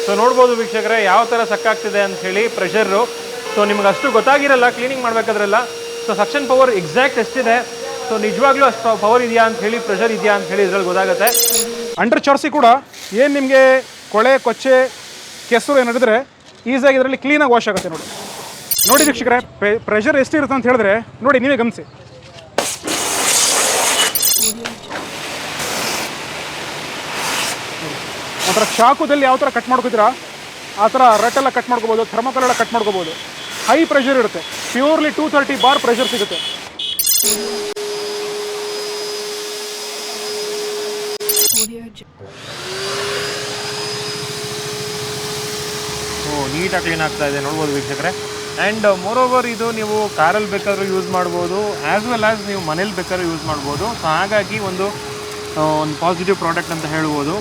So ನೋಡ್ಬೋದು ವೀಕ್ಷಕರೇ ಯಾವ ಥರ ಸಕ್ಕಾಗ್ತಿದೆ ಅಂತ ಹೇಳಿ ಪ್ರೆಷರು. ಸೊ ನಿಮ್ಗೆ ಅಷ್ಟು ಗೊತ್ತಾಗಿರಲ್ಲ ಕ್ಲೀನಿಂಗ್ ಮಾಡಬೇಕಾದ್ರೆಲ್ಲ. ಸೊ ಸಕ್ಷನ್ ಪವರ್ ಎಕ್ಸಾಕ್ಟ್ ಎಷ್ಟಿದೆ, ಸೊ ನಿಜವಾಗ್ಲೂ ಅಷ್ಟು ಪವರ್ ಇದೆಯಾ ಅಂತ ಹೇಳಿ, ಪ್ರೆಷರ್ ಇದೆಯಾ ಅಂತ ಹೇಳಿ ಇದ್ರಲ್ಲಿ ಗೊತ್ತಾಗುತ್ತೆ. ಅಂಡರ್ ಚಾರ್ಸಿ ಕೂಡ ಏನು ನಿಮಗೆ ಕೊಳೆ ಕೊಚ್ಚೆ ಕೆಸರು ಏನು ಹಿಡಿದ್ರೆ ಈಸಿಯಾಗಿ ಇದರಲ್ಲಿ ಕ್ಲೀನಾಗಿ ವಾಶ್ ಆಗುತ್ತೆ. ನೋಡಿ ವೀಕ್ಷಕರೇ, ಪ್ರೆಷರ್ ಎಷ್ಟಿರುತ್ತೆ ಅಂತ ಹೇಳಿದ್ರೆ ನೋಡಿ, ನೀವೇ ಗಮನಿಸಿ. ಒಂಥರ ಚಾಕುದಲ್ಲಿ ಯಾವ ಥರ ಕಟ್ ಮಾಡ್ಕೋತೀರಾ ಆ ಥರ ರಟ್ಟೆಲ್ಲ ಕಟ್ ಮಾಡ್ಕೋಬೋದು, ಥರ್ಮೋಕಾಲ್ ಎಲ್ಲ ಕಟ್ ಮಾಡ್ಕೋಬೋದು. ಹೈ ಪ್ರೆಷರ್ ಇರುತ್ತೆ, ಪ್ಯೂರ್ಲಿ 230 ಬಾರ್ ಪ್ರೆಷರ್ ಸಿಗುತ್ತೆ. ನೀಟಾಗಿ ಕ್ಲೀನ್ ಆಗ್ತಾ ಇದೆ ನೋಡ್ಬೋದು ವೀಕ್ಷಕರೇ. ಆ್ಯಂಡ್ ಮೋರ್ ಓವರ್ ಇದು ನೀವು ಕಾರಲ್ಲಿ ಬೇಕಾದ್ರೂ ಯೂಸ್ ಮಾಡ್ಬೋದು, ಆ್ಯಸ್ ವೆಲ್ ಆ್ಯಸ್ ನೀವು ಮನೇಲಿ ಬೇಕಾದ್ರೂ ಯೂಸ್ ಮಾಡ್ಬೋದು. ಸೊ ಹಾಗಾಗಿ ಒಂದು ಪಾಸಿಟಿವ್ ಪ್ರಾಡಕ್ಟ್ ಅಂತ ಹೇಳ್ಬೋದು.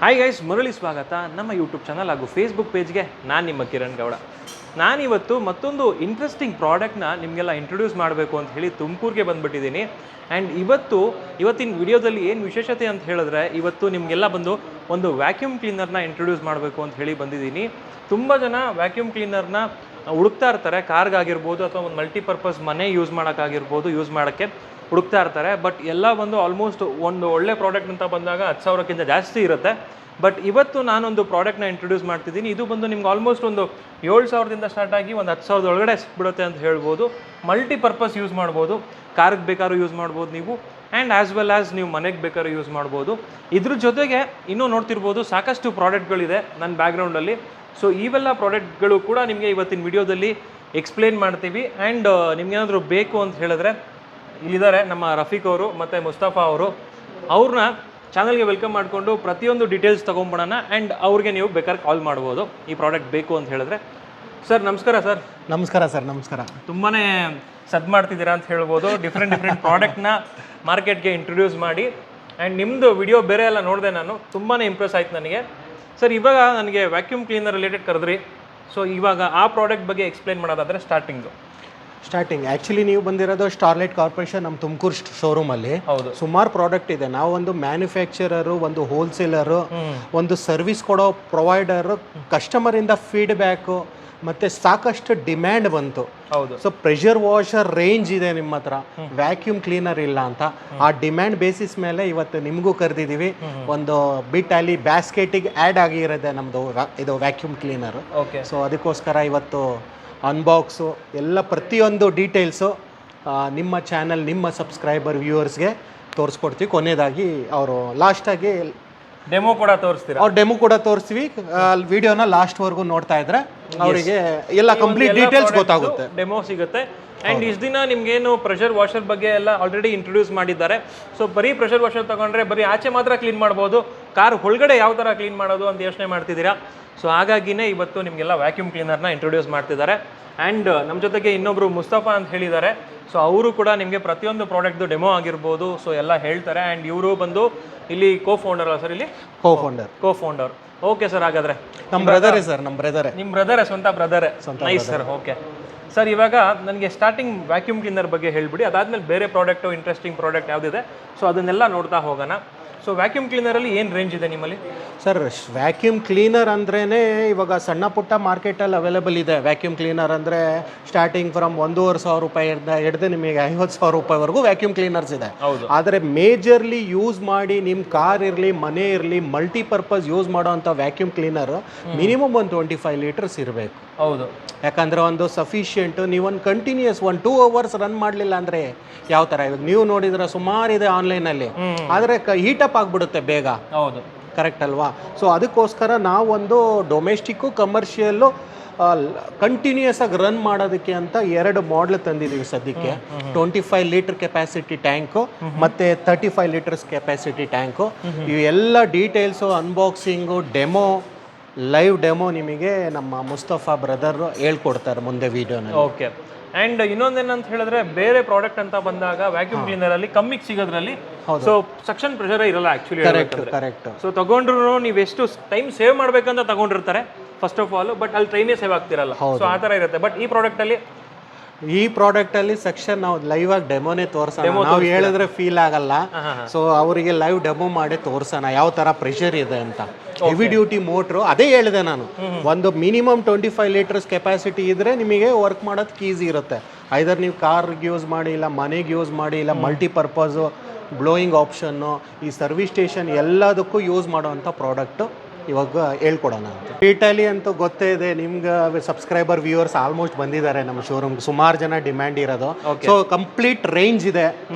ಹಾಯ್ ಗೈಸ್, ಮರಳಿ ಸ್ವಾಗತ ನಮ್ಮ ಯೂಟ್ಯೂಬ್ ಚಾನಲ್ ಹಾಗೂ ಫೇಸ್ಬುಕ್ ಪೇಜ್ಗೆ. ನಾನು ನಿಮ್ಮ ಕಿರಣ್ ಗೌಡ. ನಾನಿವತ್ತು ಮತ್ತೊಂದು ಇಂಟ್ರೆಸ್ಟಿಂಗ್ ಪ್ರಾಡಕ್ಟ್ನ ನಿಮಗೆಲ್ಲ ಇಂಟ್ರೊಡ್ಯೂಸ್ ಮಾಡಬೇಕು ಅಂತ ಹೇಳಿ ತುಮಕೂರಿಗೆ ಬಂದುಬಿಟ್ಟಿದ್ದೀನಿ. ಆ್ಯಂಡ್ ಇವತ್ತಿನ ವಿಡಿಯೋದಲ್ಲಿ ಏನು ವಿಶೇಷತೆ ಅಂತ ಹೇಳಿದ್ರೆ, ಇವತ್ತು ನಿಮಗೆಲ್ಲ ಬಂದು ಒಂದು ವ್ಯಾಕ್ಯೂಮ್ ಕ್ಲೀನರ್ನ ಇಂಟ್ರೊಡ್ಯೂಸ್ ಮಾಡಬೇಕು ಅಂತ ಹೇಳಿ ಬಂದಿದ್ದೀನಿ. ತುಂಬ ಜನ ವ್ಯಾಕ್ಯೂಮ್ ಕ್ಲೀನರ್ನ ಹುಡುಕ್ತಾ ಇರ್ತಾರೆ, ಕಾರ್ಗಾಗಿರ್ಬೋದು ಅಥವಾ ಒಂದು ಮಲ್ಟಿಪರ್ಪಸ್ ಮನೆ ಯೂಸ್ ಮಾಡೋಕ್ಕೆ ಹುಡುಕ್ತಾ ಇರ್ತಾರೆ. ಬಟ್ ಎಲ್ಲ ಬಂದು ಆಲ್ಮೋಸ್ಟ್ ಒಂದು ಒಳ್ಳೆ ಪ್ರಾಡಕ್ಟ್ ಅಂತ ಬಂದಾಗ 10,000ಕ್ಕಿಂತ ಜಾಸ್ತಿ ಇರುತ್ತೆ. ಬಟ್ ಇವತ್ತು ನಾನೊಂದು ಪ್ರಾಡಕ್ಟ್ನ ಇಂಟ್ರೊಡ್ಯೂಸ್ ಮಾಡ್ತಿದ್ದೀನಿ. ಇದು ಬಂದು ನಿಮ್ಗೆ ಆಲ್ಮೋಸ್ಟ್ ಒಂದು 7,000ದಿಂದ ಸ್ಟಾರ್ಟ್ ಆಗಿ ಒಂದು 10,000 ಒಳಗಡೆ ಸಿಕ್ಬಿಡುತ್ತೆ ಅಂತ ಹೇಳ್ಬೋದು. ಮಲ್ಟಿಪರ್ಪಸ್ ಯೂಸ್ ಮಾಡ್ಬೋದು, ಕಾರ್ಗೆ ಬೇಕಾದ್ರೂ ಯೂಸ್ ಮಾಡ್ಬೋದು ನೀವು, ಆ್ಯಂಡ್ ಆ್ಯಸ್ ವೆಲ್ ಆ್ಯಸ್ ನೀವು ಮನೆಗೆ ಬೇಕಾದ್ರೂ ಯೂಸ್ ಮಾಡ್ಬೋದು. ಇದ್ರ ಜೊತೆಗೆ ಇನ್ನೂ ನೋಡ್ತಿರ್ಬೋದು ಸಾಕಷ್ಟು ಪ್ರಾಡಕ್ಟ್ಗಳಿದೆ ನನ್ನ ಬ್ಯಾಕ್ಗ್ರೌಂಡಲ್ಲಿ. ಸೊ ಇವೆಲ್ಲ ಪ್ರಾಡಕ್ಟ್ಗಳು ಕೂಡ ನಿಮಗೆ ಇವತ್ತಿನ ವಿಡಿಯೋದಲ್ಲಿ ಎಕ್ಸ್ಪ್ಲೇನ್ ಮಾಡ್ತೀವಿ. ಆ್ಯಂಡ್ ನಿಮ್ಗೇನಾದರೂ ಬೇಕು ಅಂತ ಹೇಳಿದ್ರೆ ಇಲ್ಲಿದ್ದಾರೆ ನಮ್ಮ ರಫೀಕ್ ಅವರು ಮತ್ತು ಮುಸ್ತಫಾ ಅವರು. ಅವ್ರನ್ನ ಚಾನಲ್ಗೆ ವೆಲ್ಕಮ್ ಮಾಡಿಕೊಂಡು ಪ್ರತಿಯೊಂದು ಡೀಟೇಲ್ಸ್ ತೊಗೊಂಬಿಡೋಣ. ಆ್ಯಂಡ್ ಅವ್ರಿಗೆ ನೀವು ಬೇಕಾದ್ರೆ ಕಾಲ್ ಮಾಡ್ಬೋದು ಈ ಪ್ರಾಡಕ್ಟ್ ಬೇಕು ಅಂತ ಹೇಳಿದ್ರೆ. ಸರ್ ನಮಸ್ಕಾರ. ಸರ್ ನಮಸ್ಕಾರ. ಸರ್ ನಮಸ್ಕಾರ. ತುಂಬಾ ಸದ್ ಮಾಡ್ತಿದ್ದೀರಾ ಅಂತ ಹೇಳ್ಬೋದು. ಡಿಫ್ರೆಂಟ್ ಪ್ರಾಡಕ್ಟ್ನ ಮಾರ್ಕೆಟ್ಗೆ ಇಂಟ್ರೊಡ್ಯೂಸ್ ಮಾಡಿ. ಆ್ಯಂಡ್ ನಿಮ್ಮದು ವಿಡಿಯೋ ಬೇರೆ ಎಲ್ಲ ನೋಡಿದೆ ನಾನು, ತುಂಬಾ ಇಂಪ್ರೆಸ್ ಆಯ್ತು ನನಗೆ. ಸರ್ ಇವಾಗ ನನಗೆ ವ್ಯಾಕ್ಯೂಮ್ ಕ್ಲೀನರ್ ರಿಲೇಟೆಡ್ ಕರೆದ್ರಿ. ಸೊ ಇವಾಗ ಆ ಪ್ರಾಡಕ್ಟ್ ಬಗ್ಗೆ ಎಕ್ಸ್ಪ್ಲೇನ್ ಮಾಡೋದಾದರೆ ಸ್ಟಾರ್ಟಿಂಗ್ ಆ್ಯಕ್ಚುಲಿ ನೀವು ಬಂದಿರೋದು ಸ್ಟಾರ್ಲೈಟ್ ಕಾರ್ಪೊರೇಷನ್ ನಮ್ಮ ತುಮಕೂರು ಶೋರೂಮಲ್ಲಿ. ಹೌದು, ಸುಮಾರು ಪ್ರಾಡಕ್ಟ್ ಇದೆ. ನಾವು ಒಂದು ಮ್ಯಾನುಫ್ಯಾಕ್ಚರರು, ಒಂದು ಹೋಲ್ಸೇಲರು, ಒಂದು ಸರ್ವಿಸ್ ಕೊಡೋ ಪ್ರೊವೈಡರು, ಕಸ್ಟಮರಿಂದ ಫೀಡ್ಬ್ಯಾಕು ಮತ್ತು ಸಾಕಷ್ಟು ಡಿಮ್ಯಾಂಡ್ ಬಂತು. ಹೌದು. ಸೊ ಪ್ರೆಷರ್ ವಾಷರ್ ರೇಂಜ್ ಇದೆ ನಿಮ್ಮ ಹತ್ರ, ವ್ಯಾಕ್ಯೂಮ್ ಕ್ಲೀನರ್ ಇಲ್ಲ ಅಂತ. ಆ ಡಿಮ್ಯಾಂಡ್ ಬೇಸಿಸ್ ಮೇಲೆ ಇವತ್ತು ನಿಮಗೂ ಕರೆದಿದ್ದೀವಿ. ಒಂದು ಬಿಟ್ ಅಲ್ಲಿ ಬ್ಯಾಸ್ಕೆಟಿಗೆ ಆ್ಯಡ್ ಆಗಿರೋದೆ ನಮ್ಮದು ಇದು ವ್ಯಾಕ್ಯೂಮ್ ಕ್ಲೀನರು. ಓಕೆ. ಸೊ ಅದಕ್ಕೋಸ್ಕರ ಇವತ್ತು ಅನ್ಬಾಕ್ಸು ಎಲ್ಲ ಪ್ರತಿಯೊಂದು ಡೀಟೇಲ್ಸು ನಿಮ್ಮ ಚಾನಲ್, ನಿಮ್ಮ ಸಬ್ಸ್ಕ್ರೈಬರ್ ವ್ಯೂವರ್ಸ್ಗೆ ತೋರಿಸ್ಕೊಡ್ತೀವಿ. ಕೊನೆಯದಾಗಿ ಅವರು ಲಾಸ್ಟಾಗಿ ಡೆಮೋ ಕೂಡ ತೋರಿಸ್ತೀರಾ? ಅವ್ರು ಡೆಮೋ ಕೂಡ ತೋರಿಸ್ತೀವಿ. ವಿಡಿಯೋನ ಲಾಸ್ಟ್ವರೆಗೂ ನೋಡ್ತಾ ಇದ್ರೆ ಅವರಿಗೆ ಎಲ್ಲ ಕಂಪ್ಲೀಟ್ ಡೀಟೇಲ್ಸ್ ಗೊತ್ತಾಗುತ್ತೆ, ಡೆಮೋ ಸಿಗುತ್ತೆ. ಆ್ಯಂಡ್ ಇಷ್ಟು ದಿನ ನಿಮ್ಗೇನು ಪ್ರೆಷರ್ ವಾಷರ್ ಬಗ್ಗೆ ಎಲ್ಲ ಆಲ್ರೆಡಿ ಇಂಟ್ರೊಡ್ಯೂಸ್ ಮಾಡಿದ್ದಾರೆ. ಸೊ ಬರೀ ಪ್ರೆಷರ್ ವಾಷರ್ ತಗೊಂಡ್ರೆ ಬರೀ ಆಚೆ ಮಾತ್ರ ಕ್ಲೀನ್ ಮಾಡ್ಬೋದು, ಕಾರ್ ಒಳಗಡೆ ಯಾವ ಥರ ಕ್ಲೀನ್ ಮಾಡೋದು ಅಂತ ಯೋಚನೆ ಮಾಡ್ತಿದ್ದೀರಾ. ಸೊ ಹಾಗಾಗಿನೇ ಇವತ್ತು ನಿಮಗೆಲ್ಲ ವ್ಯಾಕ್ಯೂಮ್ ಕ್ಲೀನರ್ನ ಇಂಟ್ರೊಡ್ಯೂಸ್ ಮಾಡ್ತಿದ್ದಾರೆ. ಆ್ಯಂಡ್ ನಮ್ಮ ಜೊತೆಗೆ ಇನ್ನೊಬ್ಬರು ಮುಸ್ತಫಾ ಅಂತ ಹೇಳಿದ್ದಾರೆ. ಸೊ ಅವರು ಕೂಡ ನಿಮಗೆ ಪ್ರತಿಯೊಂದು ಪ್ರಾಡಕ್ಟ್ದು ಡೆಮೋ ಆಗಿರ್ಬೋದು ಸೊ ಎಲ್ಲ ಹೇಳ್ತಾರೆ. ಆ್ಯಂಡ್ ಇವರು ಬಂದು ಇಲ್ಲಿ ಕೋ-ಫೌಂಡರ್ ಸರ್? ಇಲ್ಲಿ ಕೋ-ಫೌಂಡರ್. ಓಕೆ ಸರ್, ಹಾಗಾದರೆ ನಮ್ಮ ಬ್ರದರೇ ಸರ್. ನಿಮ್ಮ ಬ್ರದರೇ, ಸ್ವಂತ ಬ್ರದರೇ. Nice sir. ಓಕೆ ಸರ್, ಇವಾಗ ನನಗೆ ಸ್ಟಾರ್ಟಿಂಗ್ ವ್ಯಾಕ್ಯೂಮ್ ಕ್ಲೀನರ್ ಬಗ್ಗೆ ಹೇಳಿಬಿಡಿ. ಅದಾದಮೇಲೆ ಬೇರೆ ಪ್ರಾಡಕ್ಟು, ಇಂಟ್ರೆಸ್ಟಿಂಗ್ ಪ್ರಾಡಕ್ಟ್ ಯಾವುದಿದೆ ಸೊ ಅದನ್ನೆಲ್ಲ ನೋಡ್ತಾ ಹೋಗೋಣ. ಸೊ ವ್ಯಾಕ್ಯೂಮ್ ಕ್ಲೀನರಲ್ಲಿ ಏನು ರೇಂಜ್ ಇದೆ ನಿಮ್ಮಲ್ಲಿ? ಸರ್ ವ್ಯಾಕ್ಯೂಮ್ ಕ್ಲೀನರ್ ಅಂದ್ರೇ ಇವಾಗ ಸಣ್ಣ ಪುಟ್ಟ ಮಾರ್ಕೆಟಲ್ಲಿ ಅವೈಲೇಬಲ್ ಇದೆ. ವ್ಯಾಕ್ಯೂಮ್ ಕ್ಲೀನರ್ ಅಂದರೆ ಸ್ಟಾರ್ಟಿಂಗ್ ಫ್ರಮ್ 1,500 ರೂಪಾಯಿಂದ ಹಿಡಿದು ನಿಮಗೆ 50,000 ರೂಪಾಯಿವರೆಗೂ ವ್ಯಾಕ್ಯೂಮ್ ಕ್ಲೀನರ್ಸ್ ಇದೆ. ಆದರೆ ಮೇಜರ್ಲಿ ಯೂಸ್ ಮಾಡಿ ನಿಮ್ಮ ಕಾರ್ ಇರಲಿ ಮನೆ ಇರಲಿ ಮಲ್ಟಿಪರ್ಪಸ್ ಯೂಸ್ ಮಾಡೋವಂಥ ವ್ಯಾಕ್ಯೂಮ್ ಕ್ಲೀನರ್ ಮಿನಿಮಮ್ ಒಂದು 25 ಲೀಟರ್ಸ್ ಇರಬೇಕು. ಹೌದು, ಯಾಕಂದರೆ ಒಂದು ಸಫಿಷಿಯೆಂಟು ನೀವೊಂದು ಕಂಟಿನ್ಯೂಸ್ 1-2 ಅವರ್ಸ್ ರನ್ ಮಾಡಲಿಲ್ಲ ಅಂದರೆ ಯಾವ ಥರ, ಇವಾಗ ನೀವು ನೋಡಿದ್ರೆ ಸುಮಾರಿದೆ ಆನ್ಲೈನಲ್ಲಿ, ಆದರೆ ಹೀಟಪ್ ಆಗಿಬಿಡುತ್ತೆ ಬೇಗ. ಹೌದು, ಕರೆಕ್ಟ್ ಅಲ್ವಾ? ಸೊ ಅದಕ್ಕೋಸ್ಕರ ನಾವೊಂದು ಡೊಮೆಸ್ಟಿಕ್ಕು ಕಮರ್ಷಿಯಲ್ಲು ಕಂಟಿನ್ಯೂಯಸ್ ಆಗಿ ರನ್ ಮಾಡೋದಕ್ಕೆ ಅಂತ 2 ಮಾಡಲ್ ತಂದಿದ್ದೀವಿ ಸದ್ಯಕ್ಕೆ. 25 ಲೀಟರ್ ಕೆಪಾಸಿಟಿ ಟ್ಯಾಂಕು ಮತ್ತು 35 ಲೀಟರ್ಸ್ ಕೆಪಾಸಿಟಿ ಟ್ಯಾಂಕು. ಇವೆಲ್ಲ details, unboxing, demo, live demo ನಿಮಗೆ ನಮ್ಮ ಮುಸ್ತಫಾ ಬ್ರದರ್ ಹೇಳ್ಕೊಡ್ತಾರೆ ಮುಂದೆ ವಿಡಿಯೋನಲ್ಲಿ. ಓಕೆ. ಆ್ಯಂಡ್ ಇನ್ನೊಂದೇನಂತ ಹೇಳಿದ್ರೆ, ಬೇರೆ ಪ್ರಾಡಕ್ಟ್ ಅಂತ ಬಂದಾಗ ವ್ಯಾಕ್ಯೂಮ್ ಕ್ಲೀನರಲ್ಲಿ ಕಮ್ಮಿಗೆ ಸಿಗೋದ್ರಲ್ಲಿ ಸೊ ಸಕ್ಷನ್ ಪ್ರೆಷರೇ ಇರಲ್ಲ ಆ್ಯಕ್ಚುಲಿ. ಕರೆಕ್ಟ್. ಸೊ ತಗೊಂಡ್ರು ನೀವು ಎಷ್ಟು ಟೈಮ್ ಸೇವ್ ಮಾಡ್ಬೇಕಂತ ತಗೊಂಡಿರ್ತಾರೆ ಫಸ್ಟ್ ಆಫ್ ಆಲ್, ಬಟ್ ಅಲ್ಲಿ ಟೈಮೇ ಸೇವ್ ಆಗ್ತಿರಲ್ಲ. ಸೊ ಆ ಥರ ಇರುತ್ತೆ. ಬಟ್ ಈ ಪ್ರಾಡಕ್ಟಲ್ಲಿ ಸೆಕ್ಷನ್ ನಾವು ಲೈವ್ ಆಗಿ ಡೆಮೋನೇ ತೋರ್ಸೋಣ. ನಾವು ಹೇಳಿದ್ರೆ ಫೀಲ್ ಆಗಲ್ಲ. ಸೊ ಅವರಿಗೆ ಲೈವ್ ಡೆಮೋ ಮಾಡಿ ತೋರ್ಸೋಣ ಯಾವ ತರ ಪ್ರೆಷರ್ ಇದೆ ಅಂತ. ಹೆವಿ ಡ್ಯೂಟಿ ಮೋಟ್ರು, ಅದೇ ಹೇಳಿದೆ ನಾನು, ಒಂದು ಮಿನಿಮಮ್ 25 ಲೀಟರ್ಸ್ ಕೆಪಾಸಿಟಿ ಇದ್ರೆ ನಿಮಗೆ ವರ್ಕ್ ಮಾಡೋದಕ್ಕೆ ಈಸಿ ಇರುತ್ತೆ. ಐದರ್ ನೀವು ಕಾರ್ಗೆ ಯೂಸ್ ಮಾಡಿ, ಇಲ್ಲ ಮನೆಗೆ ಯೂಸ್ ಮಾಡಿ, ಇಲ್ಲ ಮಲ್ಟಿಪರ್ಪಸು ಬ್ಲೋಯಿಂಗ್ ಆಪ್ಷನ್ನು, ಈ ಸರ್ವಿಸ್ ಸ್ಟೇಷನ್ ಎಲ್ಲದಕ್ಕೂ ಯೂಸ್ ಮಾಡೋವಂಥ ಪ್ರಾಡಕ್ಟು ಇವಾಗ ಹೇಳ್ಕೊಡೋಣ ಅಂತ. ಇಟಾಲಿ ಅಂತೂ ಗೊತ್ತೇ ಇದೆ ನಿಮ್ಗೆ, ಸಬ್ಸ್ಕ್ರೈಬರ್ ವ್ಯೂವರ್ಸ್ ಆಲ್ಮೋಸ್ಟ್ ಬಂದಿದ್ದಾರೆ ನಮ್ಮ ಶೋರೂಮ್ಗೆ, ಸುಮಾರು ಜನ ಡಿಮ್ಯಾಂಡ್ ಇರೋದು. ಸೊ ಕಂಪ್ಲೀಟ್ ರೇಂಜ್ ಇದೆ.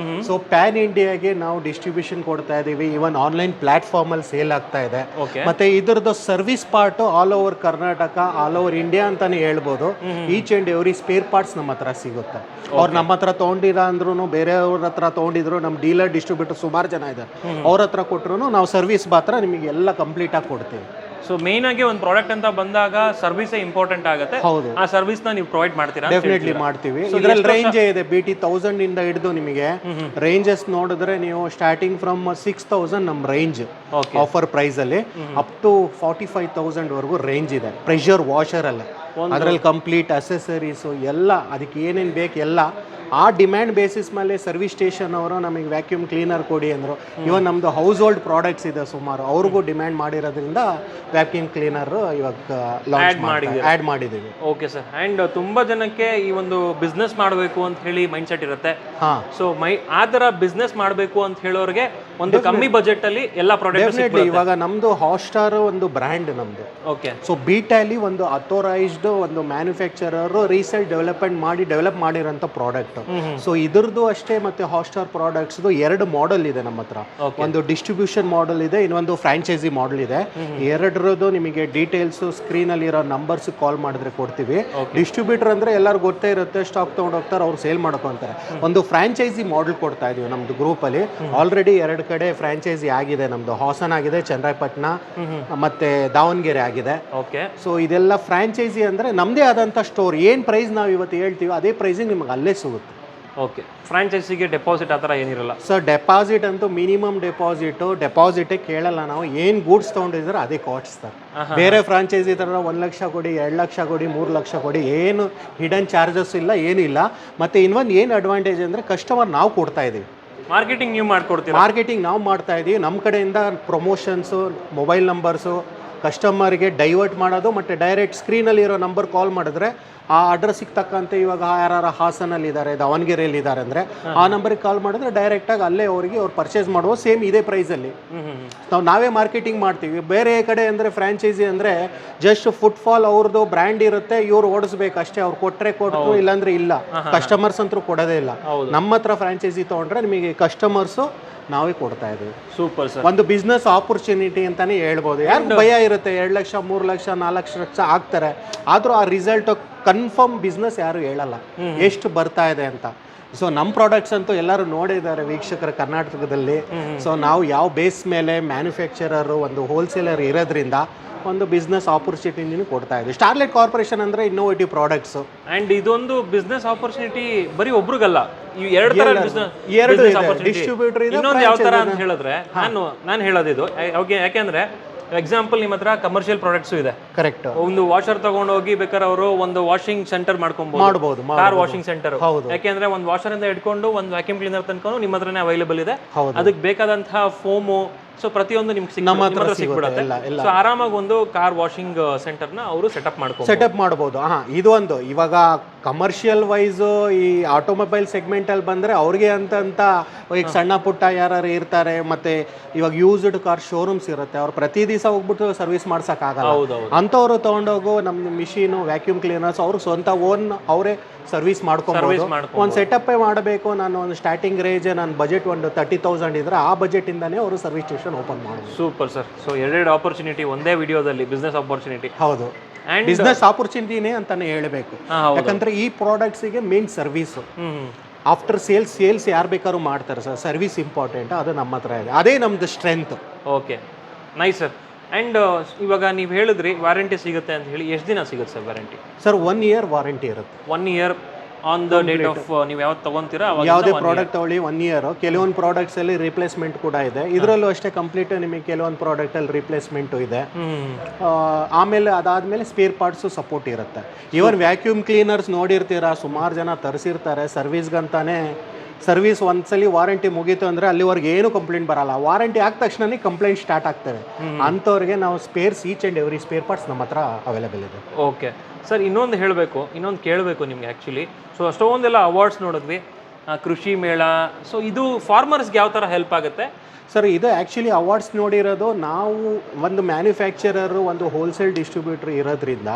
ಸೊ ಪ್ಯಾನ್ ಇಂಡಿಯಾಗೆ ನಾವು ಡಿಸ್ಟ್ರಿಬ್ಯೂಷನ್ ಕೊಡ್ತಾ ಇದೀವಿ. ಇವನ್ ಆನ್ಲೈನ್ ಪ್ಲಾಟ್ಫಾರ್ಮ್ ಅಲ್ಲಿ ಸೇಲ್ ಆಗ್ತಾ ಇದೆ. ಮತ್ತೆ ಇದ್ರದ್ದು service part all over Karnataka, all over India ಅಂತಾನೆ ಹೇಳ್ಬೋದು. Each and every spare parts ನಮ್ಮ ಹತ್ರ ಸಿಗುತ್ತೆ. ಅವ್ರು ನಮ್ಮ ಹತ್ರ ತೊಗೊಂಡಿರ ಅಂದ್ರೂ, ಬೇರೆಯವ್ರ ಹತ್ರ ತೊಗೊಂಡಿದ್ರು, ನಮ್ಮ ಡೀಲರ್ ಡಿಸ್ಟ್ರಿಬ್ಯೂಟರ್ ಸುಮಾರು ಜನ ಇದ್ದಾರೆ, ಅವ್ರ ಹತ್ರ ಕೊಟ್ಟರು ನಾವು ಸರ್ವಿಸ್ ಮಾತ್ರ ನಿಮಗೆ ಎಲ್ಲ ಕಂಪ್ಲೀಟ್ ಆಗಿ ಕೊಡ್ತೀವಿ. ಸೊ ಮೇನ್ ಆಗಿ ಒಂದು ಪ್ರಾಡಕ್ಟ್ ಅಂತ ಬಂದಾಗ ಸರ್ವಿಸೇ ಇಂಪಾರ್ಟೆಂಟ್ ಆಗುತ್ತೆ. ಹೌದು, ಆ ಸರ್ವಿಸ್ ನ ನೀವು ಪ್ರೊವೈಡ್ ಮಾಡ್ತೀರಾ? ಡೆಫಿನೆಟ್ಲಿ ಮಾಡ್ತೀವಿ. ಇದರಲ್ಲಿ ರೇಂಜ್ ಇದೆ BT 1000 ಇಂದ ಹಿಡಿದು ನಿಮಗೆ ರೇಂಜಸ್ ನೋಡಿದ್ರೆ ನೀವು ಸ್ಟಾರ್ಟಿಂಗ್ ಫ್ರಮ್ 6,000 ನಮ್ಮ ರೇಂಜ್ ಆಫರ್ ಪ್ರೈಸ್ ಅಲ್ಲಿ ಅಪ್ ಟು 45,000 ವರೆಗೂ ರೇಂಜ್ ಇದೆ. ಪ್ರೆಷರ್ ವಾಷರ್ ಅಲ್ಲ, ಅದರಲ್ಲಿ ಕಂಪ್ಲೀಟ್ ಅಸೆಸರೀಸು ಎಲ್ಲ, ಅದಕ್ಕೆ ಏನೇನು ಬೇಕು ಎಲ್ಲ ಆ ಡಿಮ್ಯಾಂಡ್ ಬೇಸಿಸ್ ಮೇಲೆ ಸರ್ವಿಸ್ ಸ್ಟೇಷನ್ ಅವರು ನಮಗೆ ವ್ಯಾಕ್ಯೂಮ್ ಕ್ಲೀನರ್ ಕೊಡಿ ಅಂದರು. ಇವನ್ ನಮ್ಮದು ಹೌಸ್ ಹೋಲ್ಡ್ ಪ್ರಾಡಕ್ಟ್ಸ್ ಇದೆ ಸುಮಾರು, ಅವ್ರಿಗೂ ಡಿಮ್ಯಾಂಡ್ ಮಾಡಿರೋದ್ರಿಂದ ವ್ಯಾಕ್ಯೂಮ್ ಕ್ಲೀನರ್ ಇವಾಗ ಆ್ಯಡ್ ಮಾಡಿದ್ದೀವಿ. Okay sir. ಆ್ಯಂಡ್ ತುಂಬ ಜನಕ್ಕೆ ಈ ಒಂದು ಬಿಸ್ನೆಸ್ ಮಾಡಬೇಕು ಅಂತ ಹೇಳಿ ಮೈಂಡ್ ಸೆಟ್ ಇರುತ್ತೆ. ಸೊ ಆ ಥರ ಬಿಸ್ನೆಸ್ ಮಾಡಬೇಕು ಅಂತ ಹೇಳೋರಿಗೆ ಒಂದು ಕಮ್ಮಿ ಬಜೆಟ್ ಅಲ್ಲಿ ಎಲ್ಲ ಪ್ರಾಡಕ್ಟ್. ಇವಾಗ ನಮ್ದು ಹಾಟ್ಸ್ಟಾರ್ ಒಂದು ಬ್ರ್ಯಾಂಡ್ ನಮ್ದು. ಓಕೆ. ಸೊ ಬಿಟಾಲಿ ಒಂದು ಅಥೋರೈಸ್ಡ್ ಒಂದು ಮ್ಯಾನುಫ್ಯಾಕ್ಚರರ್ ರೀಸೇಲ್ ಡೆವಲಪ್ ಮಾಡಿರೋಂಥ ಪ್ರಾಡಕ್ಟ್. ಸೊ ಇದ್ರದ್ದು ಅಷ್ಟೇ, ಮತ್ತೆ ಹಾಟ್ಸ್ಟಾರ್ ಪ್ರಾಡಕ್ಟ್ಸ್ 2 ಮಾಡೆಲ್ ಇದೆ ನಮ್ಮ ಹತ್ರ. ಒಂದು ಡಿಸ್ಟ್ರಿಬ್ಯೂಷನ್ ಮಾಡೆಲ್ ಇದೆ, ಇನ್ನೊಂದು ಫ್ರಾಂಚೈಸಿ ಮಾಡೆಲ್ ಇದೆ. ಎರಡರದ್ದು ನಿಮಗೆ ಡೀಟೇಲ್ಸ್ ಸ್ಕ್ರೀನ್ ಅಲ್ಲಿ ಇರೋ ನಂಬರ್ಸ್ ಕಾಲ್ ಮಾಡಿದ್ರೆ ಕೊಡ್ತೀವಿ. ಡಿಸ್ಟ್ರಿಬ್ಯೂಟರ್ ಅಂದ್ರೆ ಎಲ್ಲರೂ ಗೊತ್ತೇ ಇರುತ್ತೆ, ಸ್ಟಾಕ್ ತಗೊಂಡು ಹೋಗ್ತಾರೆ, ಅವ್ರು ಸೇಲ್ ಮಾಡ್ಕೊಂತಾರೆ. ಒಂದು ಫ್ರಾಂಚೈಸಿ ಮಾಡೆಲ್ ಕೊಡ್ತಾ ಇದೀವಿ ನಮ್ದು ಗ್ರೂಪ್ ಅಲ್ಲಿ. ಆಲ್ರೆಡಿ 2 ಕಡೆ ಫ್ರಾಂಚೈಸಿ ಆಗಿದೆ ನಮ್ದು. ಹಾಸನ್ ಆಗಿದೆ, ಚನ್ನರಾಯಪಟ್ಟಣ ಮತ್ತೆ ದಾವಣಗೆರೆ ಆಗಿದೆ. ಸೊ ಇದೆಲ್ಲ ಫ್ರಾಂಚೈಸಿ ಅಂದ್ರೆ ನಮ್ದೇ ಆದಂತ ಸ್ಟೋರ್. ಏನ್ ಪ್ರೈಸ್ ನಾವು ಇವತ್ತು ಹೇಳ್ತೀವಿ ಅದೇ ಪ್ರೈಸಿಗೆ ನಿಮ್ಗೆ ಅಲ್ಲೇ ಸಿಗುತ್ತೆ. ಓಕೆ. ಫ್ರಾಂಚೈಸಿಗೆ ಡೆಪಾಸಿಟ್ ಆ ಥರ ಏನಿರಲ್ಲ ಸರ್? ಡೆಪಾಸಿಟ್ ಅಂತೂ ಮಿನಿಮಮ್ ಡೆಪಾಸಿಟೇ ಕೇಳಲ್ಲ ನಾವು. ಏನು ಗೂಡ್ಸ್ ತೊಗೊಂಡಿದ್ರೆ ಅದೇ ಕಾಸ್ಟ್ ಸರ್. ಬೇರೆ ಫ್ರಾಂಚೈಸಿ ಥರ 1 ಲಕ್ಷ ಕೊಡಿ, 2 ಲಕ್ಷ ಕೊಡಿ, 3 ಲಕ್ಷ ಕೊಡಿ, ಏನು ಹಿಡನ್ ಚಾರ್ಜಸ್ ಇಲ್ಲ, ಏನಿಲ್ಲ. ಮತ್ತು ಇನ್ನೊಂದು ಏನು ಅಡ್ವಾಂಟೇಜ್ ಅಂದರೆ ಕಸ್ಟಮರ್ ನಾವು ಕೊಡ್ತಾ ಇದ್ದೀವಿ. ಮಾರ್ಕೆಟಿಂಗ್ ನೀವು ಮಾಡ್ಕೊಡ್ತೀವಿ. ಮಾರ್ಕೆಟಿಂಗ್ ನಾವು ಮಾಡ್ತಾ ಇದ್ದೀವಿ. ನಮ್ಮ ಕಡೆಯಿಂದ ಪ್ರಮೋಷನ್ಸು, ಮೊಬೈಲ್ ನಂಬರ್ಸು ಕಸ್ಟಮರ್ಗೆ ಡೈವರ್ಟ್ ಮಾಡೋದು, ಮತ್ತು ಡೈರೆಕ್ಟ್ ಸ್ಕ್ರೀನಲ್ಲಿ ಇರೋ ನಂಬರ್ ಕಾಲ್ ಮಾಡಿದ್ರೆ ಆ ಅಡ್ರೆಸ್ಸಿಗೆ ತಕ್ಕಂತೆ, ಇವಾಗ ಯಾರು ಹಾಸನಲ್ಲಿ ಇದ್ದಾರೆ, ದಾವಣಗೆರೆಯಲ್ಲಿ ಇದ್ದಾರೆ ಅಂದರೆ ಆ ನಂಬರಿಗೆ ಕಾಲ್ ಮಾಡಿದ್ರೆ ಡೈರೆಕ್ಟಾಗಿ ಅಲ್ಲೇ ಅವರಿಗೆ ಅವ್ರು ಪರ್ಚೇಸ್ ಮಾಡುವ ಸೇಮ್ ಇದೇ ಪ್ರೈಸಲ್ಲಿ ನಾವೇ ಮಾರ್ಕೆಟಿಂಗ್ ಮಾಡ್ತೀವಿ. ಬೇರೆ ಕಡೆ ಅಂದರೆ ಫ್ರಾಂಚೈಸಿ ಅಂದರೆ ಜಸ್ಟ್ ಫುಟ್ಫಾಲ್ ಅವ್ರದ್ದು ಬ್ರ್ಯಾಂಡ್ ಇರುತ್ತೆ, ಇವ್ರು ಓಡಿಸ್ಬೇಕು ಅಷ್ಟೇ. ಅವ್ರು ಕೊಟ್ಟರು, ಇಲ್ಲಾಂದ್ರೆ ಇಲ್ಲ. ಕಸ್ಟಮರ್ಸ್ ಅಂತೂ ಕೊಡೋದೇ ಇಲ್ಲ. ನಮ್ಮ ಹತ್ರ ಫ್ರಾಂಚೈಸಿ ತೊಗೊಂಡ್ರೆ ನಿಮಗೆ ಕಸ್ಟಮರ್ಸು ನಾವೇ ಕೊಡ್ತಾ ಇದ್ದೀವಿ. Super sir. ಒಂದು ಬಿಸ್ನೆಸ್ ಆಪರ್ಚುನಿಟಿ ಅಂತಾನೆ ಹೇಳ್ಬೋದು. ಯಾರು ಭಯ ಇರುತ್ತೆ, 2 ಲಕ್ಷ 3 ಲಕ್ಷ 4 ಲಕ್ಷ ಆಗ್ತಾರೆ, ಆದರೂ ಆ ರಿಸಲ್ಟ್ ಕನ್ಫರ್ಮ್ ಬಿಸ್ನೆಸ್ ಯಾರು ಹೇಳಲ್ಲ ಎಷ್ಟು ಬರ್ತಾ ಇದೆ ಅಂತ. ಸೊ ನಮ್ಮ ಪ್ರಾಡಕ್ಟ್ಸ್ ಅಂತೂ ಎಲ್ಲರೂ ನೋಡಿದ್ದಾರೆ ವೀಕ್ಷಕರ ಕರ್ನಾಟಕದಲ್ಲಿ. ಸೊ ನಾವು ಯಾವ ಬೇಸ್ ಮೇಲೆ ಮ್ಯಾನುಫ್ಯಾಕ್ಚರರು, ಒಂದು ಹೋಲ್ಸೇಲರ್ ಇರೋದ್ರಿಂದ ಒಂದು ಬಿಸ್ನೆಸ್ ಆಪರ್ಚುನಿಟಿನೂ ಕೊಡ್ತಾ ಇದೆ. ಸ್ಟಾರ್ಲೈಟ್ ಕಾರ್ಪೊರೇಷನ್ ಅಂದ್ರೆ ಇನ್ನೋವೇಟಿವ್ ಪ್ರಾಡಕ್ಟ್ಸ್. ಅಂಡ್ ಇದೊಂದು ಬಿಸ್ನೆಸ್ ಆಪರ್ಚುನಿಟಿ ಬರೀ ಒಬ್ರಿಗಲ್ಲ, ಈ 2 ತರ ಡಿಸ್ಟ್ರಿಬ್ಯೂಟರ್ ಇದೆ. ಇನ್ನೊಂದು ಯಾವ ತರ ಅಂತ ಹೇಳಿದ್ರೆ ನಾನು ಹೇಳೋದಿದು ಯಾಕೆಂದ್ರೆ ಎಕ್ಸಾಂಪಲ್ ನಿಮ್ಮ ಹತ್ರ ಕಮರ್ಷಿಯಲ್ ಪ್ರಾಡಕ್ಟ್ಸ್ ಇದೆ. ಕರೆಕ್ಟ್. ಒಂದು ವಾಷರ್ ತಗೊಂಡು ಹೋಗಿ ಬೇಕಾದ್ರೆ ಅವರು ಒಂದು ವಾಷಿಂಗ್ ಸೆಂಟರ್ ಮಾಡ್ಕೊಬಹುದು, ಕಾರ್ ವಾಷಿಂಗ್ ಸೆಂಟರ್. ಯಾಕೆಂದ್ರೆ ಒಂದು ವಾಷರ್ ಇಂದ ಇಟ್ಕೊಂಡು ಒಂದು ವ್ಯಾಕ್ಯೂಮ್ ಕ್ಲೀನರ್ ತನಕ ನಿಮ್ಮ ಹತ್ರನೇ ಅವೈಲೇಬಲ್ ಇದೆ. ಅದಕ್ಕೆ ಬೇಕಾದಂತಹ ಫೋಮು ಸೊ ಪ್ರತಿಯೊಂದು ನಿಮ್ಗೆ ನಮ್ಮ ಹತ್ರ ಸಿಕ್ಬಿಡುತ್ತೆ. ಎಲ್ಲ ಸೊ ಆರಾಮಾಗಿ ಒಂದು ಕಾರ್ ವಾಷಿಂಗ್ ಸೆಂಟರ್ನ ಅವರು ಸೆಟಪ್ ಮಾಡ್ಕೊಂಡು ಸೆಟಪ್ ಮಾಡ್ಬೋದು. ಇದು ಒಂದು ಇವಾಗ ಕಮರ್ಷಿಯಲ್ ವೈಸು ಈ ಆಟೋಮೊಬೈಲ್ ಸೆಗ್ಮೆಂಟಲ್ಲಿ ಬಂದರೆ ಅವ್ರಿಗೆ ಅಂತ ಈಗ ಸಣ್ಣ ಪುಟ್ಟ ಯಾರು ಇರ್ತಾರೆ, ಮತ್ತು ಇವಾಗ ಯೂಸ್ಡ್ ಕಾರ್ ಶೋರೂಮ್ಸ್ ಇರುತ್ತೆ, ಅವ್ರು ಪ್ರತಿ ದಿವಸ ಹೋಗ್ಬಿಟ್ಟು ಸರ್ವಿಸ್ ಮಾಡ್ಸೋಕ್ಕಾಗಲ್ಲ. ಅಂಥವ್ರು ತೊಗೊಂಡೋಗು ನಮ್ಮ ಮಿಷಿನು ವ್ಯಾಕ್ಯೂಮ್ ಕ್ಲೀನರ್ಸ್ ಅವ್ರು ಸ್ವಂತ ಅವರೇ ಸರ್ವಿಸ್ ಮಾಡ್ಕೊಬೋದು. ಒಂದು ಸೆಟಪ್ಪೇ ಮಾಡಬೇಕು, ನಾನು ಒಂದು ಸ್ಟಾರ್ಟಿಂಗ್ ರೇಂಜ್ ನನ್ನ ಬಜೆಟ್ ಒಂದು 30,000 ಇದ್ರೆ ಆ ಬಜೆಟಿಂದನೇ ಅವರು ಸರ್ವಿಸ್ ಸ್ಟೇಷನ್ ಓಪನ್ ಮಾಡೋದು. Super sir. ಸೊ ಎರಡು ಆಪರ್ಚುನಿಟಿ ಒಂದೇ ವಿಡಿಯೋದಲ್ಲಿ, ಬಿಸ್ನೆಸ್ ಆಪರ್ಚುನಿಟಿ. ಹೌದು, ಬಿಸ್ನೆಸ್ ಆಪರ್ಚುನಿಟಿನೇ ಅಂತಾನೆ ಹೇಳಬೇಕು. ಯಾಕಂದ್ರೆ ಈ ಪ್ರಾಡಕ್ಟ್ಸಿಗೆ ಮೇನ್ ಸರ್ವಿಸು, ಆಫ್ಟರ್ ಸೇಲ್ಸ್ ಯಾರು ಬೇಕಾದ್ರೂ ಮಾಡ್ತಾರೆ ಸರ್. ಸರ್ವಿಸ್ ಇಂಪಾರ್ಟೆಂಟ್, ಅದು ನಮ್ಮ ಹತ್ರ ಇದೆ, ಅದೇ ನಮ್ದು strength. Okay, nice sir. And ಇವಾಗ ನೀವು ಹೇಳಿದ್ರಿ ವಾರಂಟಿ ಸಿಗುತ್ತೆ ಅಂತ ಹೇಳಿ, ಎಷ್ಟು ದಿನ ಸಿಗುತ್ತೆ sir warranty? Sir 1 year warranty ಇರುತ್ತೆ. 1 year on the date of ನೀವು ಯಾವತ್ತು ತಗೊಂತೀರಾ ಯಾವುದೇ ಪ್ರಾಡಕ್ಟ್ ತಗೊಳ್ಳಿ 1 year. ಕೆಲವೊಂದು ಪ್ರಾಡಕ್ಟ್ಸ್ ಅಲ್ಲಿ ರಿಪ್ಲೇಸ್ಮೆಂಟ್ ಕೂಡ ಇದೆ, ಇದರಲ್ಲೂ ಅಷ್ಟೇ ಕಂಪ್ಲೀಟ್ ನಿಮಗೆ ಕೆಲವೊಂದು ಪ್ರಾಡಕ್ಟ್ ಅಲ್ಲಿ ರಿಪ್ಲೇಸ್ಮೆಂಟು ಇದೆ. ಆಮೇಲೆ ಅದಾದ್ಮೇಲೆ ಸ್ಪೇರ್ ಪಾರ್ಟ್ಸು ಸಪೋರ್ಟ್ ಇರುತ್ತೆ. ಈವನ್ ವ್ಯಾಕ್ಯೂಮ್ ಕ್ಲೀನರ್ಸ್ ನೋಡಿರ್ತೀರಾ, ಸುಮಾರು ಜನ ತರಿಸಿರ್ತಾರೆ ಸರ್ವಿಸ್ಗಂತಾನೆ. ಸರ್ವಿಸ್ ಒಂದ್ಸಲಿ ವಾರಂಟಿ ಮುಗೀತು ಅಂದರೆ ಅಲ್ಲಿವರೆಗೆ ಏನು ಕಂಪ್ಲೇಂಟ್ ಬರಲ್ಲ. ವಾರಂಟಿ ಆದ ತಕ್ಷಣನೇ ಕಂಪ್ಲೇಂಟ್ ಸ್ಟಾರ್ಟ್ ಆಗ್ತವೆ. ಅಂಥವ್ರಿಗೆ ನಾವು each and every spare parts ನಮ್ಮ ಹತ್ರ ಅವೈಲೇಬಲ್ ಇದೆ. ಓಕೆ ಸರ್, ಇನ್ನೊಂದು ಕೇಳಬೇಕು ನಿಮ್ಗೆ ಆ್ಯಕ್ಚುಲಿ. ಸೊ ಅಷ್ಟೊಂದೆಲ್ಲ ಅವಾರ್ಡ್ಸ್ ನೋಡಿದ್ವಿ, ಕೃಷಿ ಮೇಳ. ಸೊ ಇದು ಫಾರ್ಮರ್ಸ್ಗೆ ಯಾವ ಥರ ಹೆಲ್ಪ್ ಆಗುತ್ತೆ ಸರ್? ಇದು ಆ್ಯಕ್ಚುಲಿ ಅವಾರ್ಡ್ಸ್ ನೋಡಿರೋದು ನಾವು ಒಂದು ಮ್ಯಾನುಫ್ಯಾಕ್ಚರರು, ಒಂದು ಹೋಲ್ಸೇಲ್ ಡಿಸ್ಟ್ರಿಬ್ಯೂಟರ್ ಇರೋದ್ರಿಂದ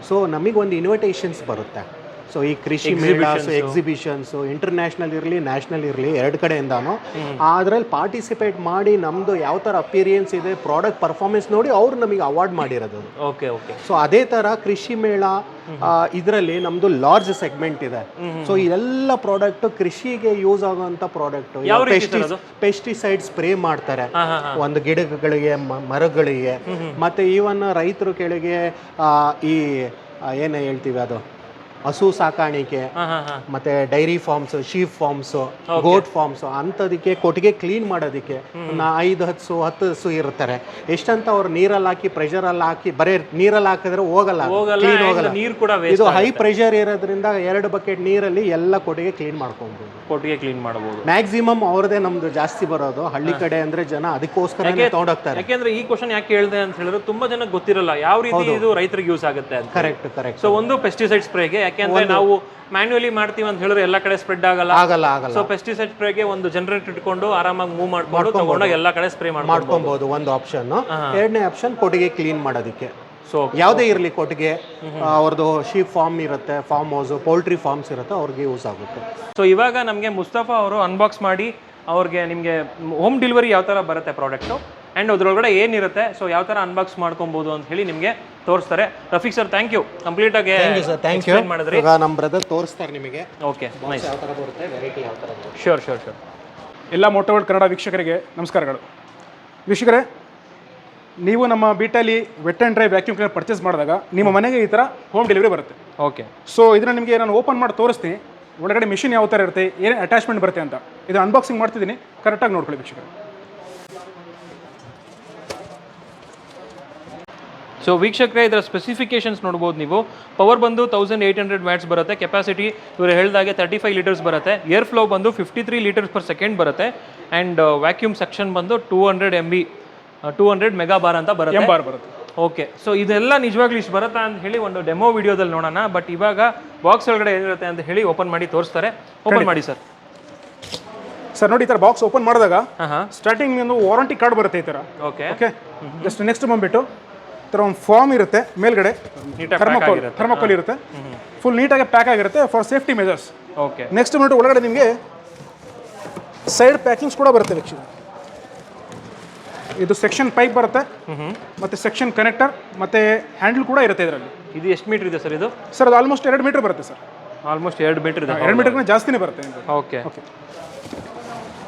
ಸೊ ನಮಗೊಂದು ಇನ್ವಿಟೇಷನ್ಸ್ ಬರುತ್ತೆ. ಸೊ ಈ ಕೃಷಿ ಮೇಳ, ಎಕ್ಸಿಬಿಷನ್ಸು ಇಂಟರ್ನ್ಯಾಷನಲ್ ಇರಲಿ ನ್ಯಾಷನಲ್ ಇರಲಿ ಎರಡು ಕಡೆಯಿಂದಾನು ಅದರಲ್ಲಿ ಪಾರ್ಟಿಸಿಪೇಟ್ ಮಾಡಿ ನಮ್ಮದು ಯಾವ ಥರ ಅಪಿರಿಯನ್ಸ್ ಇದೆ, ಪ್ರಾಡಕ್ಟ್ ಪರ್ಫಾರ್ಮೆನ್ಸ್ ನೋಡಿ ಅವ್ರು ನಮಗೆ ಅವಾರ್ಡ್ ಮಾಡಿರೋದು. Okay okay. ಸೊ ಅದೇ ಥರ ಕೃಷಿ ಮೇಳ ಇದರಲ್ಲಿ ನಮ್ಮದು ಲಾರ್ಜ್ ಸೆಗ್ಮೆಂಟ್ ಇದೆ. ಸೊ ಎಲ್ಲ ಪ್ರಾಡಕ್ಟ್ ಕೃಷಿಗೆ ಯೂಸ್ ಆಗುವಂಥ ಪ್ರಾಡಕ್ಟ್. ಪೆಸ್ಟಿಸೈಡ್ ಸ್ಪ್ರೇ ಮಾಡ್ತಾರೆ ಒಂದು ಗಿಡಗಳಿಗೆ, ಮರಗಳಿಗೆ, ಮತ್ತು ಈವನ್ ರೈತರು ಕೆಳಗೆ ಈ ಏನು ಹೇಳ್ತೀವಿ ಅದು ಹಸು ಸಾಕಾಣಿಕೆ, ಮತ್ತೆ ಡೈರಿ ಫಾರ್ಮ್ಸ್, ಶೀಪ್ ಫಾರ್ಮ್ಸ್, ಗೋಟ್ ಫಾರ್ಮ್ಸ್ ಅಂಥದಕ್ಕೆ ಕೊಟ್ಟಿಗೆ ಕ್ಲೀನ್ ಮಾಡೋದಕ್ಕೆ 5 ಹಸು ಇರ್ತಾರೆ. ಎಷ್ಟಂತ ಅವ್ರು ನೀರಲ್ಲಿ ಹಾಕಿ ಪ್ರೆಷರಲ್ಲಿ ಹಾಕಿ ಬರೀ ನೀರಲ್ಲಿ ಹಾಕಿದ್ರೆ ಹೋಗಲ್ಲ, ಕ್ಲೀನ್ ಹೋಗಲ್ಲ. ನೀರು ಕೂಡ ಇದು ಹೈ ಪ್ರೆಷರ್ ಇರೋದ್ರಿಂದ 2 ಬಕೆಟ್ ನೀರಲ್ಲಿ ಎಲ್ಲ ಕೊಟ್ಟಿಗೆ ಕ್ಲೀನ್ ಮಾಡ್ಕೊಬಹುದು. ಕೊಟ್ಟಿಗೆ ಕ್ಲೀನ್ ಮಾಡಬಹುದು. ಮ್ಯಾಕ್ಸಿಮಮ್ ಅವ್ರದೇ ನಮ್ದು ಜಾಸ್ತಿ ಬರೋದು ಹಳ್ಳಿ ಕಡೆ ಅಂದ್ರೆ ಜನ ಅದಕ್ಕೋಸ್ಕರ ತಗೊಂಡೋಗ್ತಾರೆ. ಯಾಕೆಂದ್ರೆ ಈ ಕ್ವಶನ್ ಯಾಕೆ ಹೇಳಿದೆ ಅಂತ ಹೇಳಿದ್ರೆ ತುಂಬಾ ಜನ ಗೊತ್ತಿರಲ್ಲ ಯಾವ ರೀತಿ ಇದು ರೈತರಿಗೆ ಯೂಸ್ ಆಗುತ್ತೆ ಅಂತ. ಕರೆಕ್ಟ್. ಸೊ ಒಂದು ಪೆಸ್ಟಿಸೈಡ್ ಸ್ಪ್ರೇಗೆ, ಯಾಕೆಂದ್ರೆ ನಾವು ಮ್ಯಾನ್ಯುಯಲಿ ಮಾಡ್ತೀವಿ ಅಂತ ಹೇಳಿದ್ರೆ ಎಲ್ಲ ಕಡೆ ಸ್ಪ್ರೆಡ್ ಆಗಲ್ಲ. ಸೊ ಪೆಸ್ಟಿಸೈಡ್ ಸ್ಪ್ರೇಗೆ ಒಂದು ಜನರೇಟರ್ ಇಟ್ಕೊಂಡು ಆರಾಮಾಗಿ ಮೂವ್ ಮಾಡ್ಕೊಂಡು ತಗೊಂಡೋಗಿ ಎಲ್ಲ ಕಡೆ ಸ್ಪ್ರೇ ಮಾಡ್ಕೊಬಹುದು. ಒಂದು ಆಪ್ಷನ್. ಎರಡನೇ ಆಪ್ಷನ್ ಕೊಟ್ಟಿಗೆ ಕ್ಲೀನ್ ಮಾಡೋದಕ್ಕೆ. ಸೊ ಯಾವುದೇ ಇರಲಿ ಕೊಟ್ಟಿಗೆ, ಅವ್ರದ್ದು ಶೀಪ್ ಫಾರ್ಮ್ ಇರುತ್ತೆ, ಫಾರ್ಮ್ ಹೌಸ್, ಪೋಲ್ಟ್ರಿ ಫಾರ್ಮ್ಸ್ ಇರುತ್ತೆ, ಅವ್ರಿಗೆ ಯೂಸ್ ಆಗುತ್ತೆ. ಸೊ ಇವಾಗ ನಮಗೆ ಮುಸ್ತಫಾ ಅವರು ಅನ್ಬಾಕ್ಸ್ ಮಾಡಿ ಅವ್ರಿಗೆ ನಿಮಗೆ ಹೋಮ್ ಡೆಲಿವರಿ ಯಾವ ಥರ ಬರುತ್ತೆ ಪ್ರಾಡಕ್ಟು ಆ್ಯಂಡ್ ಅದ್ರೊಳಗಡೆ ಏನಿರುತ್ತೆ, ಸೊ ಯಾವ ಥರ ಅನ್ಬಾಕ್ಸ್ ಮಾಡ್ಕೊಬೋದು ಅಂತ ಹೇಳಿ ನಿಮಗೆ ತೋರಿಸ್ತಾರೆ. ರಫೀಕ್ ಸರ್, ಥ್ಯಾಂಕ್ ಯು, ಕಂಪ್ಲೀಟಾಗಿ ಎಕ್ಸ್ಪ್ಲೇನ್ ಮಾಡಿದ್ರಿ. ಈಗ ನಮ್ಮ ಬ್ರದರ್ ತೋರಿಸ್ತಾರೆ ನಿಮಗೆ. Okay, nice. ಯಾವ ಥರ ಬರುತ್ತೆ, ವೆರೈಟಿ ಯಾವ ಥರ ಬರುತ್ತೆ. ಶೋರ್. ಎಲ್ಲ ಮೋಟೋವರ್ಲ್ಡ್ ಕನ್ನಡ ವೀಕ್ಷಕರಿಗೆ ನಮಸ್ಕಾರಗಳು. ವೀಕ್ಷಕರೇ, ನೀವು ನಮ್ಮ ಬೀಟಲ್ಲಿ wet and dry vacuum cleaner purchase ಮಾಡಿದಾಗ ನಿಮ್ಮ ಮನೆಗೆ ಈ ಥರ ಹೋಮ್ ಡೆಲಿವರಿ ಬರುತ್ತೆ. ಓಕೆ. ಸೊ ಇದನ್ನು ನಿಮಗೆ ನಾನು ಓಪನ್ ಮಾಡಿ ತೋರಿಸ್ತೀನಿ, ಒಳಗಡೆ ಮಿಷಿನ್ ಯಾವ ಥರ ಇರುತ್ತೆ, ಏನು ಅಟ್ಯಾಚ್ಮೆಂಟ್ ಬರುತ್ತೆ ಅಂತ. ಇದು ಅನ್ಬಾಕ್ಸಿಂಗ್ ಮಾಡ್ತಿದ್ದೀನಿ, ಕರೆಕ್ಟಾಗಿ ನೋಡ್ಕೊಳ್ಳಿ ವೀಕ್ಷಕರೇ. ಸೊ ವೀಕ್ಷಕರೇ, ಇದರ ಸ್ಪೆಸಿಫಿಕೇಶನ್ಸ್ ನೋಡ್ಬೋದು ನೀವು. ಪವರ್ ಬಂದು 1800 ವ್ಯಾಟ್ಸ್ ಬರುತ್ತೆ. ಕೆಪಾಸಿಟಿ ಇವರು ಹೇಳಿದಾಗೆ 35 ಲೀಟರ್ಸ್ ಬರುತ್ತೆ. ಏರ್ ಫ್ಲೋ ಬಂದು 53 ಲೀಟರ್ಸ್ ಪರ್ ಸೆಕೆಂಡ್ ಬರುತ್ತೆ. ಆ್ಯಂಡ್ ವ್ಯಾಕ್ಯೂಮ್ ಸೆಕ್ಷನ್ ಬಂದು 200 ಮೆಗಾಬಾರ್ ಅಂತ ಬರುತ್ತೆ. ಓಕೆ. ಸೊ ಇದೆಲ್ಲ ನಿಜವಾಗ್ಲೂ ಇಷ್ಟು ಬರುತ್ತಾ ಅಂತ ಹೇಳಿ ಒಂದು ಡೆಮೋ ವಿಡಿಯೋದಲ್ಲಿ ನೋಡೋಣ. ಬಟ್ ಇವಾಗ ಬಾಕ್ಸ್ ಒಳಗಡೆ ಏನಿರುತ್ತೆ ಅಂತ ಹೇಳಿ ಓಪನ್ ಮಾಡಿ ತೋರಿಸ್ತಾರೆ. ಓಪನ್ ಮಾಡಿ ಸರ್. ನೋಡಿ, ಈ ಥರ ಬಾಕ್ಸ್ ಓಪನ್ ಮಾಡಿದಾಗ ಸ್ಟಾರ್ಟಿಂಗ್ ಒಂದು ವಾರಂಟಿ ಕಾರ್ಡ್ ಬರುತ್ತೆ ಈ ಥರ. ಓಕೆ. ಜಸ್ಟ್ ನೆಕ್ಸ್ಟ್ ಬಂದ್ಬಿಟ್ಟು ಈ ಥರ ಒಂದು ಫಾರ್ಮ್ ಇರುತ್ತೆ, ಮೇಲ್ಗಡೆ ಥರ್ಮೋಕೋಲ್ ಇರುತ್ತೆ, ಫುಲ್ ನೀಟಾಗಿ ಪ್ಯಾಕ್ ಆಗಿರುತ್ತೆ for safety measures. Okay. Next ಬಂದ್ಬಿಟ್ಟು ಒಳಗಡೆ ನಿಮಗೆ ಸೈಡ್ ಪ್ಯಾಕಿಂಗ್ಸ್ ಕೂಡ ಬರುತ್ತೆ ವೀಕ್ಷಕ. ಇದು ಸೆಕ್ಷನ್ ಪೈಪ್ ಬರುತ್ತೆ, ಮತ್ತೆ ಸೆಕ್ಷನ್ ಕನೆಕ್ಟರ್, ಮತ್ತೆ ಹ್ಯಾಂಡಲ್ ಕೂಡ ಇರುತ್ತೆ ಇದರಲ್ಲಿ. ಇದು ಎಷ್ಟು ಮೀಟರ್ ಇದೆ ಸರ್ ಇದು? ಸರ್ ಅದು ಆಲ್ಮೋಸ್ಟ್ 2 ಮೀಟರ್ ಬರುತ್ತೆ ಸರ್. ಆಲ್ಮೋಸ್ಟ್ 2 ಮೀಟರ್ ಇದೆ. 2 ಮೀಟರ್ನ ಜಾಸ್ತಿನೇ ಬರುತ್ತೆ. ಓಕೆ.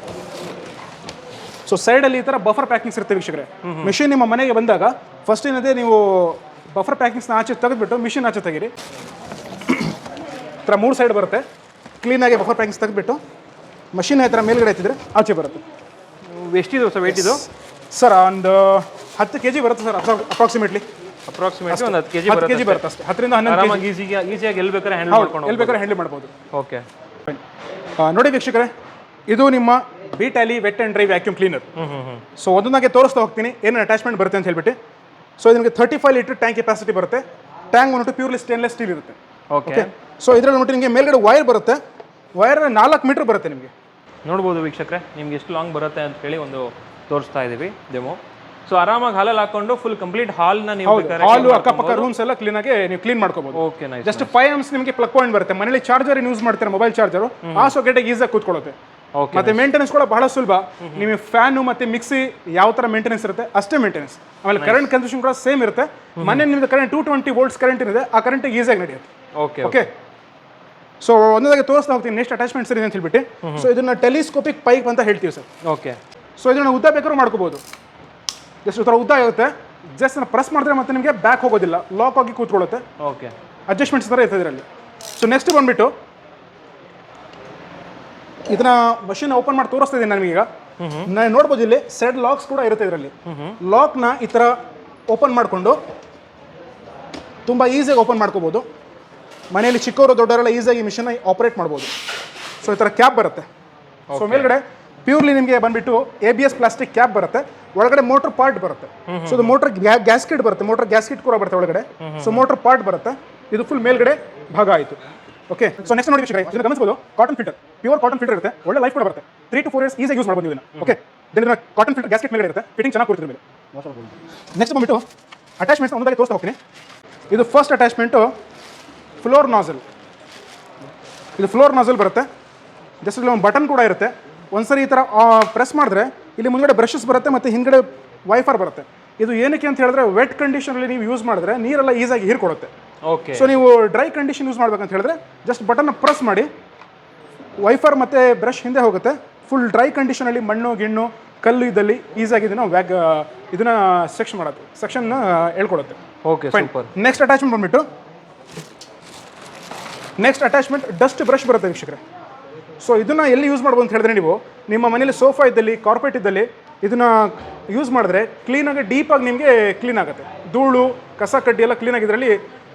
ಸೊ ಸೈಡಲ್ಲಿ ಈ ಥರ ಬಫರ್ ಪ್ಯಾಕಿಂಗ್ಸ್ ಇರುತ್ತೆ ವೀಕ್ಷಕರೇ. ಮಿಷಿನ್ ನಿಮ್ಮ ಮನೆಗೆ ಬಂದಾಗ ಫಸ್ಟ್ ಏನಿದೆ, ನೀವು ಬಫರ್ ಪ್ಯಾಕಿಂಗ್ಸ್ನ ಆಚೆ ತೆಗೆದುಬಿಟ್ಟು ಮಿಷಿನ್ ಆಚೆ ತೆಗೀರಿ. ಈ ಥರ 3 ಸೈಡ್ ಬರುತ್ತೆ. ಕ್ಲೀನಾಗಿ ಬಫರ್ ಪ್ಯಾಕಿಂಗ್ಸ್ ತೆಗೆದುಬಿಟ್ಟು ಮಷಿನ್ ಈ ಥರ ಮೇಲ್ಗಡೆ ಎತ್ತಿದ್ರೆ ಆಚೆ ಬರುತ್ತೆ. ಎಷ್ಟಿದೆ ಸರ್ ವೆಯ್ಟ್ ಇದು? ಸರ್ ಒಂದು 10 kg ಬರುತ್ತೆ ಸರ್, ಅಪ್ರಾಕ್ಸಿಮೇಟ್ಲಿ ಒಂದು 10 kg ಬರುತ್ತೆ ಅಷ್ಟೇ. 10 ರಿಂದ 11 kg ಈಸಿಯಾಗಿ ಎಲ್ಲಿ ಬೇಕಾದ್ರೆ ಹ್ಯಾಂಡಲ್ ಮಾಡ್ಬೋದು. ಹ್ಯಾಂಡಲ್ ಮಾಡ್ಬೋದು. ಓಕೆ. ನೋಡಿ ವೀಕ್ಷಕರೇ, ಇದು ನಿಮ್ಮ ಬಿಟ್ಯಾಲಿ wet and dry vacuum cleaner. So ಒಂದೊಂದಾಗೆ ತೋರಿಸ್ತಾ ಹೋಗ್ತೀನಿ ಏನೇನು ಅಟ್ಯಾಚ್ಮೆಂಟ್ ಬರುತ್ತೆ ಅಂತ ಹೇಳ್ಬಿಟ್ಟು. ಸೊ ಇದು ನಿಮಗೆ 35 ಲೀಟರ್ ಟ್ಯಾಂಕ್ ಕೆಪಾಸಿಟಿ ಬರುತ್ತೆ. ಟ್ಯಾಂಕ್ ಬಂದ್ಬಿಟ್ಟು ಪ್ಯೂರ್ಲಿ ಸ್ಟೇನ್ಲೆಸ್ ಸ್ಟೀಲ್ ಇರುತ್ತೆ. ಓಕೆ. ಸೊ ಇದರಲ್ಲಿ ಬಂದ್ಬಿಟ್ಟು ನಿಮಗೆ ಮೇಲ್ಗಡೆ ವೈರ್ ಬರುತ್ತೆ. ವೈರ್ 4 ಮೀಟರ್ ಬರುತ್ತೆ ನಿಮಗೆ. ನೋಡ್ಬೋದು ವೀಕ್ಷಕರೇ, ನಿಮ್ಗೆ ಎಷ್ಟು ಲಾಂಗ್ ಬರುತ್ತೆ ಅಂತ ಹೇಳಿ ಒಂದು ತೋರಿಸ್ತಾ ಇದ್ದೀವಿ ಡೆಮೋ. ಸೊ ಆರಾಮಾಗಿ ಹಾಲಲ್ಲಿ ಹಾಕೊಂಡು ಫುಲ್ ಕಂಪ್ಲೀಟ್ ಹಾಲ್ನ ನೀವು ಹಾಲು ಅಕ್ಕಪಕ್ಕ ರೂಮ್ಸ್ ಎಲ್ಲ ಕ್ಲೀನಾಗಿ ನೀವು ಕ್ಲೀನ್ ಮಾಡ್ಕೋಬಹುದು. Okay, nice. ಜಸ್ಟ್ 5 amps ನಿಮಗೆ ಪ್ಲಗ್ ಪಾಯಿಂಟ್ ಬರುತ್ತೆ. ಮನೇಲಿ ಚಾರ್ಜರ್ ಯೂಸ್ ಮಾಡ್ತಾರೆ, ಮೊಬೈಲ್ ಚಾರ್ಜರ್, ಆ ಸಾಕೆಟ್ಗೆ ಈಸಿಯಾಗಿ ಕೂತ್ಕೊಳ್ಳುತ್ತೆ. ಓಕೆ. ಮತ್ತೆ ಮೇಂಟೆನೆನ್ಸ್ ಕೂಡ ಬಹಳ ಸುಲಭ. ನಿಮಗೆ ಫ್ಯಾನು ಮತ್ತೆ ಮಿಕ್ಸಿ ಯಾವ ತರ ಮೇಂಟೆನೆನ್ಸ್ ಇರುತ್ತೆ ಅಷ್ಟೇ ಮೇಂಟೆನೆನ್ಸ್. ಆಮೇಲೆ ಕರೆಂಟ್ ಕನ್ಸೂಷನ್ ಕೂಡ ಸೇಮ್ ಇರುತ್ತೆ. ಮನೆ ನಿಮ್ದು ಕರೆಂಟ್ 220 volts ಕರೆಂಟ್ ಇದೆ, ಆ ಕರೆಂಟ್ ಈಸಿಯಾಗಿ ನಡೆಯುತ್ತೆ. Okay okay. ಸೊ ಒಂದೊಂದಾಗಿ ತೋರಿಸ್ತಾ ಹೋಗ್ತೀನಿ ನೆಕ್ಸ್ಟ್ ಅಟ್ಯಾಚ್ಮೆಂಟ್ಸ್ ಇದೆ ಅಂತ ಹೇಳ್ಬಿಟ್ಟು. ಸೊ ಇದನ್ನ ಟೆಲಿಸ್ಕೋಪಿಕ್ ಪೈಪ್ ಅಂತ ಹೇಳ್ತೀವಿ ಸರ್. ಓಕೆ. ಸೊ ಇದನ್ನ ಉದ್ದ ಬೇಕಾದ್ರೂ ಮಾಡ್ಕೋಬಹುದು. ಜಸ್ಟ್ ಈ ಥರ ಉದ್ದ ಇರುತ್ತೆ. ಜಸ್ಟ್ ಪ್ರೆಸ್ ಮಾಡಿದ್ರೆ ಮತ್ತೆ ನಿಮಗೆ ಬ್ಯಾಕ್ ಹೋಗೋದಿಲ್ಲ, ಲಾಕ್ ಆಗಿ ಕೂತ್ಕೊಳ್ಳುತ್ತೆ. ಓಕೆ. ಅಡ್ಜಸ್ಟ್ಮೆಂಟ್ಸ್ ಥರ ಇರ್ತದೆ ಇದರಲ್ಲಿ. ಸೊ ನೆಕ್ಸ್ಟ್ ಬಂದ್ಬಿಟ್ಟು ಇದನ್ನ ಮಷಿನ್ ಓಪನ್ ಮಾಡಿ ತೋರಿಸ್ತಾ ಇದ್ದೀನಿ ನನಗೀಗ. ನಾನು ನೋಡ್ಬೋದು ಇಲ್ಲಿ ಸೆಡ್ ಲಾಕ್ಸ್ ಕೂಡ ಇರುತ್ತೆ ಇದರಲ್ಲಿ. ಲಾಕ್ನ ಈ ಥರ ಓಪನ್ ಮಾಡಿಕೊಂಡು ತುಂಬ ಈಸಿಯಾಗಿ ಓಪನ್ ಮಾಡ್ಕೋಬೋದು. ಮನೆಯಲ್ಲಿ ಚಿಕ್ಕವರು ದೊಡ್ಡವರೆಲ್ಲ ಈಸಿಯಾಗಿ ಮಿಷನ್ ಆಪರೇಟ್ ಮಾಡ್ಬೋದು. ಸೊ ಈ ಥರ ಕ್ಯಾಪ್ ಬರುತ್ತೆ. ಸೊ ಮೇಲ್ಗಡೆ ಪ್ಯೂರ್ಲಿ ನಿಮಗೆ ಬಂದ್ಬಿಟ್ಟು ABS ಪ್ಲಾಸ್ಟಿಕ್ ಕ್ಯಾಪ್ ಬರುತ್ತೆ. ಒಳಗಡೆ ಮೋಟರ್ ಪಾರ್ಟ್ ಬರುತ್ತೆ. ಸೊ ಇದು ಮೋಟರ್ ಗ್ಯಾಸ್ಕೆಟ್ ಬರುತ್ತೆ. ಮೋಟರ್ ಗ್ಯಾಸ್ಕೆಟ್ ಕೂಡ ಬರುತ್ತೆ ಒಳಗಡೆ. ಸೊ ಮೋಟರ್ ಪಾರ್ಟ್ ಬರುತ್ತೆ. ಇದು ಫುಲ್ ಮೇಲ್ಗಡೆ ಭಾಗ ಆಯಿತು. ಓಕೆ. ಸೊ ನೆಕ್ಸ್ಟ್ ನೋಡಿ ವೀಕ್ಷಕರೇ, ಇದನ್ನ ಗಮನಿಸಬಹುದು, cotton filter, pure cotton filter ಇರುತ್ತೆ. ಒಳ್ಳೆ ಲೈಫ್ ಕೂಡ ಬರುತ್ತೆ. 3 to 4 years ಈಸಿಯಾಗಿ ಯೂಸ್ ಮಾಡ್ಬೋದು ಇದನ್ನ. ಓಕೆ. ಇದನ್ನ ಕಾಟನ್ ಫಿಲ್ಟರ್ ಗ್ಯಾಸ್ಕೆಟ್ ಮೇಲ್ಗಡೆ ಇರುತ್ತೆ. ಫಿಟ್ಟಿಂಗ್ ಚೆನ್ನಾಗಿ ಕೊಡ್ತಿರ ಮೇಲೆ. ನೆಕ್ಸ್ಟ್ ಬಂದ್ಬಿಟ್ಟು ಅಟ್ಯಾಚ್ಮೆಂಟ್ಸ್ ಒಂದೊಂದಾಗಿ ತೋರಿಸ್ತಾ ಹೋಗ್ತೀನಿ. ಇದು ಫಸ್ಟ್ ಅಟ್ಯಾಚ್ಮೆಂಟು ಫ್ಲೋರ್ ನಾಸಲ್. ಇದು ಫ್ಲೋರ್ ನಾಸಲ್ ಬರುತ್ತೆ. ಜಸ್ಟ್ ಇಲ್ಲಿ ಒಂದು ಬಟನ್ ಕೂಡ ಇರುತ್ತೆ. ಒಂದ್ಸರಿ ಈ ಥರ ಪ್ರೆಸ್ ಮಾಡಿದ್ರೆ ಇಲ್ಲಿ ಮುಂದ್ಗಡೆ ಬ್ರಷಸ್ ಬರುತ್ತೆ ಮತ್ತು ಹಿಂದ್ಗಡೆ ವೈಫರ್ ಬರುತ್ತೆ. ಇದು ಏನಕ್ಕೆ ಅಂತ ಹೇಳಿದ್ರೆ ವೆಟ್ ಕಂಡೀಷನಲ್ಲಿ ನೀವು ಯೂಸ್ ಮಾಡಿದ್ರೆ ನೀರೆಲ್ಲ ಈಸಿಯಾಗಿ ಹೀರ್ಕೊಡುತ್ತೆ. ಓಕೆ. ಸೊ ನೀವು ಡ್ರೈ ಕಂಡೀಷನ್ ಯೂಸ್ ಮಾಡ್ಬೇಕಂತ ಹೇಳಿದ್ರೆ ಜಸ್ಟ್ ಬಟನ್ನ ಪ್ರೆಸ್ ಮಾಡಿ ವೈಫರ್ ಮತ್ತು ಬ್ರಷ್ ಹಿಂದೆ ಹೋಗುತ್ತೆ. ಫುಲ್ ಡ್ರೈ ಕಂಡೀಷನಲ್ಲಿ ಮಣ್ಣು ಗಿಣ್ಣು ಕಲ್ಲು ಇದ್ದಲ್ಲಿ ಈಸಿಯಾಗಿ ಇದನ್ನ ಸೆಕ್ಷನ್ ಹೇಳ್ಕೊಡುತ್ತೆ. Okay, super. ನೆಕ್ಸ್ಟ್ ಅಟ್ಯಾಚ್ಮೆಂಟ್ ಬಂದ್ಬಿಟ್ಟು ಡಸ್ಟ್ ಬ್ರಷ್ ಬರುತ್ತೆ ವೀಕ್ಷಕರೇ. ಸೊ ಇದನ್ನ ಎಲ್ಲಿ ಯೂಸ್ ಮಾಡ್ಬೋದು ಅಂತ ಹೇಳಿದ್ರೆ, ನೀವು ನಿಮ್ಮ ಮನೇಲಿ ಸೋಫಾ ಇದ್ದಲ್ಲಿ, ಕಾರ್ಪೆಟ್ ಇದ್ದಲ್ಲಿ ಇದನ್ನ ಯೂಸ್ ಮಾಡಿದ್ರೆ ಕ್ಲೀನಾಗಿ ಡೀಪಾಗಿ ನಿಮಗೆ ಕ್ಲೀನ್ ಆಗುತ್ತೆ. ಧೂಳು ಕಸ ಕಡ್ಡಿ ಎಲ್ಲ ಕ್ಲೀನಾಗಿ ಇದರಲ್ಲಿ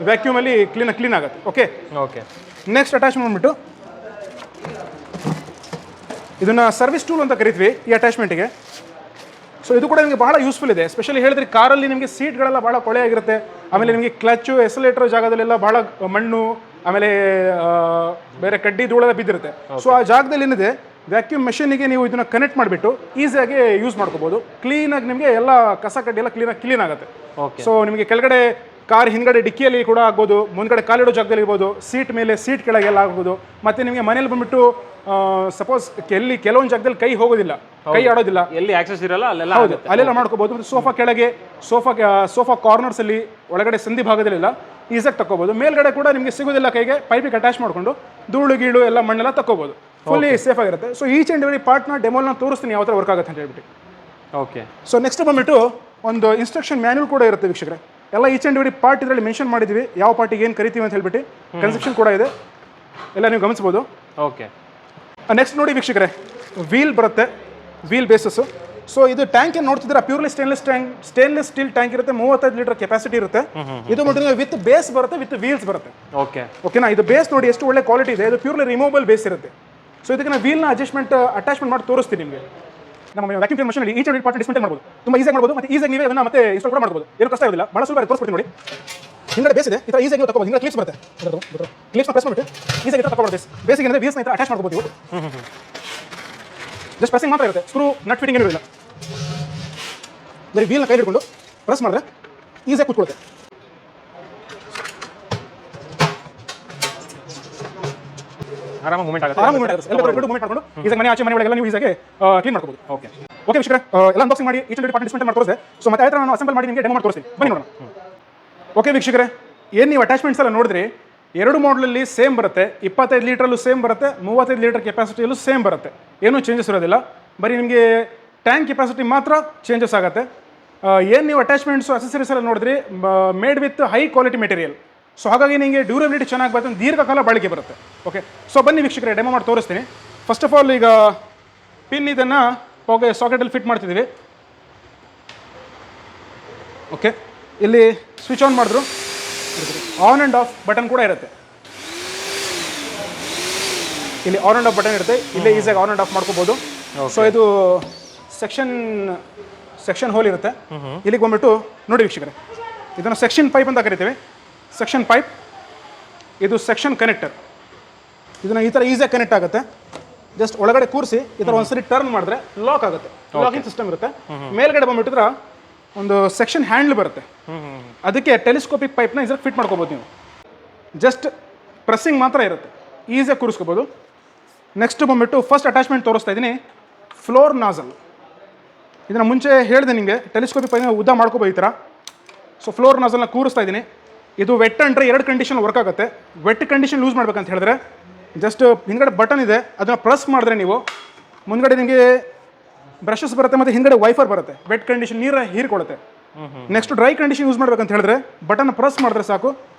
ವ್ಯಾಕ್ಯೂಮಲ್ಲಿ ಕ್ಲೀನ್ ಆಗುತ್ತೆ. ಓಕೆ. ಓಕೆ. ನೆಕ್ಸ್ಟ್ ಅಟ್ಯಾಚ್ಮೆಂಟ್ ಬಂದ್ಬಿಟ್ಟು ಇದನ್ನ ಸರ್ವಿಸ್ ಟೂಲ್ ಅಂತ ಕರಿತೀವಿ ಈ ಅಟ್ಯಾಚ್ಮೆಂಟಿಗೆ. ಸೊ ಇದು ಕೂಡ ನಿಮಗೆ ಬಹಳ ಯೂಸ್ಫುಲ್ ಇದೆ. ಎಸ್ಪೆಷಲಿ ಹೇಳಿದ್ರೆ ಕಾರಲ್ಲಿ ನಿಮಗೆ ಸೀಟ್ಗಳೆಲ್ಲ ಭಾಳ ಕೊಳೆ ಆಗಿರುತ್ತೆ. ಆಮೇಲೆ ನಿಮಗೆ ಕ್ಲಚ್ಚು ಎಸಲೇಟರ್ ಜಾಗದಲ್ಲೆಲ್ಲ ಭಾಳ ಮಣ್ಣು ಆಮೇಲೆ ಬೇರೆ ಕಡ್ಡಿ ಧೂಳೆಲ್ಲ ಬಿದ್ದಿರುತ್ತೆ. ಸೊ ಆ ಜಾಗದಲ್ಲಿ ಏನಿದೆ ವ್ಯಾಕ್ಯೂಮ್ ಮೆಷಿನಿಗೆ ನೀವು ಇದನ್ನ ಕನೆಕ್ಟ್ ಮಾಡಿಬಿಟ್ಟು ಈಸಿಯಾಗಿ ಯೂಸ್ ಮಾಡ್ಕೋಬಹುದು. ಕ್ಲೀನಾಗಿ ನಿಮಗೆ ಎಲ್ಲ ಕಸ ಕಡ್ಡಿ ಎಲ್ಲ ಕ್ಲೀನ್ ಆಗುತ್ತೆ. ಸೊ ನಿಮಗೆ ಕೆಳಗಡೆ ಕಾರ್ ಹಿಂದ್ಗಡೆ ಡಿಕ್ಕಿಯಲ್ಲಿ ಕೂಡ ಆಗ್ಬೋದು, ಮುಂದ್ಗಡೆ ಕಾಲಿಡೋ ಜಾಗದಲ್ಲಿ ಇರ್ಬೋದು, ಸೀಟ್ ಮೇಲೆ ಸೀಟ್ ಕೆಳಗೆಲ್ಲ ಆಗ್ಬೋದು. ಮತ್ತು ನಿಮಗೆ ಮನೇಲಿ ಬಂದ್ಬಿಟ್ಟು ಸಪೋಸ್ ಕೆಲವೊಂದು ಜಾಗದಲ್ಲಿ ಕೈ ಹೋಗೋದಿಲ್ಲ, ಕೈ ಆಡೋದಿಲ್ಲ, ಎಲ್ಲಿ ಆಕ್ಸೆಸ್ ಇರಲ್ಲ ಅಲ್ಲೆಲ್ಲ ಮಾಡ್ಕೋಬಹುದು. ಮತ್ತು ಸೋಫಾ ಕೆಳಗೆ, ಸೋಫಾ ಕಾರ್ನರ್ಸಲ್ಲಿ, ಒಳಗಡೆ ಸಂಧಿ ಭಾಗದಲ್ಲೆಲ್ಲ ಈಸಿಯಾಗಿ ತಗೋಬಹುದು. ಮೇಲ್ಗಡೆ ಕೂಡ ನಿಮಗೆ ಸಿಗೋದಿಲ್ಲ ಕೈಗೆ, ಪೈಪಿಗೆ ಅಟ್ಯಾಚ್ ಮಾಡಿಕೊಂಡು ಧೂಳು ಗೀಳು ಎಲ್ಲ ಮಣ್ಣೆಲ್ಲ ತಗೋಬಹುದು. ಫುಲ್ಲಿ ಸೇಫ್ ಆಗಿರುತ್ತೆ. ಸೊ ಈಚ್ ಆ್ಯಂಡ್ ಎವ್ರಿ ಪಾರ್ಟ್ನ ಡೆಮೋಲ್ನ ತೋರಿಸ್ತೀನಿ ಯಾವ ಥರ ವರ್ಕ್ ಆಗುತ್ತೆ ಅಂತ ಹೇಳ್ಬಿಟ್ಟು. ಓಕೆ. ಸೊ ನೆಕ್ಸ್ಟ್ ಬಂದ್ಬಿಟ್ಟು ಒಂದು ಇನ್ಸ್ಟ್ರಕ್ಷನ್ ಮ್ಯಾನ್ಯಲ್ ಕೂಡ ಇರುತ್ತೆ ವೀಕ್ಷಕರೇ. ಎಲ್ಲ ಈಚ್ ಆ್ಯಂಡ್ ಎವ್ರಿ ಪಾರ್ಟ್ ಇದರಲ್ಲಿ ಮೆನ್ಷನ್ ಮಾಡಿದ್ವಿ, ಯಾವ ಪಾರ್ಟಿಗೆ ಏನು ಕರಿತೀವಿ ಅಂತ ಹೇಳ್ಬಿಟ್ಟು. ಕನ್ಸೆಪ್ಷನ್ ಕೂಡ ಇದೆ, ಎಲ್ಲ ನೀವು ಗಮನಿಸ್ಬೋದು. ಓಕೆ. ನೆಕ್ಸ್ಟ್ ನೋಡಿ ವೀಕ್ಷಕರೇ, ವೀಲ್ ಬರುತ್ತೆ, ವೀಲ್ ಬೇಸಸ್ಸು. ಸೊ ಇದು ಟ್ಯಾಂಕ್ ಏನು ನೋಡ್ತಿದ್ರೆ ಪ್ಯೂರ್ಲಿ ಸ್ಟೇನ್ಲೆಸ್ ಸ್ಟೀಲ್ ಟ್ಯಾಂಕ್ ಇರುತ್ತೆ. 35 ಲೀಟರ್ ಕೆಪಾಸಿಟಿ ಇರುತ್ತೆ. ಇದು ನೋಡಿ ವಿತ್ ಬೇಸ್ ಬರುತ್ತೆ, ವಿತ್ ವೀಲ್ಸ್ ಬರುತ್ತೆ. ಓಕೆ. ಓಕೆನಾ. ಇದು ಬೇಸ್ ನೋಡಿ ಎಷ್ಟು ಒಳ್ಳೆ ಕ್ವಾಲಿಟಿ ಇದೆ. ಇದು ಪ್ಯೂರ್ಲಿ ರಿಮೂವಬಲ್ ಬೇಸ್ ಇರುತ್ತೆ. ಸೊ ಇದಕ್ಕೆ ನಾನು ವೀಲ್ನ ಅಟ್ಯಾಚ್ಮೆಂಟ್ ಮಾಡಿ ತೋರಿಸ್ತೀನಿ ನಿಮಗೆ. ನಮ್ಮ ವ್ಯಾಕ್ಯೂಮ್ ಕ್ಲೀನರ್ ಮಷೀನಲ್ಲಿ ಈಚ್ ಆ್ಯಂಡ್ ಪಾರ್ಟ್ ಡಿಸ್ಮೆಂಟಲ್ ಮಾಡ್ಬೋದು, ತುಂಬ ಈಸಿಯಾಗಿ ಮಾಡ್ಬೋದು. ಮತ್ತು ಈಸಿಯಾಗಿ ನೀವೇ ಅದನ್ನು ಮತ್ತೆ ಇನ್ಸ್ಟಾಲ್ ಕೂಡ ಮಾಡ್ಬೋದು, ಏನು ಕಷ್ಟ ಇರೋದಿಲ್ಲ, ಭಾಳ ಸುಲಭ ತೋರಿಸ್ಬಿಟ್ಟು ನೋಡಿ. ಹಿಂಗಡೆ ಬೇಸ್ ಇದೆ, ಈ ಥರ ಈಸಿಯಾಗಿ ತಗೋಬೋದು. ಹಿಂಗೆ ಕ್ಲಿಪ್ಸ್ ಬರುತ್ತೆ, ಕ್ಲಿಪ್ಸ್ನ ಪ್ರೆಸ್ ಮಾಡಿಬಿಟ್ಟು ಈಸಿಯಾಗಿ ತಗೋಬೋದು. ಬೇಸಿಗೆ ಅಂದರೆ ವೀಲ್ಸ್ನ ಈ ಥರ ಅಟ್ಯಾಚ್ ಮಾಡ್ಬೋದು. ಜಸ್ಟ್ ಪ್ರೆಸಿಂಗ್ ಮಾತ್ರ ಇರುತ್ತೆ, ಸ್ಕ್ರೂ ನಟ್ ಫಿಟ್ಟಿಂಗ್ ಏನಿರೋದಿಲ್ಲ. ಬರೀ ವೀಲ್ನ ಕೈ ಹಿಡ್ಕೊಂಡು ಪ್ರೆಸ್ ಮಾಡಿದ್ರೆ ಈಸಿಯಾಗಿ ಕೂತ್ಕೊಳ್ಳುತ್ತೆ. ಆರಾಮಾಗಿ ಮೂವ್ಮೆಂಟ್ ಆಗುತ್ತೆ. ಮೂವ್ಮೆಂಟ್ ಮಾಡ್ಕೊಂಡು ಈಸಾಗಿ ಮನೆ ಆಚೆ ಮನೆ ಒಳಗೆಲ್ಲ ನೀವು ಈಸಾಗಿ ಕ್ಲೀನ್ ಮಾಡ್ಕೋಬಹುದು. ಓಕೆ. ವೀಕ್ಷಕರೇ, ಎಲ್ಲ ಅನ್ಬಾಕ್ಸಿಂಗ್ ಮಾಡಿ ಈಚ್ ಆ್ಯಂಡ್ ಪಾರ್ಟ್ ಡಿಸ್ಮೆಂಟಲ್ ಮಾಡಿ ತೋರಿಸಿದೆ. ಸೊ ಮತ್ತೆ ಆಯ್ತು, ನಾನು ಅಸೆಂಬಲ್ ಮಾಡಿ ನಿಮಗೆ ಡೆಮೋ ಮಾಡಿ ತೋರಿಸ್ತೀನಿ, ಬನ್ನಿ ನೋಡೋಣ. ಓಕೆ ವೀಕ್ಷಕರೇ, ಏನು ನೀವು ಅಟ್ಯಾಚ್ಮೆಂಟ್ಸ್ ಎಲ್ಲ ನೋಡಿದ್ರಿ, 2 ಮಾಡಲಲ್ಲಿ ಸೇಮ್ ಬರುತ್ತೆ. 25 ಲೀಟ್ರಲ್ಲೂ ಸೇಮ್ ಬರುತ್ತೆ, 35 ಲೀಟರ್ ಕೆಪಾಸಿಟಿಯಲ್ಲೂ ಸೇಮ್ ಬರುತ್ತೆ. ಏನೂ ಚೇಂಜಸ್ ಇರೋದಿಲ್ಲ. ಬರೀ ನಿಮಗೆ ಟ್ಯಾಂಕ್ ಕೆಪಾಸಿಟಿ ಮಾತ್ರ ಚೇಂಜಸ್ ಆಗುತ್ತೆ. ಏನು ನೀವು ಅಟ್ಯಾಚ್ಮೆಂಟ್ಸು ಅಸೆಸರೀಸ್ ಎಲ್ಲ ನೋಡಿದ್ರಿ, made with high quality material. So ಹಾಗಾಗಿ ನಿಮಗೆ ಡ್ಯೂರಬಿಲಿಟಿ ಚೆನ್ನಾಗಿ ಬರುತ್ತೆ, ದೀರ್ಘಕಾಲ ಬಾಳಿಕೆ ಬರುತ್ತೆ. ಓಕೆ. ಸೊ ಬನ್ನಿ ವೀಕ್ಷಕರೇ, ಡೆಮೋ ಮಾಡಿ ತೋರಿಸ್ತೀನಿ. ಫಸ್ಟ್ ಆಫ್ ಆಲ್ ಈಗ ಪಿನ್ ಇದನ್ನು ಸಾಕೆಟಲ್ಲಿ ಫಿಟ್ ಮಾಡ್ತಿದ್ದೀವಿ. ಓಕೆ. ಇಲ್ಲಿ ಸ್ವಿಚ್ ಆನ್ ಮಾಡಿದ್ರು ಆನ್ ಆ್ಯಂಡ್ ಆಫ್ ಬಟನ್ ಕೂಡ ಇರುತ್ತೆ. ಇಲ್ಲಿ ಆನ್ ಆ್ಯಂಡ್ ಆಫ್ ಬಟನ್ ಇರುತ್ತೆ, ಇಲ್ಲೇ ಈಸಿಯಾಗಿ ಆನ್ ಆ್ಯಂಡ್ ಆಫ್ ಮಾಡ್ಕೋಬೋದು. ಸೊ ಇದು ಸೆಕ್ಷನ್ ಹೋಲ್ ಇರುತ್ತೆ. ಇಲ್ಲಿಗೆ ಬಂದ್ಬಿಟ್ಟು ನೋಡಿ ವೀಕ್ಷಕರೇ, ಇದನ್ನು ಸೆಕ್ಷನ್ ಪೈಪ್ ಅಂತ ಕರಿತೀವಿ. ಸೆಕ್ಷನ್ ಪೈಪ್, ಇದು ಸೆಕ್ಷನ್ ಕನೆಕ್ಟರ್. ಇದನ್ನು ಈ ಥರ ಈಸಿಯಾಗಿ ಕನೆಕ್ಟ್ ಆಗುತ್ತೆ. ಜಸ್ಟ್ ಒಳಗಡೆ ಕೂರಿಸಿ ಈ ಥರ ಒಂದ್ಸರಿ ಟರ್ನ್ ಮಾಡಿದ್ರೆ ಲಾಕ್ ಆಗುತ್ತೆ. ಲಾಕಿಂಗ್ ಸಿಸ್ಟಮ್ ಇರುತ್ತೆ. ಮೇಲ್ಗಡೆ ಬಂದ್ಬಿಟ್ಟಿದ್ರೆ ಒಂದು ಸೆಕ್ಷನ್ ಹ್ಯಾಂಡ್ಲ್ ಬರುತ್ತೆ. ಅದಕ್ಕೆ ಟೆಲಿಸ್ಕೋಪಿಕ್ ಪೈಪ್ನ ಇದಕ್ಕೆ ಫಿಟ್ ಮಾಡ್ಕೋಬೋದು ನೀವು. ಜಸ್ಟ್ ಪ್ರೆಸ್ಸಿಂಗ್ ಮಾತ್ರ ಇರುತ್ತೆ, ಈಸಿಯಾಗಿ ಕೂರಿಸ್ಕೋಬೋದು. ನೆಕ್ಸ್ಟ್ ಬಂದ್ಬಿಟ್ಟು ಫಸ್ಟ್ ಅಟ್ಯಾಚ್ಮೆಂಟ್ ತೋರಿಸ್ತಾ ಇದ್ದೀನಿ, ಫ್ಲೋರ್ ನಾಸಲ್. ಇದನ್ನು ಮುಂಚೆ ಹೇಳಿದೆ ನಿಮಗೆ, ಟೆಲಿಸ್ಕೋಪಿಕ್ ಪೈಪ್ನ ಉದ್ದ ಮಾಡ್ಕೋಬೋದು ಈ ಥರ. ಸೊ ಫ್ಲೋರ್ ನಾಸಲ್ನ ಕೂರಿಸ್ತಾ ಇದ್ದೀನಿ. ಇದು ವೆಟ್ ಅಂಡ್ರೆ ಎರಡು ಕಂಡೀಷನ್ ವರ್ಕ್ ಆಗುತ್ತೆ. ವೆಟ್ ಕಂಡೀಷನ್ ಯೂಸ್ ಮಾಡ್ಬೇಕಂತ ಹೇಳಿದ್ರೆ ಜಸ್ಟ್ ಹಿಂದ್ಗಡೆ ಬಟನ್ ಇದೆ, ಅದನ್ನು ಪ್ರೆಸ್ ಮಾಡಿದ್ರೆ ನೀವು ಮುಂದ್ಗಡೆ ನಿಮಗೆ ಬ್ರಷಸ್ ಬರುತ್ತೆ ಮತ್ತು ಹಿಂದ್ಗಡೆ ವೈಫರ್ ಬರುತ್ತೆ. ವೆಟ್ ಕಂಡೀಷನ್ ನೀರು ಹೀರ್ಕೊಳ್ಳುತ್ತೆ. ನೆಕ್ಸ್ಟ್ ಡ್ರೈ ಕಂಡೀಷನ್ ಯೂಸ್ ಮಾಡ್ಬೇಕಂತ ಹೇಳಿದ್ರೆ ಬಟನ್ ಪ್ರೆಸ್ ಮಾಡಿದ್ರೆ ಸಾಕು,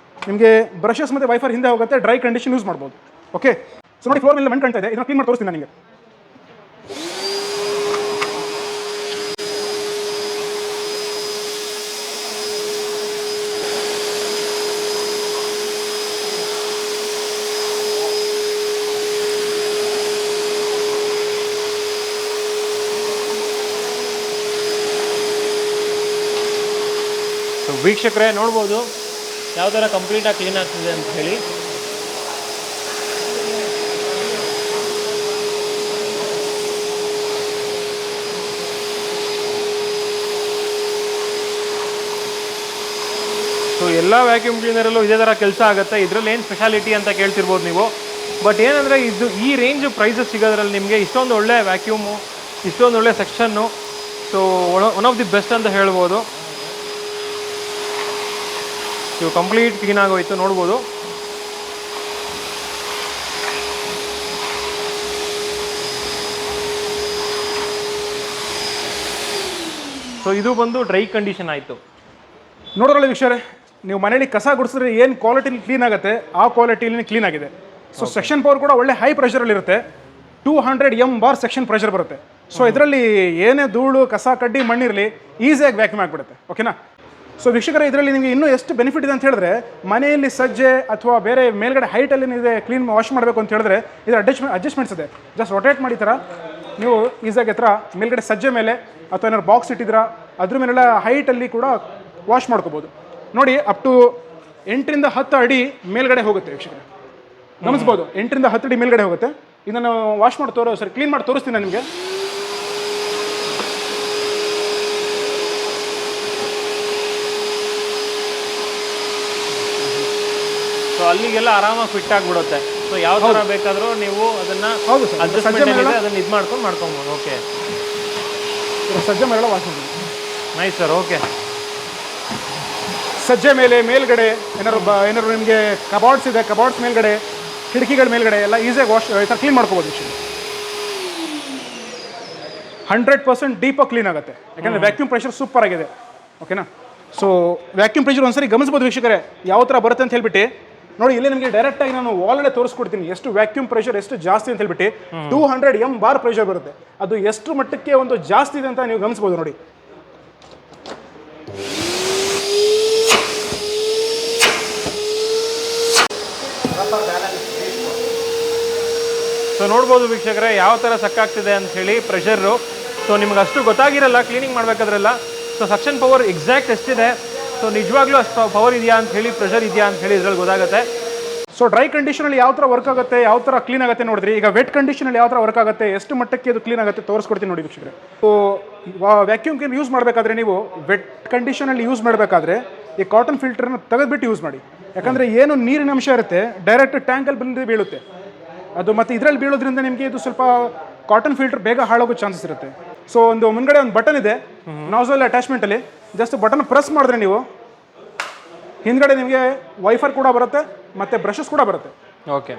ನಿಮಗೆ ಬ್ರಷಸ್ ಮತ್ತು ವೈಫರ್ ಹಿಂದೆ ಹೋಗುತ್ತೆ. ಡ್ರೈ ಕಂಡೀಷನ್ ಯೂಸ್ ಮಾಡ್ಬೋದು. ಓಕೆ, ಸೊ ನೋಡಿ ಫ್ಲೋರ್ ಮೇಲೆ ಮಣ್ಣು ಕಾಣ್ತಾ ಇದೆ, ಇದನ್ನು ಕ್ಲೀನ್ ಮಾಡಿ ತೋರಿಸ್ತೀನಿ ನನಗೆ. ವೀಕ್ಷಕರೇ ನೋಡ್ಬೋದು ಯಾವ ಥರ ಕಂಪ್ಲೀಟಾಗಿ ಕ್ಲೀನ್ ಆಗ್ತಿದೆ ಅಂತ ಹೇಳಿ. ಸೊ ಎಲ್ಲ ವ್ಯಾಕ್ಯೂಮ್ ಕ್ಲೀನರಲ್ಲೂ ಇದೇ ಥರ ಕೆಲಸ ಆಗುತ್ತೆ. ಇದರಲ್ಲಿ ಏನು ಸ್ಪೆಷಾಲಿಟಿ ಅಂತ ಕೇಳ್ತಿರ್ಬೋದು ನೀವು. ಬಟ್ ಏನಂದರೆ ಇದು ಈ ರೇಂಜ್ ಪ್ರೈಸಸ್ ಸಿಗೋದ್ರಲ್ಲಿ ನಿಮಗೆ ಇಷ್ಟೊಂದು ಒಳ್ಳೆ ವ್ಯಾಕ್ಯೂಮು, ಇಷ್ಟೊಂದು ಒಳ್ಳೆ section, so one of the best ಅಂತ ಹೇಳ್ಬೋದು. ಇವು ಕಂಪ್ಲೀಟ್ ಕ್ಲೀನ್ ಆಗೋಯ್ತು ನೋಡ್ಬೋದು. ಸೊ ಇದು ಬಂದು ಡ್ರೈ ಕಂಡೀಷನ್ ಆಯಿತು. ನೋಡೋರಲ್ಲ ವೀಕ್ಷಕರೇ, ನೀವು ಮನೇಲಿ ಕಸ ಗುಡಿಸಿದ್ರೆ ಏನು ಕ್ವಾಲಿಟಿಲಿ ಕ್ಲೀನ್ ಆಗುತ್ತೆ ಆ ಕ್ವಾಲಿಟಿಲಿ ಕ್ಲೀನ್ ಆಗಿದೆ. ಸೊ ಸೆಕ್ಷನ್ ಪವರ್ ಕೂಡ ಒಳ್ಳೆ ಹೈ ಪ್ರೆಷರಲ್ಲಿ ಇರುತ್ತೆ. 200 MBAR ಸೆಕ್ಷನ್ ಪ್ರೆಷರ್ ಬರುತ್ತೆ. ಸೊ ಇದರಲ್ಲಿ ಏನೇ ಧೂಳು ಕಸ ಕಡ್ಡಿ ಮಣ್ಣಿರಲಿ ಈಸಿಯಾಗಿ ವ್ಯಾಕ್ಯೂಮ್ ಆಗಿಬಿಡುತ್ತೆ. ಓಕೆನಾ? ಸೊ ವೀಕ್ಷಕರೇ, ಇದರಲ್ಲಿ ನಿಮಗೆ ಇನ್ನೂ ಎಷ್ಟು ಬೆನಿಫಿಟ್ ಇದೆ ಅಂತ ಹೇಳಿದ್ರೆ, ಮನೆಯಲ್ಲಿ ಸಜ್ಜೆ ಅಥವಾ ಬೇರೆ ಮೇಲ್ಗಡೆ ಹೈಟಲ್ಲಿ ಇದೆ ಕ್ಲೀನ್ ವಾಶ್ ಮಾಡಬೇಕು ಅಂತ ಹೇಳಿದ್ರೆ ಇದು ಅಡ್ಜಸ್ಟ್ಮೆಂಟ್ಸ್ ಇದೆ. ಜಸ್ಟ್ ರೊಟೇಟ್ ಮಾಡಿ ಥರ ನೀವು ಈಸಿಯಾಗಿ ಹತ್ರ ಮೇಲ್ಗಡೆ ಸಜ್ಜೆ ಮೇಲೆ ಅಥವಾ ಏನಾದ್ರು ಬಾಕ್ಸ್ ಇಟ್ಟಿದ್ದೀರಾ ಅದ್ರ ಮೇಲೆಲ್ಲ ಹೈಟಲ್ಲಿ ಕೂಡ ವಾಶ್ ಮಾಡ್ಕೋಬೋದು. ನೋಡಿ, ಅಪ್ ಟು 8 ರಿಂದ 10 ಅಡಿ ಮೇಲ್ಗಡೆ ಹೋಗುತ್ತೆ ವೀಕ್ಷಕರೇ, ಗಮನಿಸ್ಬೋದು. 8 ರಿಂದ 10 ಅಡಿ ಮೇಲ್ಗಡೆ ಹೋಗುತ್ತೆ. ಇದನ್ನು ವಾಶ್ ಮಾಡಿ ಸರಿ ಕ್ಲೀನ್ ಮಾಡಿ ತೋರಿಸ್ತೀನಿ ನಾನು ನಿಮಗೆ. ಸೊ ಅಲ್ಲಿಗೆಲ್ಲ ಆರಾಮಾಗಿ ಫಿಟ್ ಆಗಿಬಿಡುತ್ತೆ. ಸೊ ಯಾವ ಥರ ಬೇಕಾದರೂ ನೀವು ಅದನ್ನು ಹೌದು ಸರ್, ಅದನ್ನು ಇದು ಮಾಡ್ಕೊಬೋದು. ಓಕೆ, ಸಜ್ಜೆ ಮೇಲೆಲ್ಲ ವಾಶ್ ಮಾಡಿ. Nice sir. ಓಕೆ, ಸಜ್ಜೆ ಮೇಲೆ ಮೇಲ್ಗಡೆ ಏನಾದ್ರು ನಿಮಗೆ ಕಬಾರ್ಡ್ಸ್ ಇದೆ, ಕಬಾರ್ಡ್ಸ್ ಮೇಲ್ಗಡೆ ಕಿಟಕಿಗಳ ಮೇಲ್ಗಡೆ ಎಲ್ಲ ಈಸಿಯಾಗಿ ವಾಶ್ ಕ್ಲೀನ್ ಮಾಡ್ಕೋಬೋದು. 100% ಡೀಪಾಗಿ ಕ್ಲೀನ್ ಆಗುತ್ತೆ, ಯಾಕಂದರೆ ವ್ಯಾಕ್ಯೂಮ್ ಪ್ರೆಷರ್ ಸೂಪರ್ ಆಗಿದೆ. ಓಕೆನಾ? ಸೊ ವ್ಯಾಕ್ಯೂಮ್ ಪ್ರೆಷರ್ ಒಂದ್ಸರಿ ಗಮನಿಸ್ಬೋದು ವೀಕ್ಷಕರೇ ಯಾವ ಥರ ಬರುತ್ತೆ ಅಂತ ಹೇಳ್ಬಿಟ್ಟು. ನೋಡಿ, ಇಲ್ಲಿ ನಿಮಗೆ ಡೈರೆಕ್ಟಾಗಿ ನಾನು ವಾಲ್ಗಡೆ ತೋರಿಸ್ಕೊಡ್ತೀನಿ ಎಷ್ಟು ವ್ಯಾಕ್ಯೂಮ್ ಪ್ರೆಷರ್ ಎಷ್ಟು ಜಾಸ್ತಿ ಅಂತ ಹೇಳ್ಬಿಟ್ಟು. 200 MBAR ಪ್ರೆಷರ್ ಬರುತ್ತೆ. ಅದು ಎಷ್ಟು ಮಟ್ಟಕ್ಕೆ ಒಂದು ಜಾಸ್ತಿ ಇದೆ ಅಂತ ನೀವು ಗಮನಿಸ್ಬೋದು. ನೋಡಿ, ಸೊ ನೋಡ್ಬೋದು ವೀಕ್ಷಕರೇ ಯಾವ ಥರ ಸಕ್ಕಾಗ್ತಿದೆ ಅಂತ ಹೇಳಿ ಪ್ರೆಷರು. ಸೊ ನಿಮ್ಗೆ ಅಷ್ಟು ಗೊತ್ತಾಗಿರಲ್ಲ ಕ್ಲೀನಿಂಗ್ ಮಾಡಬೇಕಾದ್ರೆಲ್ಲ. ಸೊ ಸಕ್ಷನ್ ಪವರ್ ಎಕ್ಸಾಕ್ಟ್ ಎಷ್ಟಿದೆ, ಸೊ ನಿಜವಾಗ್ಲೂ ಅಷ್ಟು ಪವರ್ ಇದೆಯಾ ಅಂತ ಹೇಳಿ, ಪ್ರೆಷರ್ ಇದೆಯಾ ಅಂತ ಹೇಳಿ ಇದ್ರಲ್ಲಿ ಗೊತ್ತಾಗುತ್ತೆ. ಸೊ ಡ್ರೈ ಕಂಡೀಷನಲ್ಲಿ ಯಾವ ಥರ ವರ್ಕ್ ಆಗುತ್ತೆ, ಯಾವ ಥರ ಕ್ಲೀನ್ ಆಗುತ್ತೆ ನೋಡಿದ್ರಿ. ಈಗ ವೆಟ್ ಕಂಡೀಷನಲ್ಲಿ ಯಾವ ಥರ ವರ್ಕ್ ಆಗುತ್ತೆ, ಎಷ್ಟು ಮಟ್ಟಕ್ಕೆ ಅದು ಕ್ಲೀನ್ ಆಗುತ್ತೆ ತೋರಿಸ್ಕೊಡ್ತೀನಿ ನೋಡಿ ವೀಕ್ಷಕರೇ. ಸೊ ವ್ಯಾಕ್ಯೂಮ್ ಕ್ಲೀನ್ ಯೂಸ್ ಮಾಡಬೇಕಾದ್ರೆ ನೀವು ವೆಟ್ ಕಂಡೀಷನಲ್ಲಿ ಯೂಸ್ ಮಾಡಬೇಕಾದ್ರೆ ಈ ಕಾಟನ್ ಫಿಲ್ಟರ್ನ ತೆಗೆದುಬಿಟ್ಟು ಯೂಸ್ ಮಾಡಿ. ಯಾಕಂದರೆ ಏನು ನೀರಿನ ಅಂಶ ಇರುತ್ತೆ ಡೈರೆಕ್ಟ್ ಟ್ಯಾಂಕಲ್ಲಿ ಬಂದು ಬೀಳುತ್ತೆ ಅದು. ಮತ್ತು ಇದರಲ್ಲಿ ಬೀಳೋದ್ರಿಂದ ನಿಮಗೆ ಇದು ಸ್ವಲ್ಪ ಕಾಟನ್ ಫಿಲ್ಟರ್ ಬೇಗ ಹಾಳಾಗೋ ಚಾನ್ಸಸ್ ಇರುತ್ತೆ. ಸೊ ಒಂದು ಮುಂದ್ಗಡೆ ಒಂದು ಬಟನ್ ಇದೆ ನಾಸಲ್ ಅಟ್ಯಾಚ್ಮೆಂಟಲ್ಲಿ, ಜಸ್ಟ್ ಬಟನ್ ಪ್ರೆಸ್ ಮಾಡಿದ್ರೆ ನೀವು ಹಿಂದ್ಗಡೆ ನಿಮಗೆ ವೈಫರ್ ಕೂಡ ಬರುತ್ತೆ ಮತ್ತು ಬ್ರಷಸ್ ಕೂಡ ಬರುತ್ತೆ. ಓಕೆ,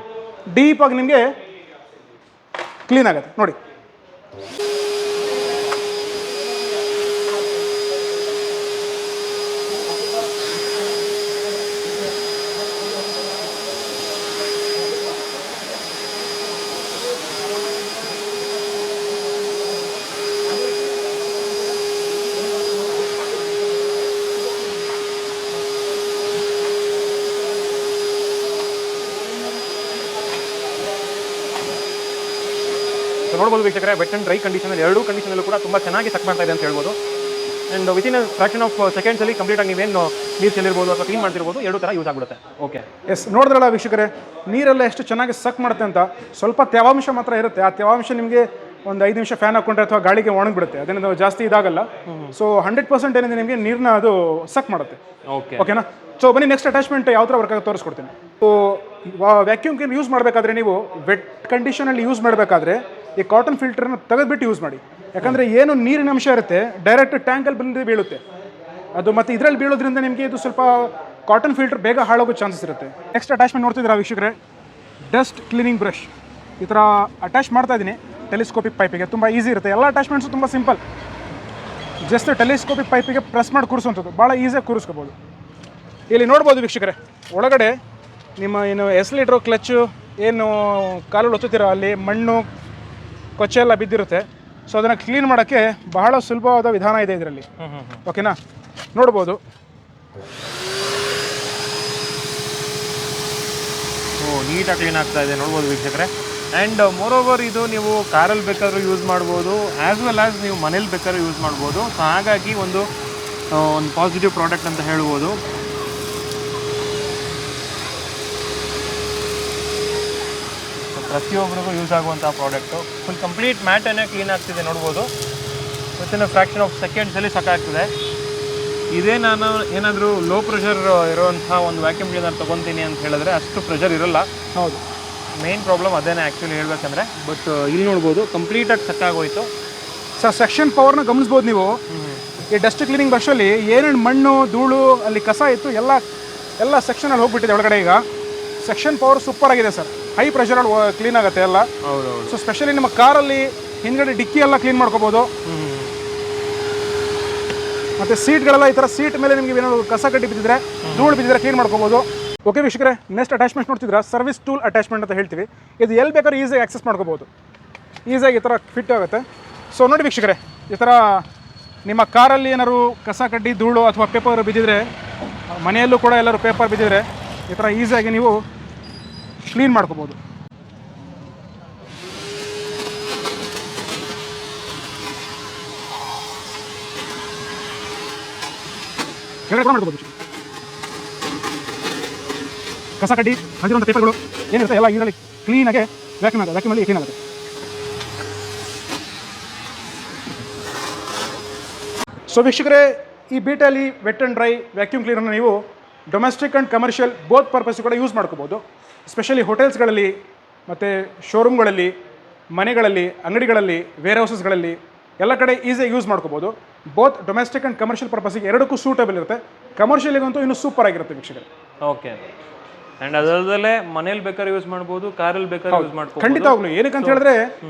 ಡೀಪಾಗಿ ನಿಮಗೆ ಕ್ಲೀನ್ ಆಗುತ್ತೆ ನೋಡಿ. ಸೊ ನೋಡ್ಬೋದು ವೀಕ್ಷಕರೇ, ವೆಟ್ ಆ್ಯಂಡ್ ಡ್ರೈ ಕಂಡೀಷನಲ್ಲಿ ಎರಡೂ ಕಂಡೀಷನಲ್ಲೂ ಕೂಡ ತುಂಬ ಚೆನ್ನಾಗಿ ಸಕ್ ಮಾಡ್ತಾ ಇದೆ ಅಂತ ಹೇಳ್ಬೋದು. ಆ್ಯಂಡ್ ವಿತಿನ್ ಫ್ರಾಕ್ಷನ್ ಆಫ್ ಸೆಕೆಂಡ್ಸಲ್ಲಿ ಕಂಪ್ಲೀಟಾಗಿ ನೀವೇನು ನೀರು ಚೆಲ್ಲಿರ್ಬೋದು ಅಥವಾ ಕ್ಲೀನ್ ಮಾಡ್ತಿರ್ಬೋದು, ಎರಡೂ ಥರ ಯೂಸ್ ಆಗಿಬಿಡುತ್ತೆ. ಓಕೆ, ಎಸ್, ನೋಡಿದ್ರಲ್ಲ ವೀಕ್ಷಕರೇ, ನೀರೆಲ್ಲ ಎಷ್ಟು ಚೆನ್ನಾಗಿ ಸಕ್ ಮಾಡುತ್ತೆ ಅಂತ. ಸ್ವಲ್ಪ ತೇವಾಂಶ ಮಾತ್ರ ಇರುತ್ತೆ. ಆ ತೇವಾಂಶ ನಿಮಗೆ ಒಂದು 5 ನಿಮಿಷ ಫ್ಯಾನ್ ಹಾಕೊಂಡ್ರೆ ಅಥವಾ ಗಾಳಿಗೆ ಒಣಗಿಬಿಡುತ್ತೆ, ಅದರಿಂದ ಜಾಸ್ತಿ ಇದಾಗಲ್ಲ. ಸೊ 100% ಏನಿದೆ ನಿಮಗೆ ನೀರನ್ನ ಅದು ಸಕ್ ಮಾಡುತ್ತೆ. ಓಕೆನಾ? ಸೊ ಬನ್ನಿ ನೆಕ್ಸ್ಟ್ ಅಟ್ಯಾಚ್ಮೆಂಟ್ ಯಾವ ಥರ ವರ್ಕ್ ಆಗುತ್ತೆ ತೋರಿಸ್ಕೊಡ್ತೀನಿ. ಸೊ ವ್ಯಾಕ್ಯೂಮ್ ಕ್ಲೀನ್ ಯೂಸ್ ಮಾಡಬೇಕಾದ್ರೆ ನೀವು ವೆಟ್ ಕಂಡೀಷನಲ್ಲಿ ಯೂಸ್ ಮಾಡಬೇಕಾದ್ರೆ ಈ ಕಾಟನ್ ಫಿಲ್ಟರ್ನ ತೆಗೆದುಬಿಟ್ಟು ಯೂಸ್ ಮಾಡಿ. ಯಾಕಂದರೆ ಏನು ನೀರಿನ ಅಂಶ ಇರುತ್ತೆ ಡೈರೆಕ್ಟ್ ಟ್ಯಾಂಕಲ್ಲಿ ಬಂದು ಬೀಳುತ್ತೆ ಅದು, ಮತ್ತು ಇದರಲ್ಲಿ ಬೀಳೋದ್ರಿಂದ ನಿಮಗೆ ಇದು ಸ್ವಲ್ಪ ಕಾಟನ್ ಫಿಲ್ಟರ್ ಬೇಗ ಹಾಳಾಗೋ ಚಾನ್ಸಸ್ ಇರುತ್ತೆ. ನೆಕ್ಸ್ಟ್ ಅಟ್ಯಾಚ್ಮೆಂಟ್ ನೋಡ್ತಿದ್ದೀರಾ ವೀಕ್ಷಕರೇ, ಡಸ್ಟ್ ಕ್ಲೀನಿಂಗ್ ಬ್ರಷ್. ಈ ಥರ ಅಟ್ಯಾಚ್ ಮಾಡ್ತಾ ಇದ್ದೀನಿ ಟೆಲಿಸ್ಕೋಪಿಕ್ ಪೈಪಿಗೆ. ತುಂಬ ಈಸಿ ಇರುತ್ತೆ. ಎಲ್ಲ ಅಟ್ಯಾಚ್ಮೆಂಟ್ಸು ತುಂಬ ಸಿಂಪಲ್. ಜಸ್ಟ್ ಟೆಲಿಸ್ಕೋಪಿಕ್ ಪೈಪಿಗೆ ಪ್ರೆಸ್ ಮಾಡಿ ಕೂರಿಸುವಂಥದ್ದು, ಭಾಳ ಈಸಿಯಾಗಿ ಕೂರಿಸ್ಕೋಬೋದು. ಇಲ್ಲಿ ನೋಡ್ಬೋದು ವೀಕ್ಷಕರೇ, ಒಳಗಡೆ ನಿಮ್ಮ ಏನು ಎಸ್ಲೇಟ್ರು ಕ್ಲಚ್ಚು ಏನು ಕಾಲಲ್ಲಿ ಒತ್ತುತ್ತೀರೋ ಅಲ್ಲಿ ಮಣ್ಣು ಕೊಚ್ಚೆ ಎಲ್ಲ ಬಿದ್ದಿರುತ್ತೆ. ಸೊ ಅದನ್ನು ಕ್ಲೀನ್ ಮಾಡೋಕ್ಕೆ ಬಹಳ ಸುಲಭವಾದ ವಿಧಾನ ಇದೆ ಇದರಲ್ಲಿ. ಓಕೆನಾ? ನೋಡ್ಬೋದು. ನೀಟಾಗಿ ಕ್ಲೀನ್ ಆಗ್ತಾ ಇದೆ ನೋಡ್ಬೋದು ವೀಕ್ಷಕರೇ. ಆ್ಯಂಡ್ ಮೋರ್ ಓವರ್ ಇದು ನೀವು ಕಾರಲ್ಲಿ ಬೇಕಾದ್ರೂ ಯೂಸ್ ಮಾಡ್ಬೋದು, ಆ್ಯಸ್ ವೆಲ್ ಆ್ಯಸ್ ನೀವು ಮನೇಲಿ ಬೇಕಾದ್ರೂ ಯೂಸ್ ಮಾಡ್ಬೋದು. ಸೊ ಹಾಗಾಗಿ ಒಂದು ಪಾಸಿಟಿವ್ ಪ್ರಾಡಕ್ಟ್ ಅಂತ ಹೇಳ್ಬೋದು. ಪ್ರತಿಯೊಬ್ಬರಿಗೂ ಯೂಸ್ ಆಗುವಂಥ ಪ್ರಾಡಕ್ಟು. ಫುಲ್ ಕಂಪ್ಲೀಟ್ ಮ್ಯಾಟನ್ನೇ ಕ್ಲೀನ್ ಆಗ್ತಿದೆ ನೋಡ್ಬೋದು. ವಿತಿನ್ ಫ್ರಾಕ್ಷನ್ ಆಫ್ ಸೆಕೆಂಡ್ಸಲ್ಲಿ ಸಾಕಾಗ್ತದೆ. ಇದೇ ನಾನು ಏನಾದರೂ ಲೋ ಪ್ರೆಷರ್ ಇರುವಂಥ ಒಂದು ವ್ಯಾಕ್ಯೂಮ್ ಕ್ಲೀನರ್ ತೊಗೊತೀನಿ ಅಂತ ಹೇಳಿದ್ರೆ ಅಷ್ಟು ಪ್ರೆಷರ್ ಇರೋಲ್ಲ. ಹೌದು, ಮೇನ್ ಪ್ರಾಬ್ಲಮ್ ಅದೇನೇ ಆ್ಯಕ್ಚುಲಿ ಹೇಳ್ಬೇಕಂದ್ರೆ. ಬಟ್ ಇಲ್ಲಿ ನೋಡ್ಬೋದು ಕಂಪ್ಲೀಟಾಗಿ ಸಕ್ಕಾಗೋಯ್ತು. ಸರ್ ಸೆಕ್ಷನ್ ಪವರ್ನ ಗಮನಿಸ್ಬೋದು ನೀವು. ಈ ಡಸ್ಟ್ ಕ್ಲೀನಿಂಗ್ ಬ್ರಷಲ್ಲಿ ಏನೇನು ಮಣ್ಣು ಧೂಳು ಅಲ್ಲಿ ಕಸ ಇತ್ತು ಎಲ್ಲ ಸೆಕ್ಷನಲ್ಲಿ ಹೋಗ್ಬಿಟ್ಟಿದೆ ಒಳಗಡೆ. ಈಗ ಸೆಕ್ಷನ್ ಪವರ್ ಸೂಪರ್ ಆಗಿದೆ ಸರ್. ಹೈ ಪ್ರೆಷರಲ್ಲಿ ಕ್ಲೀನ್ ಆಗುತ್ತೆ ಎಲ್ಲ. ಹೌದೌದು. ಸೊ ಸ್ಪೆಷಲಿ ನಿಮ್ಮ ಕಾರಲ್ಲಿ ಹಿಂದ್ಗಡೆ ಡಿಕ್ಕಿ ಎಲ್ಲ ಕ್ಲೀನ್ ಮಾಡ್ಕೋಬೋದು. ಮತ್ತು ಸೀಟ್ಗಳೆಲ್ಲ ಈ ಥರ ಸೀಟ್ ಮೇಲೆ ನಿಮಗೆ ಏನಾದ್ರು ಕಸ ಕಡ್ಡಿ ಬಿದ್ದಿದ್ರೆ ಧೂಳು ಬಿದ್ದಿದ್ರೆ ಕ್ಲೀನ್ ಮಾಡ್ಕೋಬೋದು. ಓಕೆ ವೀಕ್ಷಕರೇ, ನೆಕ್ಸ್ಟ್ ಅಟ್ಯಾಚ್ಮೆಂಟ್ ನೋಡ್ತಿದ್ರೆ ಸರ್ವಿಸ್ ಟೂಲ್ ಅಟ್ಯಾಚ್ಮೆಂಟ್ ಅಂತ ಹೇಳ್ತೀವಿ. ಇದು ಎಲ್ಲಿ ಬೇಕಾದ್ರೂ ಈಸಿಯಾಗಿ ಆಕ್ಸೆಸ್ ಮಾಡ್ಕೋಬೋದು. ಈಸಿಯಾಗಿ ಈ ಥರ ಫಿಟ್ ಆಗುತ್ತೆ. ಸೊ ನೋಡಿ ವೀಕ್ಷಕರೇ, ಈ ಥರ ನಿಮ್ಮ ಕಾರಲ್ಲಿ ಏನಾದ್ರು ಕಸ ಕಡ್ಡಿ ಧೂಳು ಅಥವಾ ಪೇಪರ್ ಬಿದ್ದಿದ್ರೆ, ಮನೆಯಲ್ಲೂ ಕೂಡ ಎಲ್ಲರೂ ಪೇಪರ್ ಬಿದ್ದಿದ್ರೆ ಈ ಥರ ಈಸಿಯಾಗಿ ನೀವು ಕ್ಲೀನ್ ಮಾಡ್ಕೋಬೋದು. ಮಾಡ್ಕೋಬೋದು. ಕಸ ಕಡ್ಡಿ ಆಗಿರುವಂಥ ಪೇಪರ್ಗಳು ಏನಿರುತ್ತೆ ಎಲ್ಲ ಇದರಲ್ಲಿ ಕ್ಲೀನಾಗೆ ವ್ಯಾಕ್ಯೂಮಲ್ಲಿ ಕ್ಲೀನ್ ಆಗುತ್ತೆ. ಸೊ ವೀಕ್ಷಕರೇ, ಈ ಬೀಟಲ್ಲಿ ವೆಟ್ ಆ್ಯಂಡ್ ಡ್ರೈ ವ್ಯಾಕ್ಯೂಮ್ ಕ್ಲೀನರ್ನ ನೀವು domestic and commercial both purpose ಕೂಡ ಯೂಸ್ ಮಾಡ್ಕೋಬೋದು. ಸ್ಪೆಷಲಿ ಹೋಟೆಲ್ಸ್ಗಳಲ್ಲಿ ಮತ್ತು ಶೋರೂಮ್ಗಳಲ್ಲಿ, ಮನೆಗಳಲ್ಲಿ, ಅಂಗಡಿಗಳಲ್ಲಿ, ವೇರ್ ಹೌಸಸ್ಗಳಲ್ಲಿ ಎಲ್ಲ ಕಡೆ ಈಸಿಯಾಗಿ ಯೂಸ್ ಮಾಡ್ಕೋಬೋದು. ಬೋತ್ ಡೊಮೆಸ್ಟಿಕ್ ಆ್ಯಂಡ್ ಕಮರ್ಷಿಯಲ್ ಪರ್ಪಸ್ಸಿಗೆ ಎರಡಕ್ಕೂ ಸೂಟಬಲ್ ಇರುತ್ತೆ. ಕಮರ್ಷಿಯಲಿಗಂತೂ ಇನ್ನೂ ಸೂಪರ್ ಆಗಿರುತ್ತೆ ವೀಕ್ಷಕರೇ. ಓಕೆ. ಆ್ಯಂಡ್ ಅದಲ್ಲದೆ ಮನೇಲಿ ಬೇಕಾದ್ರೆ ಯೂಸ್ ಮಾಡ್ಬೋದು, ಕಾರಲ್ಲಿ ಬೇಕಾದ್ರೆ ಯೂಸ್ ಮಾಡ್ಬೋದು. ಖಂಡಿತವಾಗ್ಲೂ. ಏನಕ್ಕೆ ಅಂತ ಹೇಳಿದ್ರೆ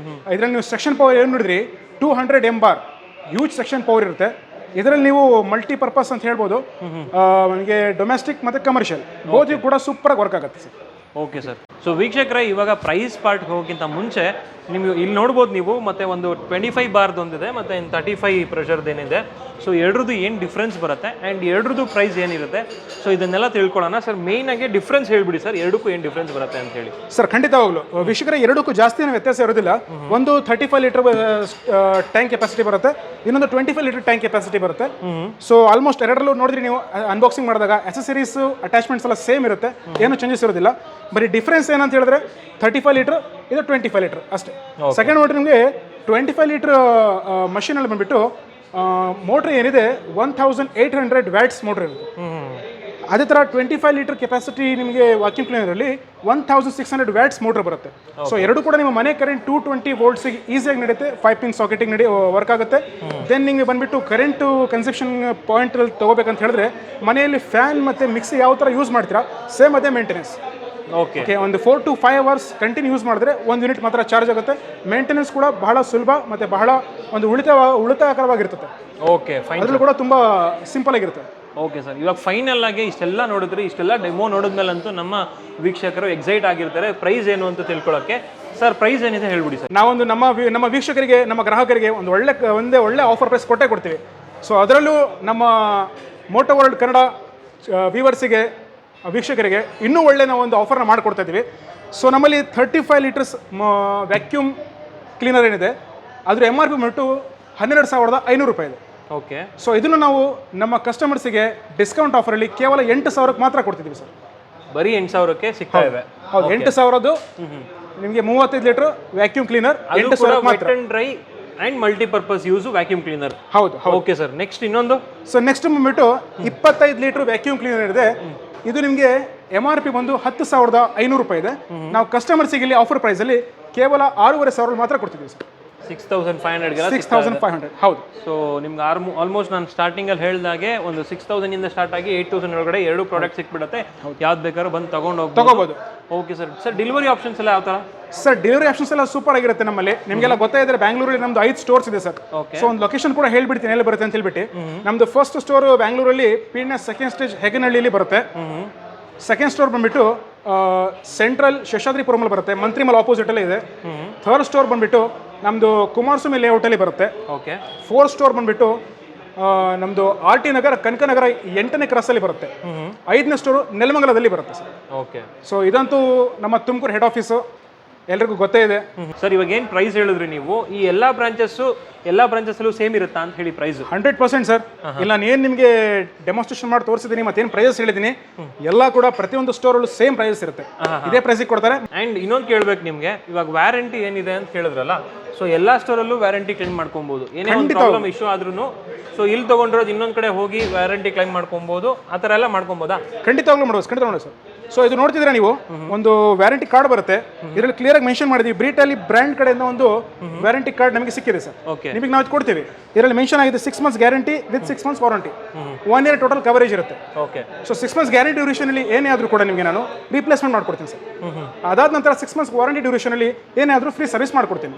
ಇದರಲ್ಲಿ ನೀವು ಸೆಕ್ಷನ್ ಪವರ್ ಏನು ನೋಡಿದ್ರಿ 200 MBAR ಹ್ಯೂಜ್ ಸೆಕ್ಷನ್ ಪವರ್ ಇರುತ್ತೆ. ಇದರಲ್ಲಿ ನೀವು ಮಲ್ಟಿಪರ್ಪಸ್ ಅಂತ ಹೇಳ್ಬೋದು. ನನಗೆ ಡೊಮೆಸ್ಟಿಕ್ ಮತ್ತು ಕಮರ್ಷಿಯಲ್ ಬೋತ್ ಕೂಡ ಸೂಪರಾಗಿ ವರ್ಕ್ ಆಗುತ್ತೆ ಸರ್. Okay sir. ಸೊ ವೀಕ್ಷಕರೇ, ಇವಾಗ ಪ್ರೈಸ್ ಪಾರ್ಟ್ಗೆ ಹೋಗೋಕ್ಕಿಂತ ಮುಂಚೆ ನಿಮಗೆ ಇಲ್ಲಿ ನೋಡ್ಬೋದು ನೀವು, ಮತ್ತು ಒಂದು 25 ಬಾರ್ದು ಒಂದಿದೆ ಮತ್ತು 35 ಪ್ರೆಷರ್ದೇನಿದೆ. ಸೊ ಎರಡ್ರದ್ದು ಏನು ಡಿಫ್ರೆನ್ಸ್ ಬರುತ್ತೆ ಆ್ಯಂಡ್ ಎರಡ್ರದ್ದು ಪ್ರೈಸ್ ಏನಿರುತ್ತೆ, ಸೊ ಇದನ್ನೆಲ್ಲ ತಿಳ್ಕೊಳ್ಳೋಣ ಸರ್. ಮೇಯ್ನಾಗಿ ಡಿಫ್ರೆನ್ಸ್ ಹೇಳ್ಬಿಡಿ ಸರ್, ಎರಡಕ್ಕೂ ಏನು ಡಿಫ್ರೆನ್ಸ್ ಬರುತ್ತೆ ಅಂತ ಹೇಳಿ. ಸರ್ ಖಂಡಿತವಾಗ್ಲು ವೀಕ್ಷಕರೇ, ಎರಡಕ್ಕೂ ಜಾಸ್ತಿ ಏನು ವ್ಯತ್ಯಾಸ ಇರೋದಿಲ್ಲ. ಒಂದು 35 ಲೀಟರ್ ಟ್ಯಾಂಕ್ ಕೆಪಾಸಿಟಿ ಬರುತ್ತೆ, ಇನ್ನೊಂದು 25 ಲೀಟರ್ ಟ್ಯಾಂಕ್ ಕೆಪಾಸಿಟಿ ಬರುತ್ತೆ. ಸೊ ಆಲ್ಮೋಸ್ಟ್ ಎರಡರಲ್ಲೂ ನೋಡಿದ್ರಿ ನೀವು ಅನ್ಬಾಕ್ಸಿಂಗ್ ಮಾಡಿದಾಗ ಅಸೆಸರೀಸ್ ಅಟ್ಯಾಚ್ಮೆಂಟ್ಸ್ ಎಲ್ಲ ಸೇಮ್ ಇರುತ್ತೆ, ಏನು ಚೇಂಜಸ್ ಇರೋದಿಲ್ಲ. ಬರೀ ಡಿಫ್ರೆನ್ಸ್ ಏನಂತ ಹೇಳಿದ್ರೆ 35 ಲೀಟರ್ ಇದು 25 ಲೀಟರ್ ಅಷ್ಟೇ. ಸೆಕೆಂಡ್ ನೋಡ್ರಿ, ನಿಮಗೆ 25 ಲೀಟರ್ ಮಷೀನಲ್ಲಿ ಬಂದುಬಿಟ್ಟು ಮೋಟ್ರ್ ಏನಿದೆ 1800 ವ್ಯಾಟ್ಸ್ ಮೋಟ್ರ್ ಇರುತ್ತೆ. ಅದೇ ಥರ 25 ಲೀಟರ್ ಕೆಪಾಸಿಟಿ ನಿಮಗೆ ವಾಕ್ಯೂಮ್ ಕ್ಲೀನರಲ್ಲಿ 1600 ವ್ಯಾಟ್ಸ್ ಮೋಟ್ರ್ ಬರುತ್ತೆ. ಸೊ ಎರಡು ಕೂಡ ನಿಮ್ಮ ಮನೆ ಕರೆಂಟ್ 220 ವೋಲ್ಟ್ಸಿಗೆ ಈಸಿಯಾಗಿ ನಡೆಯುತ್ತೆ. 5 ಪಿನ್ ಸಾಕೆಟಿಗೆ ವರ್ಕ್ ಆಗುತ್ತೆ. ದೆನ್ ನಿಮಗೆ ಬಂದುಬಿಟ್ಟು ಕರೆಂಟು ಕನ್ಸಪ್ಷನ್ ಪಾಯಿಂಟಲ್ಲಿ ತೊಗೋಬೇಕಂತ ಹೇಳಿದ್ರೆ ಮನೆಯಲ್ಲಿ ಫ್ಯಾನ್ ಮತ್ತು ಮಿಕ್ಸಿ ಯಾವ ಥರ ಯೂಸ್ ಮಾಡ್ತೀರಾ ಸೇಮ್ ಅದೇ ಮೇಂಟೆನೆನ್ಸ್. ಓಕೆ. ಒಂದು 4 to 5 hours ಕಂಟಿನ್ಯೂ ಯೂಸ್ ಮಾಡಿದ್ರೆ 1 ಯೂನಿಟ್ ಮಾತ್ರ ಚಾರ್ಜ್ ಆಗುತ್ತೆ. ಮೇಂಟೆನೆನ್ಸ್ ಕೂಡ ಬಹಳ ಸುಲಭ ಮತ್ತು ಬಹಳ ಒಂದು ಉಳಿತಾಯಕರವಾಗಿರ್ತದೆ. Okay, fine. ಅದರಲ್ಲೂ ಕೂಡ ತುಂಬ ಸಿಂಪಲ್ ಆಗಿರುತ್ತೆ. ಓಕೆ ಸರ್, ಇವಾಗ ಫೈನಲ್ ಆಗಿ ಇಷ್ಟೆಲ್ಲ ನೋಡಿದ್ರಿ, ಇಷ್ಟೆಲ್ಲ ಡೆಮೋ ನೋಡಿದ್ಮೇಲಂತೂ ನಮ್ಮ ವೀಕ್ಷಕರು ಎಕ್ಸೈಟ್ ಆಗಿರ್ತಾರೆ ಪ್ರೈಸ್ ಏನು ಅಂತ ತಿಳ್ಕೊಳ್ಳೋಕ್ಕೆ. ಸರ್ ಪ್ರೈಸ್ ಏನಿದೆ ಹೇಳ್ಬಿಡಿ ಸರ್. ನಾವೊಂದು ನಮ್ಮ ವೀಕ್ಷಕರಿಗೆ, ನಮ್ಮ ಗ್ರಾಹಕರಿಗೆ ಒಂದು ಒಳ್ಳೆ ಆಫರ್ ಪ್ರೈಸ್ ಕೊಟ್ಟೇ ಕೊಡ್ತೀವಿ. ಸೊ ಅದರಲ್ಲೂ ನಮ್ಮ ಮೋಟೋ ವರ್ಲ್ಡ್ ಕನ್ನಡ ವ್ಯೂವರ್ಸಿಗೆ, ವೀಕ್ಷಕರಿಗೆ ಇನ್ನೂ ಒಳ್ಳೆ ನಾವು ಒಂದು ಆಫರ್ನ ಮಾಡಿಕೊಡ್ತಾ ಇದ್ದೀವಿ. ಸೊ ನಮ್ಮಲ್ಲಿ 35 ಲೀಟರ್ಸ್ ವ್ಯಾಕ್ಯೂಮ್ ಕ್ಲೀನರ್ ಏನಿದೆ ಅದ್ರ MRP ಬಂದ್ಬಿಟ್ಟು 12,500 ರೂಪಾಯಿ ಇದೆ. ಓಕೆ. ಸೊ ಇದನ್ನು ನಾವು ನಮ್ಮ ಕಸ್ಟಮರ್ಸಿಗೆ ಡಿಸ್ಕೌಂಟ್ ಆಫರಲ್ಲಿ ಕೇವಲ 8,000ಕ್ಕೆ ಮಾತ್ರ ಕೊಡ್ತಿದ್ದೀವಿ ಸರ್. ಬರೀ 8,000ಕ್ಕೆ ಸಿಗ್ತಾ ಇವೆ. ಹೌದು, 8,000ದು ನಿಮಗೆ 35 ಲೀಟರ್ ವ್ಯಾಕ್ಯೂಮ್ ಕ್ಲೀನರ್ 8,000 ಮಾತ್ರ. Vet and dry and multipurpose use vacuum cleaner. ಹೌದು. ಓಕೆ ಸರ್, ನೆಕ್ಸ್ಟ್ ಇನ್ನೊಂದು. ಸೊ ನೆಕ್ಸ್ಟ್ ಬಂದ್ಬಿಟ್ಟು 25 ಲೀಟರ್ ವ್ಯಾಕ್ಯೂಮ್ ಕ್ಲೀನರ್ ಇದೆ. ಇದು ನಿಮಗೆ MRP ಬಂದು 10,500 ರೂಪಾಯಿ ಇದೆ. ನಾವು ಕಸ್ಟಮರ್ಸಿಗೆ ಇಲ್ಲಿ ಆಫರ್ ಪ್ರೈಸಲ್ಲಿ ಕೇವಲ 6,500 ಮಾತ್ರ ಕೊಡ್ತಿದ್ದೀವಿ ಸರ್. 6,500 6,500. ಹೌದು. ಸೊ ನಿಮ್ಗೆ ಆಲ್ಮೋಸ್ಟ್ ನಾನು ಸ್ಟಾರ್ಟಿಂಗಲ್ಲಿ ಹೇಳಿದಾಗೆ ಒಂದು 6,000 ಇಂದ ಸ್ಟಾರ್ಟ್ ಆಗಿ 8,000 ಒಳಗಡೆ 2 ಪ್ರಾಡಕ್ಟ್ ಸಿಕ್ಬಿಡುತ್ತೆ. ಯಾವ್ದು ಬೇಕಾದ್ರೂ ಬಂದು ತಗೋಬಹುದು. Okay sir. Sir delivery options ಎಲ್ಲ ಯಾವ ಥರ? ಸರ್ ಡೆಲಿವರಿ ಆಪ್ಷನ್ಸ್ ಎಲ್ಲ ಸೂಪರ್ ಆಗಿರುತ್ತೆ ನಮ್ಮಲ್ಲಿ. ನಿಮಗೆಲ್ಲ ಗೊತ್ತಾಯಿದ್ರೆ ಬ್ಯಾಂಗ್ಳೂರಲ್ಲಿ ನಮ್ದು 5 ಸ್ಟೋರ್ಸ್ ಇದೆ ಸರ್. ಸೊ ಒಂದು ಲೊಕೇಶನ್ ಕೂಡ ಹೇಳ್ಬಿಡ್ತೀನಿ ಎಲ್ಲಿ ಬರುತ್ತೆ ಅಂತ ಹೇಳ್ಬಿಟ್ಟು. ನಮ್ದು ಫಸ್ಟ್ ಸ್ಟೋರ್ ಬ್ಯಾಂಗ್ಳೂರಲ್ಲಿ PNS ಸೆಕೆಂಡ್ ಸ್ಟೇಜ್ ಹೆಗನಹಳ್ಳಿಲಿ ಬರುತ್ತೆ. ಸೆಕೆಂಡ್ ಸ್ಟೋರ್ ಬಂದ್ಬಿಟ್ಟು ಸೆಂಟ್ರಲ್ ಶೇಷಾದ್ರಿಪುರಮಲ್ಲಿ ಬರುತ್ತೆ, ಮಂತ್ರಿಮಲ್ ಆಪೋಸಿಟಲ್ಲೇ ಇದೆ. ಥರ್ಡ್ ಸ್ಟೋರ್ ಬಂದ್ಬಿಟ್ಟು ನಮ್ಮದು ಕುಮಾರಸ್ವಾಮಿ ಲೇಔಟಲ್ಲಿ ಬರುತ್ತೆ. ಓಕೆ. ಫೋರ್ತ್ ಸ್ಟೋರ್ ಬಂದ್ಬಿಟ್ಟು ನಮ್ಮದು RT ನಗರ ಕನಕನಗರ 8ನೇ ಕ್ರಾಸಲ್ಲಿ ಬರುತ್ತೆ. 5ನೇ ಸ್ಟೋರು ನೆಲಮಂಗಲದಲ್ಲಿ ಬರುತ್ತೆ ಸರ್. ಓಕೆ. ಸೊ ಇದಂತೂ ನಮ್ಮ ತುಮಕೂರು ಹೆಡ್ ಆಫೀಸು, ಎಲ್ರಿಗೂ ಗೊತ್ತೇ ಇದೆ. ಸರ್ ಇವಾಗ ಏನು ಪ್ರೈಸ್ ಹೇಳಿದ್ರಿ ನೀವು, ಈ ಎಲ್ಲ ಬ್ರಾಂಚಸ್ಸಲ್ಲೂ ಸೇಮ್ ಇರುತ್ತಾ ಅಂತ ಹೇಳಿ ಪ್ರೈಸ್? 100% ಸರ್. ಇಲ್ಲ ನಾನು ಏನು ನಿಮಗೆ ಡೆಮಾನ್ಸ್ಟ್ರೇಷನ್ ಮಾಡಿ ತೋರಿಸಿದ್ದೀನಿ, ಮತ್ತೇನು ಪ್ರೈಸಸ್ ಹೇಳಿದ್ದೀನಿ, ಎಲ್ಲ ಕೂಡ ಪ್ರತಿಯೊಂದು ಸ್ಟೋರಲ್ಲೂ ಸೇಮ್ ಪ್ರೈಸಸ್ ಇರುತ್ತೆ, ಇದೇ ಪ್ರೈಸಿಗೆ ಕೊಡ್ತಾರೆ. ಆ್ಯಂಡ್ ಇನ್ನೊಂದು ಕೇಳಬೇಕು ನಿಮಗೆ, ಇವಾಗ ವ್ಯಾರಂಟಿ ಏನಿದೆ ಅಂತ ಹೇಳಿದ್ರಲ್ಲ, ಸೊ ಎಲ್ಲ ಸ್ಟೋರಲ್ಲೂ ವ್ಯಾರಂಟಿ ಕ್ಲೈಮ್ ಮಾಡ್ಕೊಬೋದು. ಏನೇ ಒಂದು ಪ್ರಾಬ್ಲಮ್ ಇಶ್ಯೂ ಆದ್ರೂ ಸೊ ಇಲ್ಲಿ ತೊಗೊಂಡಿರೋದು ಇನ್ನೊಂದು ಕಡೆ ಹೋಗಿ ವ್ಯಾರಂಟಿ ಕ್ಲೈಮ್ ಮಾಡ್ಕೊಬೋದು, ಆ ಥರ ಎಲ್ಲ ಮಾಡ್ಕೊಬೋದಾ? ಖಂಡಿತವಾಗ್ಲೂ ಮಾಡ್ಬೋದು ಸರ್. ಸೊ ಇದು ನೋಡ್ತಿದ್ರೆ ನೀವು ಒಂದು ವ್ಯಾರಂಟಿ ಕಾರ್ಡ್ ಬರುತ್ತೆ, ಇದರಲ್ಲಿ ಕ್ಲಿಯರ್ ಆಗಿ ಮೆನ್ಷನ್ ಮಾಡಿದೀವಿ. ಬ್ರೀಟಲ್ಲಿ ಬ್ರ್ಯಾಂಡ್ ಕಡೆಯಿಂದ ಒಂದು ವ್ಯಾರಂಟಿ ಕಾರ್ಡ್ ನಮಗೆ ಸಿಕ್ಕಿದೆ ಸರ್. ನಿಮಗೆ ನಾವು ಕೊಡ್ತೀವಿ. ಇದರಲ್ಲಿ ಮೆನ್ಷನ್ ಆಗಿದೆ 6 months guarantee with 6 months warranty, 1 year total coverage ಇರುತ್ತೆ. ಓಕೆ. ಸೊ 6 months ಗ್ಯಾರಂಟಿ ಡ್ಯೂರೇಷನಲ್ಲಿ ಏನೇ ಆದರೂ ಕೂಡ ನಿಮಗೆ ನಾನು ರೀಪ್ಲೇಸ್ಮೆಂಟ್ ಮಾಡ್ಕೊಡ್ತೀನಿ ಸರ್. ಅದಾದ ನಂತರ 6 months ವಾರಂಟಿ ಡ್ಯೂರೇಷನಲ್ಲಿ ಏನೇ ಆದರೂ ಫ್ರೀ ಸರ್ವಿಸ್ ಮಾಡ್ಕೊಡ್ತೀನಿ.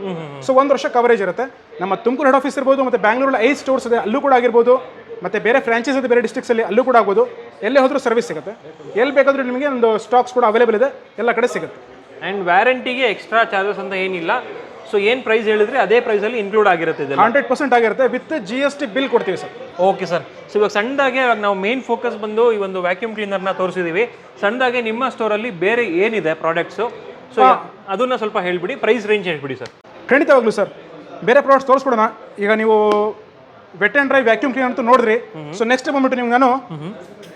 ಸೊ 1 ವರ್ಷ ಕವರೇಜ್ ಇರುತ್ತೆ. ನಮ್ಮ ತುಮಕೂರು ಹೆಡ್ ಆಫೀಸ್ ಇರ್ಬೋದು, ಮತ್ತು ಬ್ಯಾಂಗ್ಳೂರಲ್ಲಿ 5 ಸ್ಟೋರ್ಸ್ ಇದೆ, ಅಲ್ಲೂ ಕೂಡ ಆಗಿರ್ಬೋದು, ಮತ್ತು ಬೇರೆ ಫ್ರಾಂಚೈಸ್ ಇದೆ ಬೇರೆ ಡಿಸ್ಟ್ರಿಕ್ಸಲ್ಲಿ, ಅಲ್ಲೂ ಕೂಡ ಆಗ್ಬೋದು. ಎಲ್ಲೇ ಹೋದರೂ ಸರ್ವಿಸ್ ಸಿಗುತ್ತೆ. ಎಲ್ಲಿ ಬೇಕಾದರೂ ನಿಮಗೆ ಒಂದು ಸ್ಟಾಕ್ಸ್ ಕೂಡ ಅವೈಲೇಬಲ್ ಇದೆ, ಎಲ್ಲ ಕಡೆ ಸಿಗುತ್ತೆ. ಆ್ಯಂಡ್ ವ್ಯಾರಂಟಿಗೆ ಎಕ್ಸ್ಟ್ರಾ ಚಾರ್ಜಸ್ ಅಂತ ಏನಿಲ್ಲ. ಸೊ ಏನು ಪ್ರೈಸ್ ಹೇಳಿದ್ರೆ ಅದೇ ಪ್ರೈಸಲ್ಲಿ ಇನ್ಕ್ಲೂಡ್ ಆಗಿರುತ್ತೆ. 100% ಆಗಿರುತ್ತೆ. ವಿತ್ GST ಬಿಲ್ ಕೊಡ್ತೀವಿ ಸರ್. Okay sir. ಸೊ ಇವಾಗ ಸಣ್ಣದಾಗೆ ಇವಾಗ ನಾವು ಮೇನ್ ಫೋಕಸ್ ಬಂದು ಈ ಒಂದು ವ್ಯಾಕ್ಯೂಮ್ ಕ್ಲೀನರ್ನ ತೋರಿಸಿದ್ದೀವಿ. ಸಣ್ಣದಾಗೆ ನಿಮ್ಮ ಸ್ಟೋರಲ್ಲಿ ಬೇರೆ ಏನಿದೆ ಪ್ರಾಡಕ್ಟ್ಸು, ಸೊ ಅದನ್ನ ಸ್ವಲ್ಪ ಹೇಳ್ಬಿಡಿ, ಪ್ರೈಸ್ ರೇಂಜ್ ಹೇಳ್ಬಿಡಿ ಸರ್. ಖಂಡಿತವಾಗ್ಲೂ ಸರ್, ಬೇರೆ ಪ್ರಾಡಕ್ಟ್ಸ್ ತೋರಿಸ್ಕೊಡೋಣ. ಈಗ ನೀವು wet and dry vacuum cleaner ಅಂತ ನೋಡಿದ್ರಿ. ಸೊ ನೆಕ್ಸ್ಟ್ ಬಂದ್ಬಿಟ್ಟು ನಿಮ್ಗೆ ನಾನು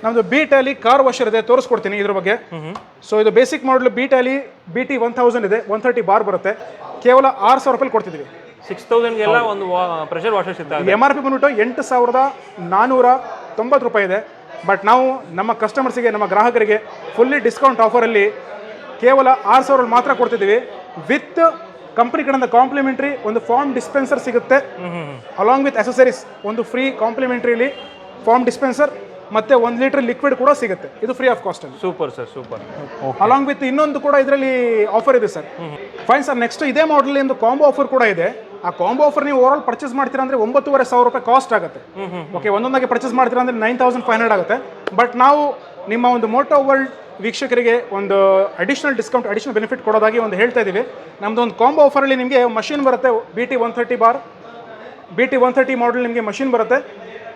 ನಮ್ಮದು BTally ಕಾರ್ ವಾಷರ್ ಇದೆ, ತೋರಿಸ್ಕೊಡ್ತೀನಿ ಇದ್ರ ಬಗ್ಗೆ. ಸೊ ಇದು ಬೇಸಿಕ್ ಮಾಡಲ್ BT 1000 ಇದೆ, 130 ಬಾರ್ ಬರುತ್ತೆ. ಕೇವಲ 6,000 ರೂಪಾಯಿ ಕೊಡ್ತಿದ್ದೀವಿ. 6,000ಗೆಲ್ಲ ಒಂದು ಪ್ರೆಷರ್ ವಾಷರ್ ಸಿಗ್ತದೆ. MRP ಬಂದ್ಬಿಟ್ಟು 8,490 ರೂಪಾಯಿ ಇದೆ. ಬಟ್ ನಾವು ನಮ್ಮ ಕಸ್ಟಮರ್ಸಿಗೆ, ನಮ್ಮ ಗ್ರಾಹಕರಿಗೆ ಫುಲ್ಲಿ ಡಿಸ್ಕೌಂಟ್ ಆಫರಲ್ಲಿ ಕೇವಲ 6,000 ಮಾತ್ರ ಕೊಡ್ತಿದ್ದೀವಿ. ವಿತ್ ಕಂಪನಿ ಕಡೆಯಿಂದ ಕಾಂಪ್ಲಿಮೆಂಟ್ರಿ ಒಂದು ಫಾರ್ಮ್ ಡಿಸ್ಪೆನ್ಸರ್ ಸಿಗುತ್ತೆ, ಅಲಾಂಗ್ ವಿತ್ ಅಸೆಸರೀಸ್ ಒಂದು ಫ್ರೀ ಕಾಂಪ್ಲಿಮೆಂಟ್ರಿಲಿ ಫಾರ್ಮ್ ಡಿಸ್ಪೆನ್ಸರ್ ಮತ್ತೆ 1 ಲೀಟರ್ ಲಿಕ್ವಿಡ್ ಕೂಡ ಸಿಗುತ್ತೆ. ಇದು free of cost. Super sir, super. Along with ಇನ್ನೊಂದು ಕೂಡ ಇದರಲ್ಲಿ ಆಫರ್ ಇದೆ ಸರ್. Fine sir. ನೆಕ್ಸ್ಟ್ ಇದೇ ಮಾಡಲ್ ಒಂದು ಕಾಂಬೋ ಆಫರ್ ಕೂಡ ಇದೆ. ಆ ಕಾಂಬೋ ಆಫರ್ ನೀವು ಓವರ್ ಆಲ್ ಪರ್ಚೇಸ್ ಮಾಡ್ತೀರಾ ಅಂದರೆ 9,500 ರೂಪಾಯಿ ಕಾಸ್ಟ್ ಆಗುತ್ತೆ. ಓಕೆ, ಒಂದೊಂದಾಗಿ ಪರ್ಚೇಸ್ ಮಾಡ್ತೀರಾ ಅಂದರೆ 9,500 ಆಗುತ್ತೆ. ಬಟ್ ನಾವು ನಿಮ್ಮ ಒಂದು ಮೋಟೋ ವರ್ಲ್ಡ್ ವೀಕ್ಷಕರಿಗೆ ಒಂದು ಅಡಿಷನಲ್ ಡಿಸ್ಕೌಂಟ್, ಅಡಿಷನಲ್ ಬೆನಿಫಿಟ್ ಕೊಡೋದಾಗಿ ಒಂದು ಹೇಳ್ತಾ ಇದ್ದೀವಿ. ನಮ್ಮದು ಒಂದು ಕಾಂಬೋ ಆಫರಲ್ಲಿ ನಿಮಗೆ ಮಷಿನ್ ಬರುತ್ತೆ, BT 130 ಬಾರ್, BT 130 ಮಾಡಲ್ ನಿಮಗೆ ಮಷಿನ್ ಬರುತ್ತೆ,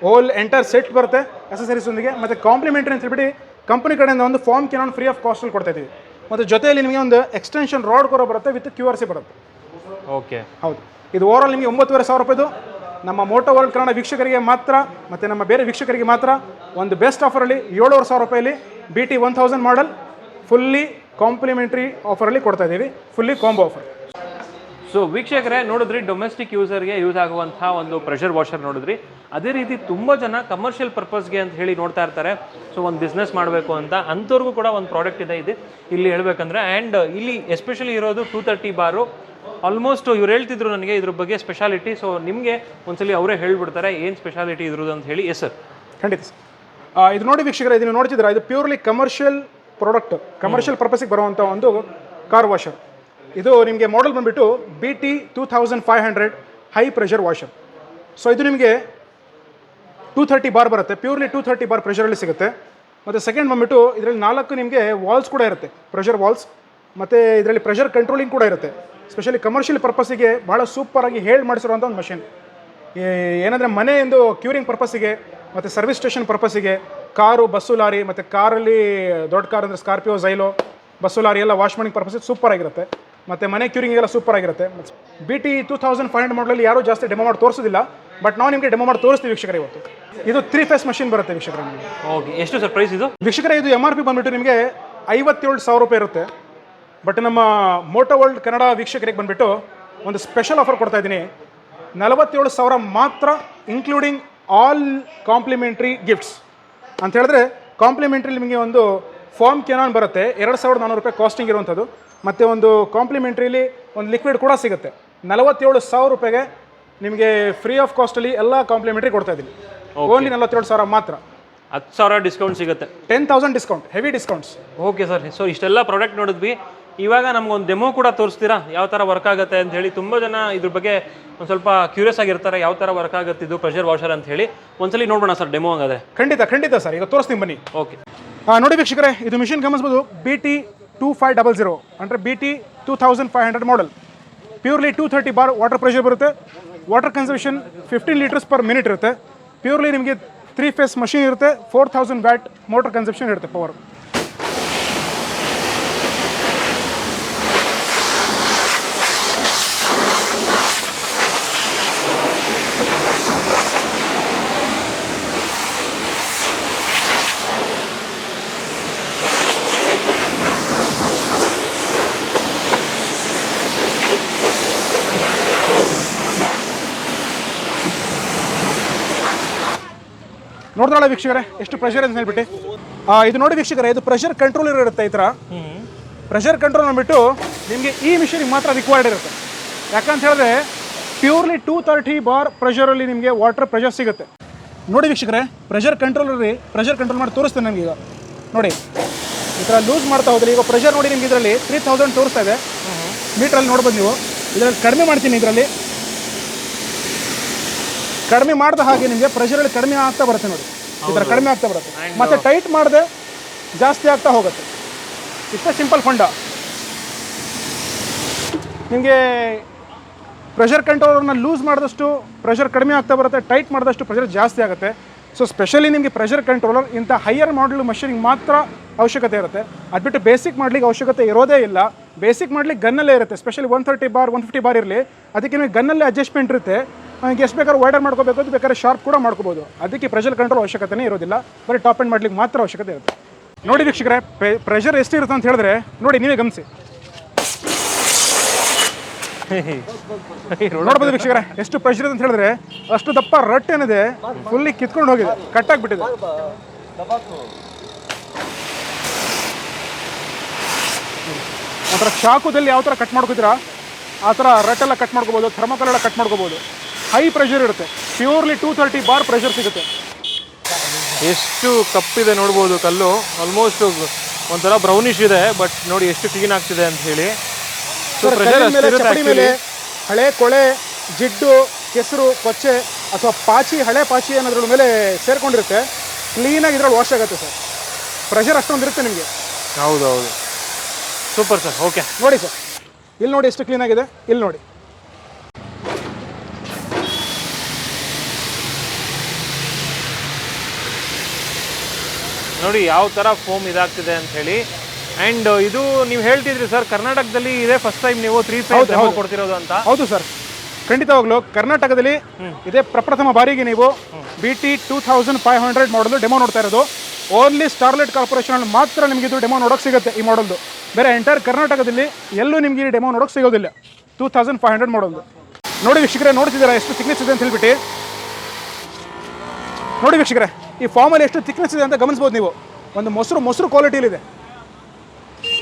ಹೋಲ್ ಎಂಟರ್ ಸೆಟ್ ಬರುತ್ತೆ ಅಸೆಸರೀಸ್ ಒಂದಿಗೆ, ಮತ್ತು ಕಾಂಪ್ಲಿಮೆಂಟ್ರಿ ಅಂತ ಹೇಳ್ಬಿಟ್ಟು ಕಂಪನಿ ಕಡೆಯಿಂದ ಒಂದು ಫಾರ್ಮ್ ಕ್ಯಾನ್ ಫ್ರೀ ಆಫ್ ಕಾಸ್ಟಲ್ಲಿ ಕೊಡ್ತಾ ಇದ್ದೀವಿ. ಮತ್ತು ಜೊತೆಯಲ್ಲಿ ನಿಮಗೆ ಒಂದು ಎಕ್ಸ್ಟೆನ್ಷನ್ ರಾಡ್ ಕೂಡ ಬರುತ್ತೆ ವಿತ್ QRC ಬರುತ್ತೆ. ಓಕೆ, ಹೌದು. ಇದು ಓವರ್ ಆಲ್ ನಿಮಗೆ 9,500 ರೂಪಾಯಿದು ನಮ್ಮ ಮೋಟೋ ವರ್ಲ್ಡ್ ಕನ್ನಡ ವೀಕ್ಷಕರಿಗೆ ಮಾತ್ರ, ಮತ್ತು ನಮ್ಮ ಬೇರೆ ವೀಕ್ಷಕರಿಗೆ ಮಾತ್ರ ಒಂದು ಬೆಸ್ಟ್ ಆಫರಲ್ಲಿ 7,500 ರೂಪಾಯಲ್ಲಿ BT 1000 ಮಾಡಲ್ ಫುಲ್ಲಿ ಕಾಂಪ್ಲಿಮೆಂಟ್ರಿ ಆಫರಲ್ಲಿ ಕೊಡ್ತಾ ಇದ್ದೀವಿ, ಫುಲ್ಲಿ ಕಾಂಬೋ ಆಫರ್. ಸೊ ವೀಕ್ಷಕರೇ ನೋಡಿದ್ರಿ, ಡೊಮೆಸ್ಟಿಕ್ ಯೂಸರ್ಗೆ ಯೂಸ್ ಆಗುವಂತಹ ಒಂದು ಪ್ರೆಷರ್ ವಾಷರ್ ನೋಡಿದ್ರಿ. ಅದೇ ರೀತಿ ತುಂಬ ಜನ ಕಮರ್ಷಿಯಲ್ ಪರ್ಪಸ್ಗೆ ಅಂತ ಹೇಳಿ ನೋಡ್ತಾ ಇರ್ತಾರೆ. ಸೊ ಒಂದು ಬಿಸ್ನೆಸ್ ಮಾಡಬೇಕು ಅಂತ ಅಂಥವ್ರಿಗೂ ಕೂಡ ಒಂದು ಪ್ರಾಡಕ್ಟ್ ಇದೆ ಇಲ್ಲಿ ಹೇಳ್ಬೇಕಂದ್ರೆ. ಆ್ಯಂಡ್ ಇಲ್ಲಿ ಎಸ್ಪೆಷಲಿ ಇರೋದು 230 ಬಾರು. ಆಲ್ಮೋಸ್ಟ್ ಇವ್ರು ಹೇಳ್ತಿದ್ರು ನನಗೆ ಇದ್ರ ಬಗ್ಗೆ ಸ್ಪೆಷಾಲಿಟಿ. ಸೊ ನಿಮಗೆ ಒಂದ್ಸಲಿ ಅವರೇ ಹೇಳ್ಬಿಡ್ತಾರೆ ಏನು ಸ್ಪೆಷಾಲಿಟಿ ಇದ್ರದ್ದು ಅಂತ ಹೇಳಿ. ಎಸ್ ಸರ್, ಖಂಡಿತ ಸರ್. ಇದು ನೋಡಿ ವೀಕ್ಷಕರೇ, ಇದನ್ನು ನೋಡ್ತಿದ್ರೆ ಇದು ಪ್ಯೂರ್ಲಿ ಕಮರ್ಷಿಯಲ್ ಪ್ರಾಡಕ್ಟ್, ಕಮರ್ಷಿಯಲ್ ಪರ್ಪಸ್ಗೆ ಬರುವಂಥ ಒಂದು ಕಾರ್ ವಾಷರ್. ಇದು ನಿಮಗೆ ಮಾಡೆಲ್ ಬಂದುಬಿಟ್ಟು BT 2500 high pressure washer. So ಇದು ನಿಮಗೆ 230 ಬಾರ್ ಬರುತ್ತೆ, ಪ್ಯೂರ್ಲಿ 230 ಬಾರ್ ಪ್ರೆಷರಲ್ಲಿ ಸಿಗುತ್ತೆ. ಮತ್ತು ಸೆಕೆಂಡ್ ಬಂದುಬಿಟ್ಟು ಇದರಲ್ಲಿ 4 ನಿಮಗೆ ವಾಲ್ಸ್ ಕೂಡ ಇರುತ್ತೆ, ಪ್ರೆಷರ್ ವಾಲ್ಸ್. ಮತ್ತು ಇದರಲ್ಲಿ ಪ್ರೆಷರ್ ಕಂಟ್ರೋಲಿಂಗ್ ಕೂಡ ಇರುತ್ತೆ. ಸ್ಪೆಷಲಿ ಕಮರ್ಷಿಯಲ್ ಪರ್ಪಸ್ಸಿಗೆ ಭಾಳ ಸೂಪರಾಗಿ ಹೇಳಿ ಮಾಡಿಸಿರುವಂಥ ಒಂದು ಮಷಿನ್. ಏನಂದರೆ ಮನೆಯಿಂದ ಕ್ಯೂರಿಂಗ್ ಪರ್ಪಸ್ಸಿಗೆ ಮತ್ತು ಸರ್ವಿಸ್ ಸ್ಟೇಷನ್ ಪರ್ಪಸ್ಸಿಗೆ, ಕಾರು, ಬಸ್ಸು, ಲಾರಿ, ಮತ್ತು ಕಾರಲ್ಲಿ ದೊಡ್ಡ ಕಾರ್ ಅಂದರೆ ಸ್ಕಾರ್ಪಿಯೋ, ಝೈಲೋ, ಬಸ್ಸು, ಲಾರಿ ಎಲ್ಲ ವಾಶ್ ಮಾಡಿಂಗ್ ಪರ್ಪಸ್ಸಿಗೆ ಸೂಪರಾಗಿರುತ್ತೆ. ಮತ್ತು ಮನೆ ಕ್ಯೂರಿಂಗ್ ಸೂಪರ್ ಆಗಿರುತ್ತೆ. BT 2500 ಮಾಡಲಲ್ಲಿ ಯಾರೂ ಜಾಸ್ತಿ ಡೆಮೋ ಮಾಡಿ ತೋರಿಸೋದಿಲ್ಲ, ಬಟ್ ನಾವು ನಿಮಗೆ ಡೆಮೋ ಮಾಡಿ ತೋರಿಸ್ತೀವಿ ವೀಕ್ಷಕರೇ. ಇವತ್ತು ಇದು 3 ಫೇಸ್ ಮಷಿನ್ ಬರುತ್ತೆ ವೀಕ್ಷಕರೇ ನಿಮಗೆ. ಓಕೆ, ಎಷ್ಟು ಸರ್ ಪ್ರೈಸ್ ಇದು? ವೀಕ್ಷಕರೇ ಇದು MRP ಬಂದುಬಿಟ್ಟು ನಿಮಗೆ 57,000 ರೂಪಾಯಿ ಇರುತ್ತೆ. ಬಟ್ ನಮ್ಮ ಮೋಟೋ ವರ್ಲ್ಡ್ ಕನ್ನಡ ವೀಕ್ಷಕರಿಗೆ ಬಂದುಬಿಟ್ಟು ಒಂದು ಸ್ಪೆಷಲ್ ಆಫರ್ ಕೊಡ್ತಾ ಇದ್ದೀನಿ. 47,000 ಮಾತ್ರ, ಇನ್ಕ್ಲೂಡಿಂಗ್ ಆಲ್ ಕಾಂಪ್ಲಿಮೆಂಟ್ರಿ ಗಿಫ್ಟ್ಸ್ ಅಂತ ಹೇಳಿದ್ರೆ, ಕಾಂಪ್ಲಿಮೆಂಟ್ರಿ ನಿಮಗೆ ಒಂದು ಫಾರ್ಮ್ ಕೆನಾನ್ ಬರುತ್ತೆ 2,400 ರೂಪಾಯಿ ಕಾಸ್ಟಿಂಗ್ ಇರುವಂಥದ್ದು, ಮತ್ತು ಒಂದು ಕಾಂಪ್ಲಿಮೆಂಟ್ರಿಲಿ ಒಂದು ಲಿಕ್ವಿಡ್ ಕೂಡ ಸಿಗುತ್ತೆ. 47,000 ರೂಪಾಯಿಗೆ ನಿಮಗೆ ಫ್ರೀ ಆಫ್ ಕಾಸ್ಟಲ್ಲಿ ಎಲ್ಲ ಕಾಂಪ್ಲಿಮೆಂಟ್ರಿ ಕೊಡ್ತಾ ಇದ್ದೀನಿ. ಓನ್ಲಿ 47,000 ಮಾತ್ರ. 10,000 ಡಿಸ್ಕೌಂಟ್ ಸಿಗುತ್ತೆ. 10,000 discount, heavy discounts. Okay sir, so ಇಷ್ಟೆಲ್ಲ ಪ್ರಾಡಕ್ಟ್ ನೋಡಿದ್ವಿ. ಇವಾಗ ನಮ್ಗೊಂದು ಡೆಮೋ ಕೂಡ ತೋರಿಸ್ತೀರಾ ಯಾವ ಥರ ವರ್ಕ್ ಆಗುತ್ತೆ ಅಂತ ಹೇಳಿ? ತುಂಬ ಜನ ಇದ್ರ ಬಗ್ಗೆ ಒಂದು ಸ್ವಲ್ಪ ಕ್ಯೂರಿಯಸ್ ಆಗಿರ್ತಾರೆ, ಯಾವ ಥರ ವರ್ಕ್ ಆಗುತ್ತೆ ಇದು ಪ್ರೆಷರ್ ವಾಷರ್ ಅಂತ ಹೇಳಿ. ಒಂದ್ಸಲಿ ನೋಡೋಣ ಸರ್ ಡೆಮೋ ಹಂಗಾದ್ರೆ. ಖಂಡಿತ ಸರ್, ಈಗ ತೋರಿಸ್ತೀನಿ ಬನ್ನಿ. ಓಕೆ, ನೋಡಿ ವೀಕ್ಷಕರೇ, ಇದು ಮಿಷಿನ್ ಗಮನಿಸ್ಬೋದು. BT 2500 ಅಂದರೆ BT 2500 ಮಾಡಲ್. ಪ್ಯೂರ್ಲಿ 230 ಬಾರ್ ವಾಟರ್ ಪ್ರೆಷರ್ ಬರುತ್ತೆ. Water consumption 15 litres per minute ಇರುತ್ತೆ. ಪ್ಯೂರ್ಲಿ ನಿಮಗೆ 3 ಫೇಸ್ ಮಷಿನ್ ಇರುತ್ತೆ. 4000 ವ್ಯಾಟ್ ಮೋಟರ್ ಕನ್ಸಂಪ್ಷನ್ ಇರುತ್ತೆ ಪವರ್. ನೋಡಿದ್ರಲ್ಲ ವೀಕ್ಷಕರೇ ಎಷ್ಟು ಪ್ರೆಷರ್ ಅಂತ ಹೇಳ್ಬಿಟ್ಟು. ಇದು ನೋಡಿ ವೀಕ್ಷಕರೇ, ಇದು ಪ್ರೆಷರ್ ಕಂಟ್ರೋಲರ್ ಇರುತ್ತೆ. ಈ ಥರ ಪ್ರೆಷರ್ ಕಂಟ್ರೋಲ್ ಅಂದ್ಬಿಟ್ಟು ನಿಮಗೆ ಈ ಮಿಷಿನಿಗೆ ಮಾತ್ರ ರಿಕ್ವೈರ್ಡ್ ಇರುತ್ತೆ. ಯಾಕಂತ ಹೇಳಿದ್ರೆ ಪ್ಯೂರ್ಲಿ 230 ಬಾರ್ ಪ್ರೆಷರಲ್ಲಿ ನಿಮಗೆ ವಾಟರ್ ಪ್ರೆಷರ್ ಸಿಗುತ್ತೆ. ನೋಡಿ ವೀಕ್ಷಕರೇ, ಪ್ರೆಷರ್ ಕಂಟ್ರೋಲ್ ಮಾಡಿ ತೋರಿಸ್ತೇನೆ ನಮಗೆ. ಈಗ ನೋಡಿ, ಈ ಥರ ಲೂಸ್ ಮಾಡ್ತಾ ಹೋದ್ರೆ ಈಗ ಪ್ರೆಷರ್ ನೋಡಿ ನಿಮ್ಗೆ ಇದರಲ್ಲಿ 3000 ತೋರಿಸ್ತಾ ಇದೆ ಮೀಟ್ರಲ್ಲಿ. ನೋಡ್ಬೋದು ನೀವು, ಇದರಲ್ಲಿ ಕಡಿಮೆ ಮಾಡ್ತೀನಿ. ಇದರಲ್ಲಿ ಕಡಿಮೆ ಮಾಡಿದ ಹಾಗೆ ನಿಮಗೆ ಪ್ರೆಷರಲ್ಲಿ ಕಡಿಮೆ ಆಗ್ತಾ ಬರುತ್ತೆ. ನೋಡಿ, ಈ ಥರ ಕಡಿಮೆ ಆಗ್ತಾ ಬರುತ್ತೆ. ಮತ್ತು ಟೈಟ್ ಮಾಡದೆ ಜಾಸ್ತಿ ಆಗ್ತಾ ಹೋಗುತ್ತೆ. ಇಷ್ಟೇ ಸಿಂಪಲ್ ಫಂಡ. ನಿಮಗೆ ಪ್ರೆಷರ್ ಕಂಟ್ರೋಲರ್ನ ಲೂಸ್ ಮಾಡಿದಷ್ಟು ಪ್ರೆಷರ್ ಕಡಿಮೆ ಆಗ್ತಾ ಬರುತ್ತೆ, ಟೈಟ್ ಮಾಡಿದಷ್ಟು ಪ್ರೆಷರ್ ಜಾಸ್ತಿ ಆಗುತ್ತೆ. ಸೊ ಸ್ಪೆಷಲಿ ನಿಮಗೆ ಪ್ರೆಷರ್ ಕಂಟ್ರೋಲರ್ ಇಂಥ ಹೈಯರ್ ಮಾಡಲ್ ಮಷೀನಿಗೆ ಮಾತ್ರ ಅವಶ್ಯಕತೆ ಇರುತ್ತೆ. ಅದು ಬಿಟ್ಟು ಬೇಸಿಕ್ ಮಾಡಲಿಕ್ಕೆ ಅವಶ್ಯಕತೆ ಇರೋದೇ ಇಲ್ಲ. ಬೇಸಿಕ್ ಮಾಡಲಿಕ್ಕೆ ಗನ್ನಲ್ಲೇ ಇರುತ್ತೆ. ಸ್ಪೆಷಲಿ 130 ಬಾರ್ 150 ಬಾರ್ ಇರಲಿ, ಅದಕ್ಕೆ ನಿಮಗೆ ಗನ್ನಲ್ಲೇ ಅಡ್ಜಸ್ಟ್ಮೆಂಟ್ ಇರುತ್ತೆ. ಎಷ್ಟು ಬೇಕಾದ್ರೂ ವೈಡರ್ ಮಾಡ್ಕೋಬೇಕು, ಅದು ಬೇಕಾದ್ರೆ ಶಾರ್ಪ್ ಕೂಡ ಮಾಡ್ಕೋಬೋದು. ಅದಕ್ಕೆ ಪ್ರೆಷರ್ ಕಂಟ್ರೋಲ್ ಅವಶ್ಯಕತೆನೇ ಇರೋದಿಲ್ಲ. ಬರೀ ಟಾಪ್ ಎಂಡ್ ಮಾಡ್ಲಿಕ್ಕೆ ಮಾತ್ರ ಅವಶ್ಯಕತೆ ಇರುತ್ತೆ. ನೋಡಿ ವೀಕ್ಷಕರೇ, ಪ್ರೆಷರ್ ಎಷ್ಟು ಇರುತ್ತೆ ಅಂತ ಹೇಳಿದ್ರೆ ನೋಡಿ, ನೀವೇ ಗಮನಿಸಿ. ನೋಡ್ಬೋದು ವೀಕ್ಷಕರೇ, ಎಷ್ಟು ಪ್ರೆಷರ್ ಅಂತ ಹೇಳಿದ್ರೆ ಅಷ್ಟು ದಪ್ಪ ರಟ್ ಏನಿದೆ ಫುಲ್ಲಿ ಕಿತ್ಕೊಂಡು ಹೋಗಿದೆ, ಕಟ್ಟಾಗ್ಬಿಟ್ಟಿದೆ. ಒಂಥರ ಚಾಕುದಲ್ಲಿ ಯಾವ ಥರ ಕಟ್ ಮಾಡ್ಕೋತೀರಾ ಆ ಥರ ರಟ್ಟೆಲ್ಲ ಕಟ್ ಮಾಡ್ಕೋಬೋದು, ಥರ್ಮೋಕಾಲ್ ಎಲ್ಲ ಕಟ್ ಮಾಡ್ಕೋಬೋದು. ಹೈ ಪ್ರೆಷರ್ ಇರುತ್ತೆ. ಪ್ಯೂರ್ಲಿ 230 ಬಾರ್ ಪ್ರೆಷರ್ ಸಿಗುತ್ತೆ. ಎಷ್ಟು ಕಪ್ಪಿದೆ ನೋಡ್ಬೋದು ಕಲ್ಲು. ಆಲ್ಮೋಸ್ಟ್ ಒಂಥರ ಬ್ರೌನಿಶ್ ಇದೆ, ಬಟ್ ನೋಡಿ ಎಷ್ಟು ಕ್ಲೀನ್ ಆಗ್ತಿದೆ ಅಂತ ಹೇಳಿ. ಚಪ್ಪಡಿ ಮೇಲೆ ಹಳೆ ಕೊಳೆ, ಜಿಡ್ಡು, ಕೆಸರು, ಕೊಚ್ಚೆ ಅಥವಾ ಪಾಚಿ, ಹಳೆ ಪಾಚಿ ಅನ್ನೋದ್ರ ಮೇಲೆ ಸೇರ್ಕೊಂಡಿರುತ್ತೆ. ಕ್ಲೀನಾಗಿ ಇದ್ರಲ್ಲಿ ವಾಶ್ ಆಗುತ್ತೆ ಸರ್. ಪ್ರೆಷರ್ ಅಷ್ಟೊಂದು ಇರುತ್ತೆ ನಿಮಗೆ. ಹೌದೌದು, ಸೂಪರ್ ಸರ್. ಓಕೆ, ನೋಡಿ ಸರ್, ಇಲ್ಲಿ ನೋಡಿ ಎಷ್ಟು ಕ್ಲೀನಾಗಿದೆ. ಇಲ್ಲಿ ನೋಡಿ, ನೋಡಿ ಯಾವ ಥರ ಫೋಮ್ ಇದಾಗ್ತಿದೆ ಅಂತ ಹೇಳಿ. ಆ್ಯಂಡ್ ಇದು ನೀವು ಹೇಳ್ತಿದ್ರಿ ಸರ್, ಕರ್ನಾಟಕದಲ್ಲಿ ಇದೇ ಫಸ್ಟ್ ಟೈಮ್ ನೀವು 3 ಫೇಸ್ ಡೆಮೋ ಕೊಡ್ತಿರೋದು ಅಂತ. ಹೌದು ಸರ್, ಖಂಡಿತವಾಗ್ಲೂ ಕರ್ನಾಟಕದಲ್ಲಿ ಇದೇ ಪ್ರಪ್ರಥಮ ಬಾರಿಗೆ ನೀವು BT 2500 ಮಾಡಲು ಡೆಮೋ ನೋಡ್ತಾ ಇರೋದು. ಓನ್ಲಿ ಸ್ಟಾರ್ಲೈಟ್ ಕಾರ್ಪೊರೇಷನ್ ಮಾತ್ರ ನಿಮಗೆ ಇದು ಡೆಮೋ ನೋಡೋಕೆ ಸಿಗುತ್ತೆ. ಈ ಮಾಡಲ್ದು ಬೇರೆ ಎಂಟೈರ್ ಕರ್ನಾಟಕದಲ್ಲಿ ಎಲ್ಲೂ ನಿಮಗೆ ಈ ಡೆಮೋ ನೋಡೋಕೆ ಸಿಗೋದಿಲ್ಲ. 2500 ಮಾಡಲ್ದು. ನೋಡಿ ವೀಕ್ಷಕರೇ, ನೋಡ್ತಿದ್ದೀರಾ ಎಷ್ಟು ಥಿಕ್ನೆಸ್ ಇದೆ ಅಂತ ಹೇಳ್ಬಿಟ್ಟು. ನೋಡಿ ವೀಕ್ಷಕರೇ, ಈ ಫಾರ್ಮಲ್ಲಿ ಎಷ್ಟು ಥಿಕ್ನೆಸ್ ಇದೆ ಅಂತ ಗಮನಿಸ್ಬೋದು ನೀವು. ಒಂದು ಮೊಸರು ಕ್ವಾಲಿಟಿಲಿದೆ.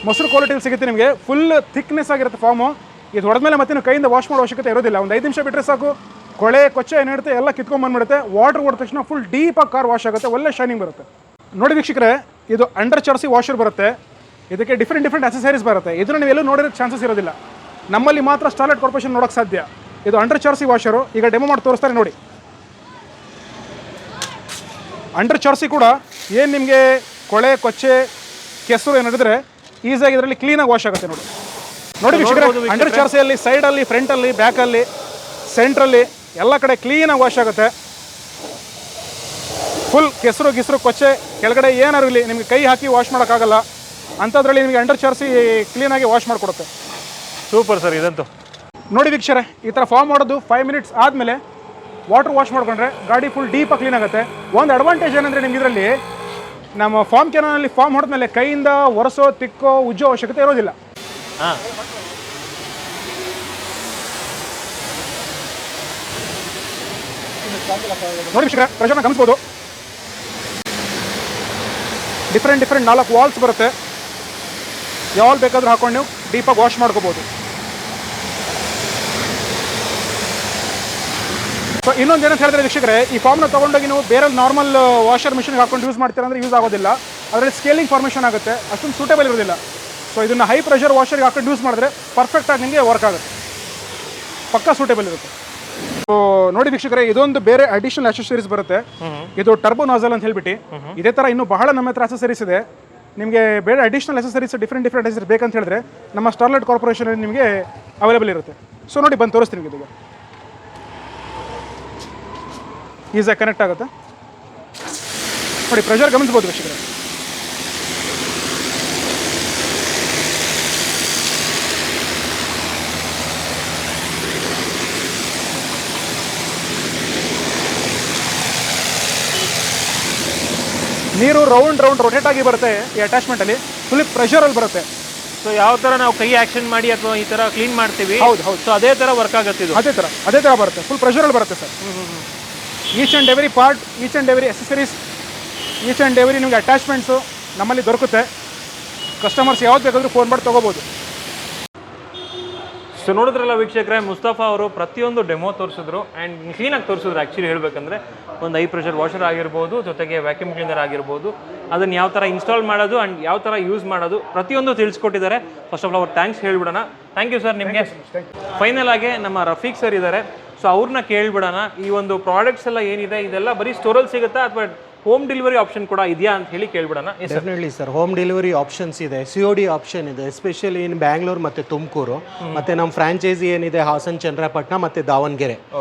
ಮೊಸರು ಕ್ವಾಲಿಟಿಲಿ ಸಿಗುತ್ತೆ ನಿಮಗೆ. ಫುಲ್ ಥಿಕ್ನೆಸ್ ಆಗಿರುತ್ತೆ ಫಾರ್ಮು. ಇದು ಹೊಡೆದ್ಮೇಲೆ ಮತ್ತೆ ಕೈಯಿಂದ ವಾಶ್ ಮಾಡೋ ಅವಶ್ಯಕತೆ ಇರೋದಿಲ್ಲ. ಒಂದು 5 ನಿಮಿಷ ಬಿಟ್ಟರೆ ಸಾಕು, ಕೊಳೆ ಕೊಚ್ಚೆ ಏನಿರುತ್ತೆ ಎಲ್ಲ ಕಿತ್ಕೊಂಡ್ಬಂದ್ಬಿಡುತ್ತೆ. ವಾಟರ್ ಹೊಡೆದ ತಕ್ಷಣ ಫುಲ್ ಡೀಪಾಗಿ ಕಾರ್ ವಾಶ್ ಆಗುತ್ತೆ, ಒಳ್ಳೆ ಶೈನಿಂಗ್ ಬರುತ್ತೆ. ನೋಡಿ ವೀಕ್ಷಕರೇ, ಇದು ಅಂಡರ್ ಚಾರ್ಸಿ ವಾಷರ್ ಬರುತ್ತೆ. ಇದಕ್ಕೆ ಡಿಫ್ರೆಂಟ್ ಅಸೆಸರೀಸ್ ಬರುತ್ತೆ. ಇದನ್ನು ನೀವು ಎಲ್ಲೂ ನೋಡಿರೋ ಚಾನ್ಸಸ್ ಇರೋದಿಲ್ಲ. ನಮ್ಮಲ್ಲಿ ಮಾತ್ರ ಸ್ಟಾರ್ಲೈಟ್ ಕಾರ್ಪೊರೇಷನ್ ನೋಡೋಕ್ಕೆ ಸಾಧ್ಯ. ಇದು ಅಂಡರ್ ಚಾರ್ಸಿ ವಾಷರು. ಈಗ ಡೆಮೋ ಮಾಡಿ ತೋರಿಸ್ತಾರೆ ನೋಡಿ. ಅಂಡರ್ ಚಾರ್ಸಿ ಕೂಡ ಏನು ನಿಮಗೆ ಕೊಳೆ ಕೊಚ್ಚೆ ಕೆಸರು ಏನಿದ್ರೆ ಈಸಿಯಾಗಿ ಇದರಲ್ಲಿ ಕ್ಲೀನಾಗಿ ವಾಶ್ ಆಗುತ್ತೆ. ನೋಡಿ ವೀಕ್ಷಕರೇ, ಅಂಡರ್ ಚಾರ್ಸಿಯಲ್ಲಿ ಸೈಡಲ್ಲಿ, ಫ್ರಂಟಲ್ಲಿ, ಬ್ಯಾಕಲ್ಲಿ, ಸೆಂಟ್ರಲ್ಲಿ ಎಲ್ಲ ಕಡೆ ಕ್ಲೀನಾಗಿ ವಾಶ್ ಆಗುತ್ತೆ. ಫುಲ್ ಕೆಸರು ಕೊಚ್ಚೆ ಕೆಳಗಡೆ ಏನಾರು ಇರಲಿ ನಿಮಗೆ ಕೈ ಹಾಕಿ ವಾಶ್ ಮಾಡೋಕ್ಕಾಗಲ್ಲ. ಅಂಥದ್ರಲ್ಲಿ ನಿಮಗೆ ಅಂಡರ್ ಚಾರ್ಸಿ ಕ್ಲೀನಾಗಿ ವಾಶ್ ಮಾಡಿಕೊಡುತ್ತೆ. ಸೂಪರ್ ಸರ್ ಇದಂತೂ. ನೋಡಿ ವೀಕ್ಷರೆ, ಈ ಥರ ಫಾರ್ಮ್ ಮಾಡೋದು 5 ಮಿನಿಟ್ಸ್ ಆದಮೇಲೆ ವಾಟರ್ ವಾಶ್ ಮಾಡ್ಕೊಂಡ್ರೆ ಗಾಡಿ ಫುಲ್ ಡೀಪಾಗಿ ಕ್ಲೀನ್ ಆಗುತ್ತೆ. ಒಂದು ಅಡ್ವಾಂಟೇಜ್ ಏನಂದರೆ ನಿಮ್ಗೆ ಇದರಲ್ಲಿ ನಮ್ಮ ಫಾರ್ಮ್ ಕ್ಯಾನಲ್ಲಿ ಫಾರ್ಮ್ ಹೊಡೆದ್ಮೇಲೆ ಕೈಯಿಂದ ಒರೆಸೋ ತಿಕ್ಕೋ ಉಜ್ಜೋ ಅವಶ್ಯಕತೆ ಇರೋದಿಲ್ಲ. ಹಾಂ, ನೋಡಿ ವೀಕ್ಷರೆ, ಪ್ರೆಷರ್ನ ಗಮನಿಸ್ಬೋದು. ಡಿಫ್ರೆಂಟ್ 4 ವಾಲ್ಸ್ ಬರುತ್ತೆ. ಯಾವಾಗ ಬೇಕಾದರೂ ಹಾಕೊಂಡು ನೀವು ಡೀಪಾಗಿ ವಾಶ್ ಮಾಡ್ಕೋಬೋದು. ಸೊ ಇನ್ನೊಂದು ಏನಂತ ಹೇಳಿದ್ರೆ ವೀಕ್ಷಕರೇ, ಈ ಫಾರ್ಮ್ನ ತೊಗೊಂಡೋಗಿ ನೀವು ಬೇರೆ ನಾರ್ಮಲ್ ವಾಷರ್ ಮಿಷನ್ಗೆ ಹಾಕೊಂಡು ಯೂಸ್ ಮಾಡ್ತೀರಾ ಅಂದರೆ ಯೂಸ್ ಆಗೋದಿಲ್ಲ. ಅದರಲ್ಲಿ ಸ್ಕೇಲಿಂಗ್ ಫಾರ್ಮೇಷನ್ ಆಗುತ್ತೆ, ಅಷ್ಟೊಂದು ಸೂಟೇಬಲ್ ಇರೋದಿಲ್ಲ. ಸೊ ಇದನ್ನು ಹೈ ಪ್ರೆಷರ್ ವಾಷರ್ಗೆ ಹಾಕೊಂಡು ಯೂಸ್ ಮಾಡಿದ್ರೆ ಪರ್ಫೆಕ್ಟಾಗಿ ನಿಮಗೆ ವರ್ಕ್ ಆಗುತ್ತೆ, ಪಕ್ಕಾ ಸೂಟೇಬಲ್ ಇರುತ್ತೆ. ಸೊ ನೋಡಿ ವೀಕ್ಷಕರೇ, ಇದೊಂದು ಬೇರೆ ಅಡಿಷನಲ್ ಅಸೆಸರೀಸ್ ಬರುತ್ತೆ. ಇದು ಟರ್ಬೋ ನಾಸಲ್ ಅಂತ ಹೇಳ್ಬಿಟ್ಟು, ಇದೇ ಥರ ಇನ್ನೂ ಬಹಳ ನಮ್ಮ ಹತ್ರ ಅಸೆಸರೀಸ್ ಇದೆ. ನಿಮಗೆ ಬೇರೆ ಅಡಿಷನಲ್ ಅಸೆಸರೀಸ್ ಡಿಫ್ರೆಂಟ್ ಅಸೆಸರೀಸ್ ಬೇಕಂತ ಹೇಳಿದ್ರೆ ನಮ್ಮ ಸ್ಟಾರ್ಲೈಟ್ ಕಾರ್ಪೊರೇಷನ್ ನಿಮಗೆ ಅವೈಲೇಬಲ್ ಇರುತ್ತೆ. ಸೊ ನೋಡಿ, ಬಂದು ತೋರಿಸ್ತೀನಿ. ಇದು ಈಸಾಗಿ ಕನೆಕ್ಟ್ ಆಗುತ್ತೆ. ನೋಡಿ, ಪ್ರೆಷರ್ ಗಮನಿಸ್ಬೋದು ವೀಕ್ಷಕರೇ. ನೀರು ರೌಂಡ್ ರೊಟೇಟ್ ಆಗಿ ಬರುತ್ತೆ. ಈ ಅಟ್ಯಾಚ್ಮೆಂಟಲ್ಲಿ ಫುಲ್ ಪ್ರೆಷರಲ್ಲಿ ಬರುತ್ತೆ. ಸೊ ಯಾವ ಥರ ನಾವು ಕೈ ಆ್ಯಕ್ಷನ್ ಮಾಡಿ ಅಥವಾ ಈ ಥರ ಕ್ಲೀನ್ ಮಾಡ್ತೀವಿ, ಹೌದು. ಸೊ ಅದೇ ಥರ ವರ್ಕ್ ಆಗುತ್ತೆ ಇದು. ಅದೇ ಥರ ಬರುತ್ತೆ, ಫುಲ್ ಪ್ರೆಷರಲ್ಲಿ ಬರುತ್ತೆ sir. Each and every part, each and every accessories, each and every ನಿಮಗೆ ಅಟ್ಯಾಚ್ಮೆಂಟ್ಸು ನಮ್ಮಲ್ಲಿ ದೊರಕುತ್ತೆ. ಕಸ್ಟಮರ್ಸ್ ಯಾವ್ದು ಬೇಕಾದರೂ ಫೋನ್ ಮಾಡಿ ತೊಗೋಬೋದು. ಸೊ ನೋಡಿದ್ರಲ್ಲ ವೀಕ್ಷಕರೇ, ಮುಸ್ತಫಾ ಅವರು ಪ್ರತಿಯೊಂದು ಡೆಮೋ ತೋರಿಸಿದ್ರು ಆ್ಯಂಡ್ ಕ್ಲೀನಾಗಿ ತೋರಿಸಿದ್ರು. ಆ್ಯಕ್ಚುಲಿ ಹೇಳಬೇಕಂದ್ರೆ ಒಂದು ಹೈ ಪ್ರೆಷರ್ ವಾಷರ್ ಆಗಿರ್ಬೋದು, ಜೊತೆಗೆ ವ್ಯಾಕ್ಯೂಮ್ ಕ್ಲೀನರ್ ಆಗಿರ್ಬೋದು, ಅದನ್ನು ಯಾವ ಥರ ಇನ್ಸ್ಟಾಲ್ ಮಾಡೋದು ಆ್ಯಂಡ್ ಯಾವ ಥರ ಯೂಸ್ ಮಾಡೋದು ಪ್ರತಿಯೊಂದು ತಿಳಿಸ್ಕೊಟ್ಟಿದ್ದಾರೆ. ಫಸ್ಟ್ ಆಫ್ ಆಲ್ ಅವ್ರು ಥ್ಯಾಂಕ್ಸ್ ಹೇಳ್ಬಿಡೋಣ. ಥ್ಯಾಂಕ್ ಯು ಸರ್ ನಿಮಗೆ. ಫೈನಲ್ ಆಗಿ ನಮ್ಮ ರಫೀಕ್ ಸರ್ ಇದ್ದಾರೆ. ಸೊ ಅವ್ರನ್ನ ಕೇಳ್ಬಿಡೋಣ, ಈ ಒಂದು ಪ್ರಾಡಕ್ಟ್ಸ್ ಎಲ್ಲ ಏನಿದೆ ಇದೆಲ್ಲ ಬರೀ ಸ್ಟೋರಲ್ಲಿ ಸಿಗುತ್ತಾ ಅಥವಾ ಹೋಮ್ ಡೆಲಿವರಿ ಆಪ್ಷನ್ ಕೂಡ ಇದೆಯಾ ಅಂತ ಹೇಳಿ ಕೇಳ್ಬಿಡೋಣ. Definitely sir, home delivery options ಇದೆ, COD ಆಪ್ಷನ್ ಇದೆ, ಎಸ್ಪೆಷಲಿ ಇನ್ ಬ್ಯಾಂಗ್ಳೂರು ಮತ್ತು ತುಮಕೂರು, ಮತ್ತು ನಮ್ಮ ಫ್ರಾಂಚೈಸಿ ಏನಿದೆ ಹಾಸನ್, ಚನ್ನರಾಯಪಟ್ಟಣ ಮತ್ತು ದಾವಣಗೆರೆ.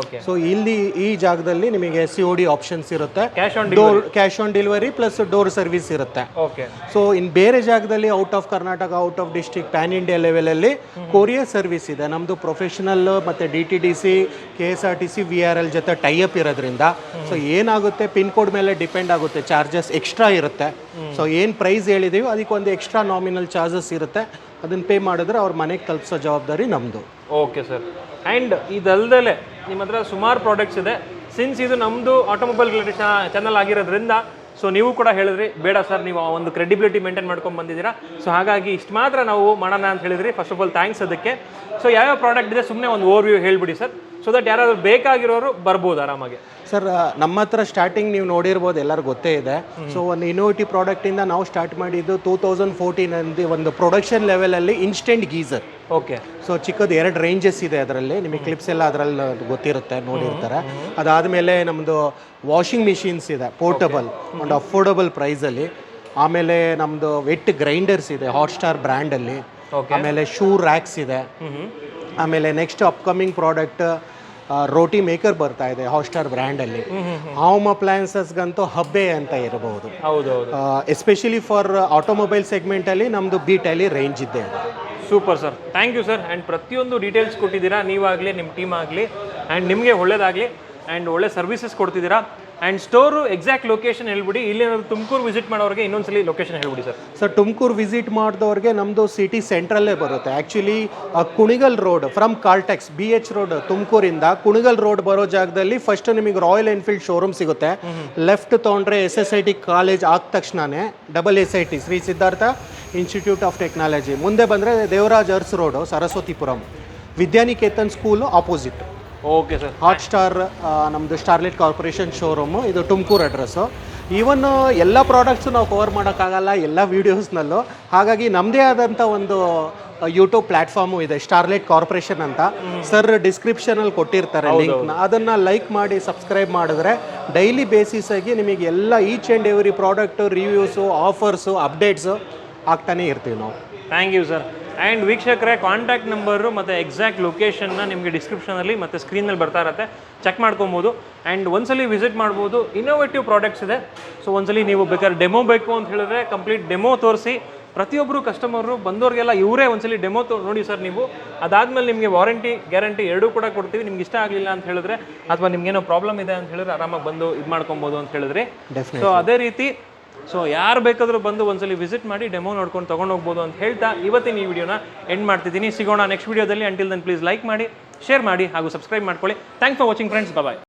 ಸೊ ಇಲ್ಲಿ ಈ ಜಾಗದಲ್ಲಿ ನಿಮಗೆ COD ಆಪ್ಷನ್ಸ್ ಇರುತ್ತೆ. Cash on delivery plus door service ಇರುತ್ತೆ. ಓಕೆ. ಸೊ ಇನ್ ಬೇರೆ ಜಾಗದಲ್ಲಿ out of Karnataka, out of district, PAN India ಲೆವೆಲಲ್ಲಿ ಕೊರಿಯರ್ ಸರ್ವಿಸ್ ಇದೆ. ನಮ್ಮದು ಪ್ರೊಫೆಷನಲ್ ಮತ್ತು DTDC, KSRTC, VRL ಜೊತೆ ಟೈಅಪ್ ಇರೋದ್ರಿಂದ ಸೊ ಏನಾಗುತ್ತೆ, ಪಿನ್ ಕೋಡ್ ಮೇಲೆ ಡಿಪೆಂಡ್ ಆಗುತ್ತೆ, ಚಾರ್ಜಸ್ ಎಕ್ಸ್ಟ್ರಾ ಇರುತ್ತೆ. ಸೊ ಏನು ಪ್ರೈಸ್ ಹೇಳಿದೀವಿ ಅದಕ್ಕೆ ಒಂದು ಎಕ್ಸ್ಟ್ರಾ ನಾಮಿನಲ್ ಚಾರ್ಜಸ್ ಇರುತ್ತೆ. ಅದನ್ನು ಪೇ ಮಾಡಿದ್ರೆ ಅವ್ರ ಮನೆಗೆ ತಲುಪಿಸೋ ಜವಾಬ್ದಾರಿ ನಮ್ಮದು. Okay sir. ಆ್ಯಂಡ್ ಇದಲ್ದಲೆ ನಿಮ್ಮ ಹತ್ರ ಸುಮಾರು ಪ್ರಾಡಕ್ಟ್ಸ್ ಇದೆ. ಸಿನ್ಸ್ ಇದು ನಮ್ಮದು ಆಟೋಮೊಬೈಲ್ ರಿಲೇಟೆಡ್ ಚಾನಲ್ ಆಗಿರೋದ್ರಿಂದ ಸೊ ನೀವು ಕೂಡ ಹೇಳಿದ್ರಿ, ಬೇಡ ಸರ್ ನೀವು ಒಂದು ಕ್ರೆಡಿಬಿಲಿಟಿ ಮೇಂಟೈನ್ ಮಾಡ್ಕೊಂಡು ಬಂದಿದ್ದೀರಾ, ಸೊ ಹಾಗಾಗಿ ಇಷ್ಟು ಮಾತ್ರ ನಾವು ಮಾಡೋಣ ಅಂತ ಹೇಳಿದ್ರಿ. ಫಸ್ಟ್ ಆಫ್ ಆಲ್ ಥ್ಯಾಂಕ್ಸ್ ಅದಕ್ಕೆ. ಸೊ ಯಾವ್ಯಾವ ಪ್ರಾಡಕ್ಟ್ ಇದೆ ಸುಮ್ಮನೆ ಒಂದು ಓವರ್ವ್ಯೂ ಹೇಳ್ಬಿಡಿ ಸರ್, ಸೊ ದಟ್ ಯಾರಾದರೂ ಬೇಕಾಗಿರೋರು ಬರ್ಬೋದು ಆರಾಮಾಗಿ. ಸರ್ ನಮ್ಮ ಹತ್ರ ಸ್ಟಾರ್ಟಿಂಗ್ ನೀವು ನೋಡಿರ್ಬೋದು, ಎಲ್ಲರಿಗೂ ಗೊತ್ತೇ ಇದೆ. ಸೊ ಒಂದು ಇನೋವೇಟಿವ್ ಪ್ರಾಡಕ್ಟಿಂದ ನಾವು ಸ್ಟಾರ್ಟ್ ಮಾಡಿದ್ದು 2014 ಒಂದು ಪ್ರೊಡಕ್ಷನ್ ಲೆವೆಲಲ್ಲಿ ಇನ್ಸ್ಟೆಂಟ್ ಗೀಸರ್. ಓಕೆ. ಸೊ ಚಿಕ್ಕದು 2 ರೇಂಜಸ್ ಇದೆ ಅದರಲ್ಲಿ, ನಿಮಗೆ ಕ್ಲಿಪ್ಸ್ ಎಲ್ಲ ಅದರಲ್ಲಿ ಗೊತ್ತಿರುತ್ತೆ, ನೋಡಿರ್ತಾರೆ. ಅದಾದಮೇಲೆ ನಮ್ಮದು ವಾಷಿಂಗ್ ಮಿಷಿನ್ಸ್ ಇದೆ ಪೋರ್ಟಬಲ್, ಒಂದು ಅಫೋರ್ಡಬಲ್ ಪ್ರೈಸಲ್ಲಿ. ಆಮೇಲೆ ನಮ್ಮದು ವೆಟ್ ಗ್ರೈಂಡರ್ಸ್ ಇದೆ ಹಾಟ್ಸ್ಟಾರ್ ಬ್ರ್ಯಾಂಡಲ್ಲಿ. ಆಮೇಲೆ ಶೂ ರ್ಯಾಕ್ಸ್ ಇದೆ. ಆಮೇಲೆ ನೆಕ್ಸ್ಟ್ ಅಪ್ಕಮಿಂಗ್ ಪ್ರಾಡಕ್ಟ್ ರೋಟಿ ಮೇಕರ್ ಬರ್ತಾ ಇದೆ ಹಾಟ್ಸ್ಟಾರ್ ಬ್ರ್ಯಾಂಡಲ್ಲಿ. ಹೋಮ್ ಅಪ್ಲಯನ್ಸಸ್ಗಂತೂ ಹಬ್ಬೆ ಅಂತ ಇರಬಹುದು. ಎಸ್ಪೆಷಲಿ ಫಾರ್ ಆಟೋಮೊಬೈಲ್ ಸೆಗ್ಮೆಂಟಲ್ಲಿ ನಮ್ಮದು B-Tally ರೇಂಜ್ ಇದೆ. Super sir, thank you sir. And ಪ್ರತಿಯೊಂದು ಡೀಟೇಲ್ಸ್ ಕೊಟ್ಟಿದ್ದೀರಾ, ನೀವಾಗಲಿ ನಿಮ್ಮ ಟೀಮ್ ಆಗಲಿ, ಆ್ಯಂಡ್ ನಿಮಗೆ ಒಳ್ಳೇದಾಗಲಿ ಆ್ಯಂಡ್ ಒಳ್ಳೆ ಸರ್ವಿಸಸ್ ಕೊಡ್ತಿದ್ದೀರಾ. ಆ್ಯಂಡ್ ಸ್ಟೋರು ಎಕ್ಸಾಕ್ಟ್ ಲೊಕೇಶನ್ ಹೇಳ್ಬಿಡಿ. ಇಲ್ಲಿ ತುಮಕೂರು ವಿಸಿಟ್ ಮಾಡೋರಿಗೆ ಇನ್ನೊಂದ್ಸಲಿ ಲೊಕೇಶನ್ ಹೇಳ್ಬಿಡಿ ಸರ್. ಸರ್ ತುಮಕೂರು ವಿಸಿಟ್ ಮಾಡಿದವ್ರಿಗೆ ನಮ್ಮದು ಸಿಟಿ ಸೆಂಟ್ರಲ್ಲೇ ಬರುತ್ತೆ. Actually Kunigal road from Caltex BH road ತುಮಕೂರಿಂದ ಕುಣಿಗಲ್ ರೋಡ್ ಬರೋ ಜಾಗದಲ್ಲಿ ಫಸ್ಟ್ ನಿಮಗೆ ರಾಯಲ್ ಎನ್ಫೀಲ್ಡ್ ಶೋರೂಮ್ ಸಿಗುತ್ತೆ. ಲೆಫ್ಟ್ ತೊಗೊಂಡ್ರೆ SSIT ಕಾಲೇಜ್ ಆದ ತಕ್ಷಣನೇ SSIT Shri Siddhartha Institute of Technology. ಮುಂದೆ ಬಂದರೆ Devaraj Urs road Saraswathipuram, Vidyaniketan school opposite. Okay sir. Hotstar ನಮ್ಮದು ಸ್ಟಾರ್ಲೈಟ್ ಕಾರ್ಪೊರೇಷನ್ ಶೋರೂಮು, ಇದು ತುಮಕೂರು ಅಡ್ರೆಸ್ಸು. ಈವನ್ ಎಲ್ಲ ಪ್ರಾಡಕ್ಟ್ಸು ನಾವು ಕವರ್ ಮಾಡೋಕ್ಕಾಗಲ್ಲ ಎಲ್ಲ ವೀಡಿಯೋಸ್ನಲ್ಲೂ, ಹಾಗಾಗಿ ನಮ್ಮದೇ ಆದಂಥ ಒಂದು ಯೂಟ್ಯೂಬ್ ಪ್ಲ್ಯಾಟ್ಫಾರ್ಮು ಇದೆ ಸ್ಟಾರ್ಲೈಟ್ ಕಾರ್ಪೊರೇಷನ್ ಅಂತ. ಸರ್ ಡಿಸ್ಕ್ರಿಪ್ಷನಲ್ಲಿ ಕೊಟ್ಟಿರ್ತಾರೆ ಲಿಂಕ್ನ, ಅದನ್ನು ಲೈಕ್ ಮಾಡಿ ಸಬ್ಸ್ಕ್ರೈಬ್ ಮಾಡಿದ್ರೆ ಡೈಲಿ ಬೇಸಿಸಾಗಿ ನಿಮಗೆ ಎಲ್ಲ each and every product reviews, offers, updates ಆಗ್ತಾನೇ ಇರ್ತೀವಿ ನಾವು. Thank you sir. ಆ್ಯಂಡ್ ವೀಕ್ಷಕರೇ, ಕಾಂಟ್ಯಾಕ್ಟ್ ನಂಬರು ಮತ್ತು ಎಕ್ಸಾಕ್ಟ್ ಲೊಕೇಶನ್ನ ನಿಮಗೆ ಡಿಸ್ಕ್ರಿಪ್ಷನಲ್ಲಿ ಮತ್ತು ಸ್ಕ್ರೀನಲ್ಲಿ ಬರ್ತಾ ಇರುತ್ತೆ, ಚೆಕ್ ಮಾಡ್ಕೊಬೋದು. ಆ್ಯಂಡ್ ಒಂದ್ಸಲಿ ವಿಸಿಟ್ ಮಾಡ್ಬೋದು. ಇನ್ನೋವೇಟಿವ್ ಪ್ರಾಡಕ್ಟ್ಸ್ ಇದೆ. ಸೊ ಒಂದ್ಸಲಿ ನೀವು ಬೇಕಾದ್ರೆ ಡೆಮೋ ಬೇಕು ಅಂತ ಹೇಳಿದ್ರೆ ಕಂಪ್ಲೀಟ್ ಡೆಮೋ ತೋರಿಸಿ ಪ್ರತಿಯೊಬ್ಬರು ಕಸ್ಟಮರು ಬಂದವ್ರಿಗೆಲ್ಲ ಇವರೇ ಒಂದ್ಸಲಿ ಡೆಮೋ ನೋಡಿ ಸರ್ ನೀವು, ಅದಾದ್ಮೇಲೆ ನಿಮಗೆ ವಾರಂಟಿ ಗ್ಯಾರಂಟಿ ಎರಡೂ ಕೂಡ ಕೊಡ್ತೀವಿ. ನಿಮ್ಗೆ ಇಷ್ಟ ಆಗಲಿಲ್ಲ ಅಂತ ಹೇಳಿದ್ರೆ ಅಥವಾ ನಿಮ್ಗೇನೋ ಪ್ರಾಬ್ಲಮ್ ಇದೆ ಅಂತ ಹೇಳಿದ್ರೆ ಆರಾಮಾಗಿ ಬಂದು ಇದು ಮಾಡ್ಕೊಬೋದು ಅಂತ ಹೇಳಿದ್ರಿ. ಸೊ ಅದೇ ರೀತಿ ಸೊ ಯಾರು ಬೇಕಾದರೂ ಬಂದು ಒಂದ್ಸಲಿ ವಿಸಿಟ್ ಮಾಡಿ ಡೆಮೋ ನೋಡ್ಕೊಂಡು ತೊಗೊಂಡು ಹೋಗ್ಬೋದು ಅಂತ ಹೇಳ್ತಾ ಇವತ್ತಿನ ಈ ವಿಡಿಯೋನ ಎಂಡ್ ಮಾಡ್ತಿದ್ದೀನಿ. ಸಿಗೋಣ ನೆಕ್ಸ್ಟ್ ವಿಡಿಯೋದಲ್ಲಿ. ಅಂಟಿಲ್ ದೆನ್ ಪ್ಲೀಸ್ ಲೈಕ್ ಮಾಡಿ, ಶೇರ್ ಮಾಡಿ ಹಾಗೂ ಸಬ್ಸ್ಕ್ರೈಬ್ ಮಾಡ್ಕೊಳ್ಳಿ. Thanks for watching friends. Bye.